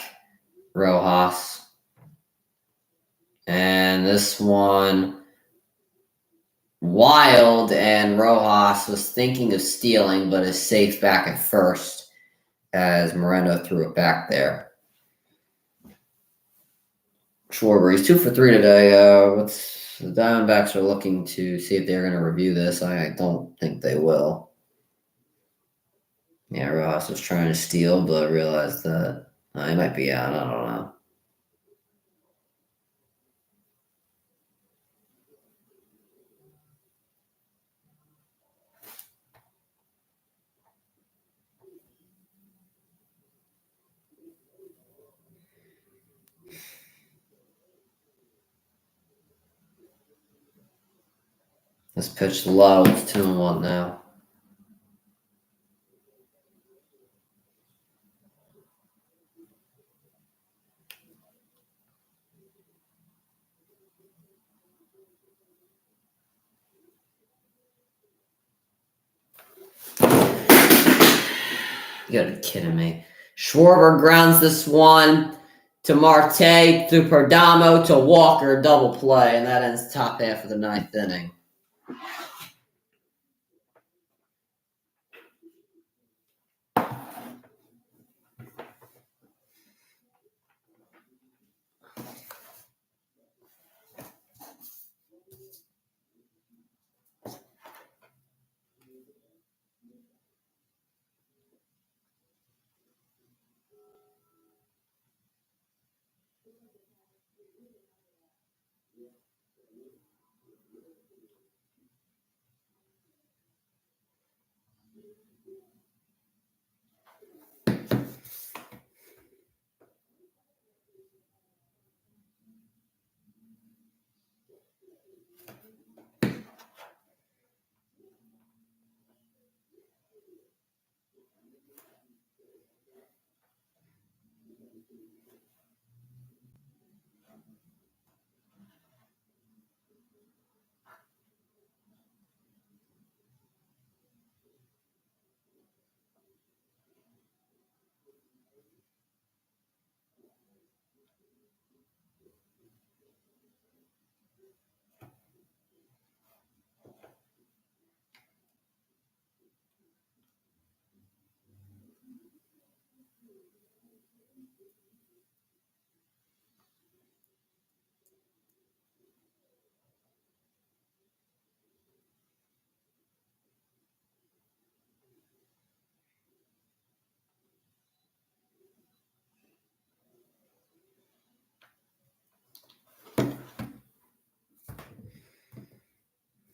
S1: Rojas. And this one, wild, and Rojas was thinking of stealing, but is safe back at first as Moreno threw it back there. Schwarber, he's 2 for 3 today. The Diamondbacks are looking to see if they're going to review this. I don't think they will. Yeah, Rojas was trying to steal, but realized that he might be out. I don't know. This pitch low. It's 2-1 now. You gotta be kidding me. Schwarber grounds this one to Marte, to Perdomo, to Walker, double play, and that ends the top half of the 9th inning.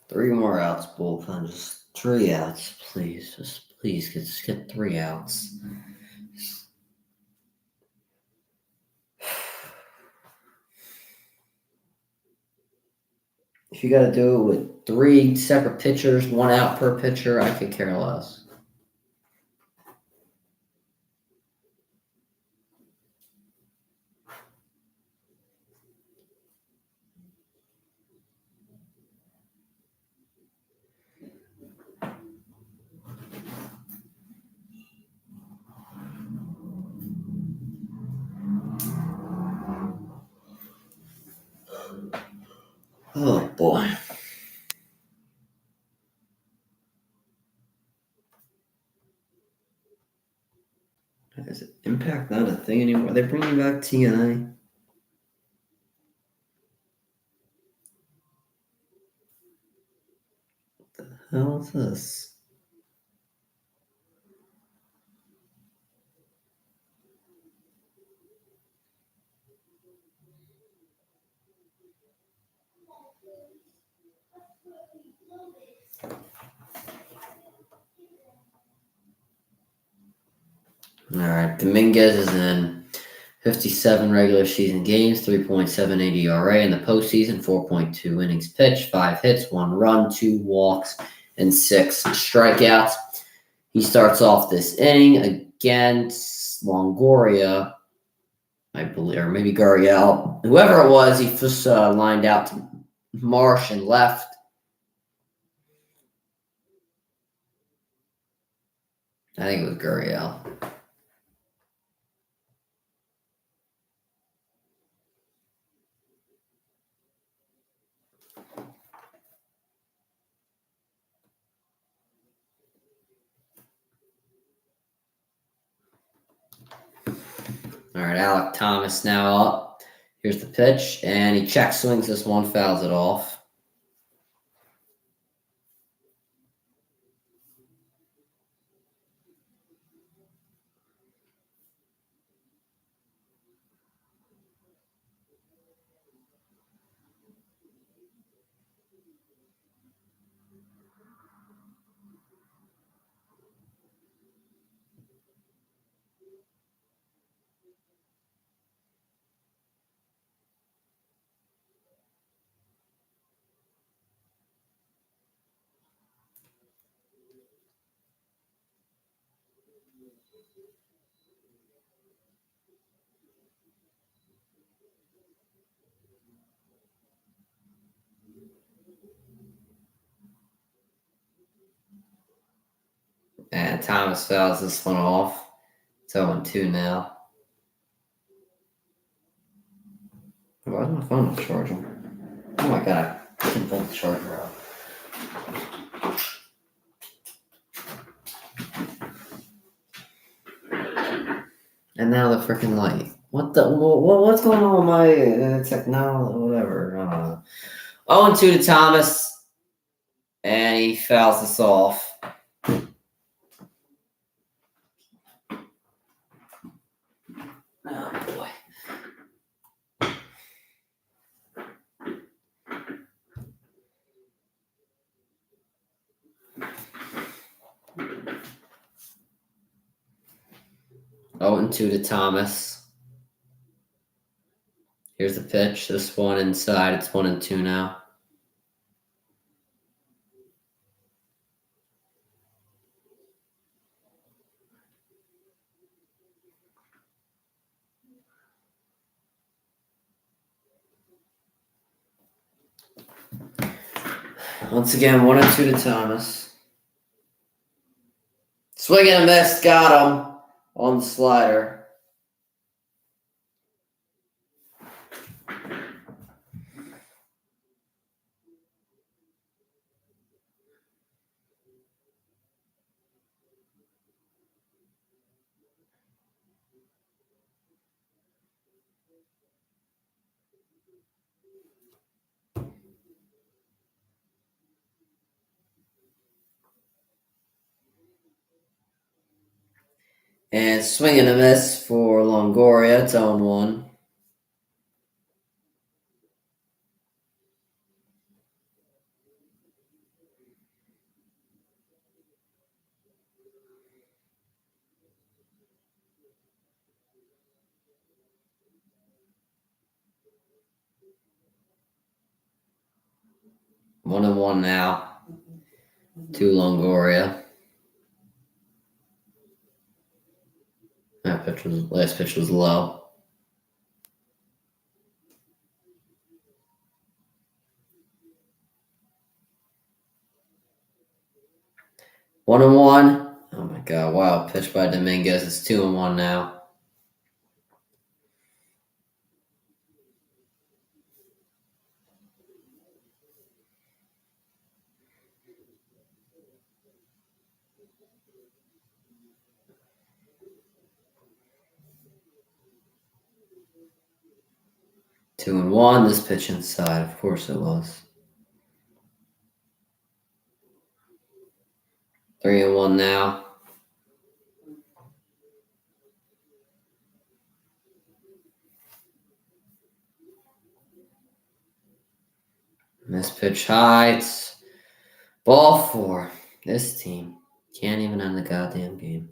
S1: Three more outs, bullpen. Just 3 outs, please. Just please get 3 outs. If you got to do it with 3 separate pitchers, 1 out per pitcher, I could care less. Oh, boy. Is Impact not a thing anymore? Are they bringing back TNA? What the hell is this? All right, Dominguez is in 57 regular season games, 3.78 ERA in the postseason, 4.2 innings pitched, 5 hits, 1 run, 2 walks, and 6 strikeouts. He starts off this inning against Longoria, I believe, or maybe Gurriel. Whoever it was, he just lined out to Marsh and left. I think it was Gurriel. All right, Alec Thomas now up. Here's the pitch, and he check swings this one, fouls it off. And Thomas fouls this one off. It's 0-2 now. Why is my phone not charging? Oh my god, I can pull the charger out. And now the freaking light. What's going on with my technology? Whatever. I don't know. 0-2 to Thomas, and he fouls this off. Oh boy. Oh, and 2 to Thomas. Here's the pitch. This one inside. It's 1-2 now. Once again, 1-2 to Thomas. Swing and a miss. Got him on the slider. And swing and a miss for Longoria. It's 0-1. One and one now to Longoria. Last pitch was low. One and one. Oh my god! Wow, pitch by Dominguez. It's 2-1 now. Two and one. This pitch inside. Of course it was. 3-1 now. This pitch high. It's ball 4. This team can't even end the goddamn game.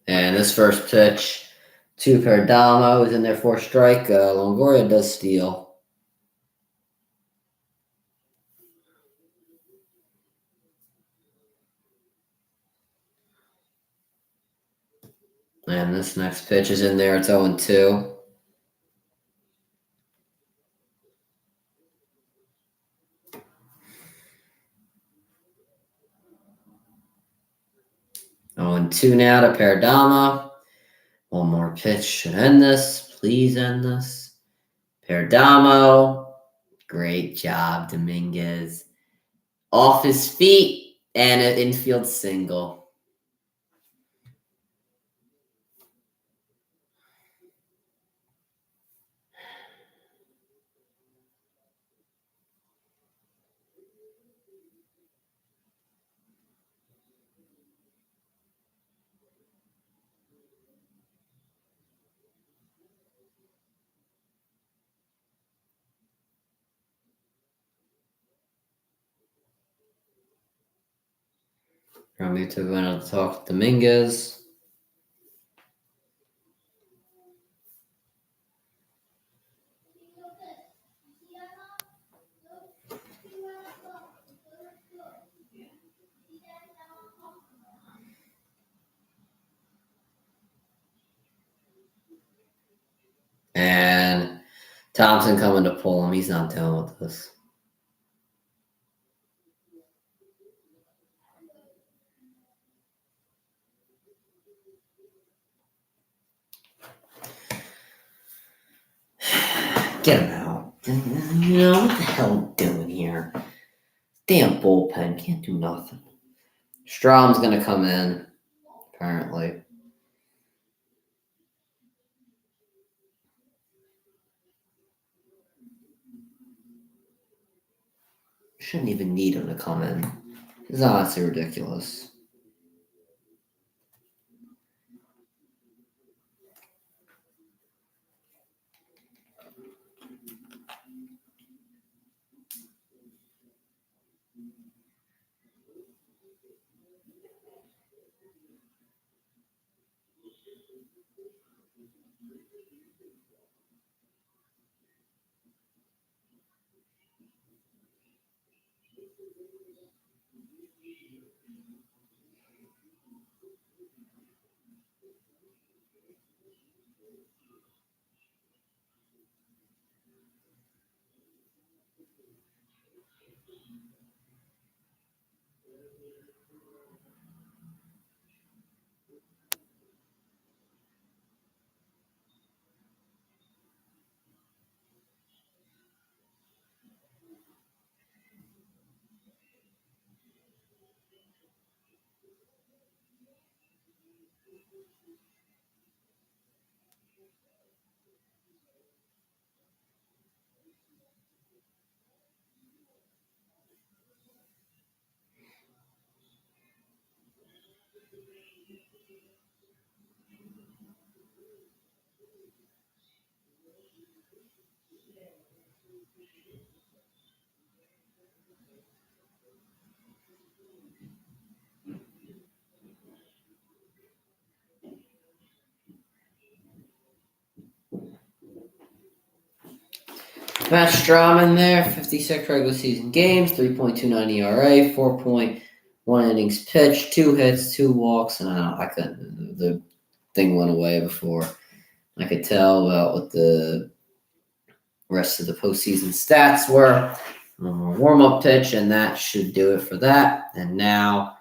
S1: And this first pitch to Perdomo is in there for a strike. Longoria does steal. And this next pitch is in there. It's 0-2. Oh, and 2 now to Perdomo. One more pitch should end this. Please end this. Perdomo. Great job, Dominguez. Off his feet and an infield single. From me to going to talk to Dominguez. And Thompson coming to pull him. He's not dealing with this. Get him out. You know, what the hell are we doing here? Damn bullpen. Can't do nothing. Strom's going to come in, apparently. Shouldn't even need him to come in. It's honestly ridiculous. Matt Strom in there, 56 regular season games, 3.29 ERA, 4.1 innings pitched, 2 hits, 2 walks, and I couldn't. The thing went away before I could tell about what the rest of the postseason stats were. One more warm-up pitch, and that should do it for that. And now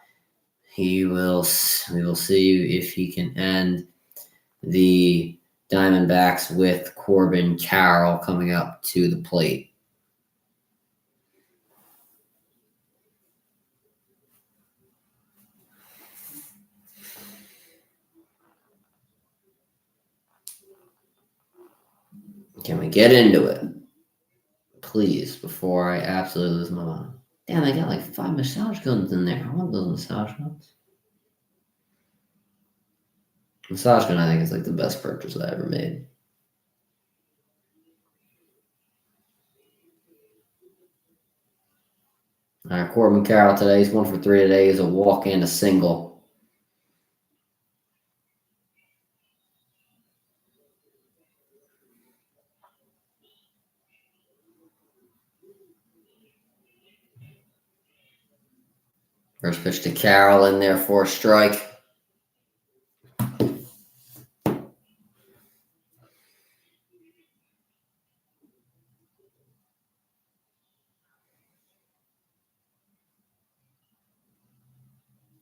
S1: we will see if he can end the Diamondbacks with Corbin Carroll coming up to the plate. Can we get into it? Please, before I absolutely lose my mind. Damn, they got like 5 massage guns in there. I want those massage guns. Massage gun, I think, is like the best purchase I ever made. All right, Corbin Carroll today. He's 1 for 3 today. He's a walk and a single. First pitch to Carroll in there for a strike.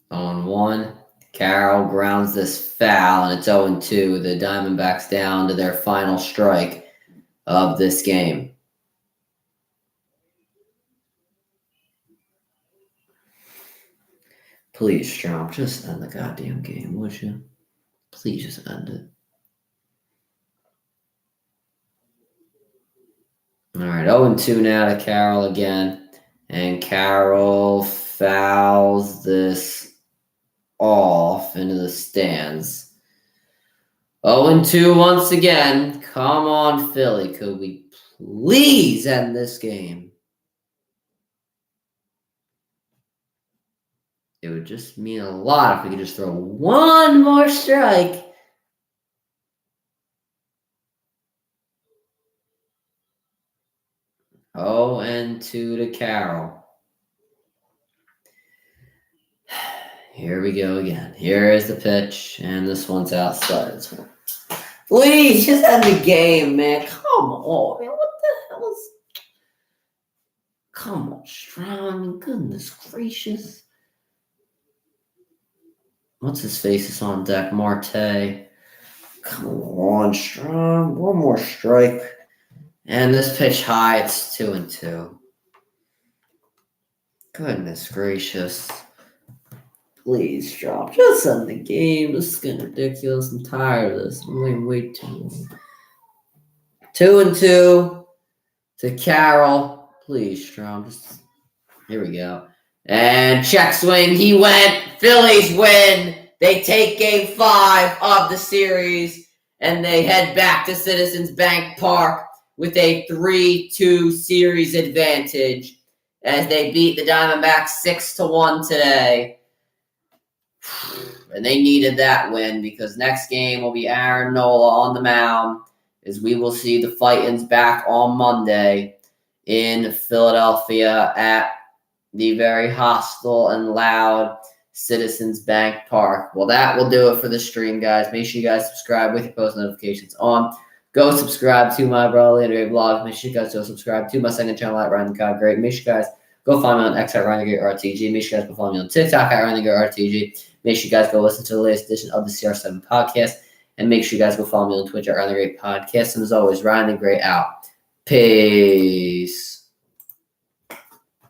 S1: On 1. Carroll grounds this foul, and it's 0-2. The Diamondbacks down to their final strike of this game. Please, Trump, just end the goddamn game, would you? Please just end it. All right, 0-2 now to Carroll again. And Carroll fouls this off into the stands. 0-2 once again. Come on, Philly. Could we please end this game? It would just mean a lot if we could just throw one more strike. Oh, and 2 to Carroll. Here we go again. Here is the pitch, and this one's outside. Please, just end the game, man. Come on, man. What the hell is... Come on, Strong. Goodness gracious. What's his face is on deck? Marte. Come on, Strong. One more strike. And this pitch high, it's 2-2. Goodness gracious. Please, Strong. Just end the game. This is getting ridiculous. I'm tired of this. I'm waiting way too long. 2-2 to Carroll. Please, Strong. Just... Here we go. And check swing. He went. Phillies win. They take game 5 of the series, and they head back to Citizens Bank Park with a 3-2 series advantage as they beat the Diamondbacks 6-1 today. And they needed that win because next game will be Aaron Nola on the mound as we will see the Fightins back on Monday in Philadelphia at the very hostile and loud Citizens Bank Park. Well, that will do it for the stream, guys. Make sure you guys subscribe with your post notifications on. Go subscribe to my brother Andrew blog. Make sure you guys go subscribe to my second channel at Ryan the God Great. Make sure you guys go find me on X at Ryan the Great RTG. Make sure you guys go follow me on TikTok at Ryan the Great RTG. Make sure you guys go listen to the latest edition of the CR7 podcast. And make sure you guys go follow me on Twitch at Ryan the Great Podcast. And as always, Ryan the Great out. Peace.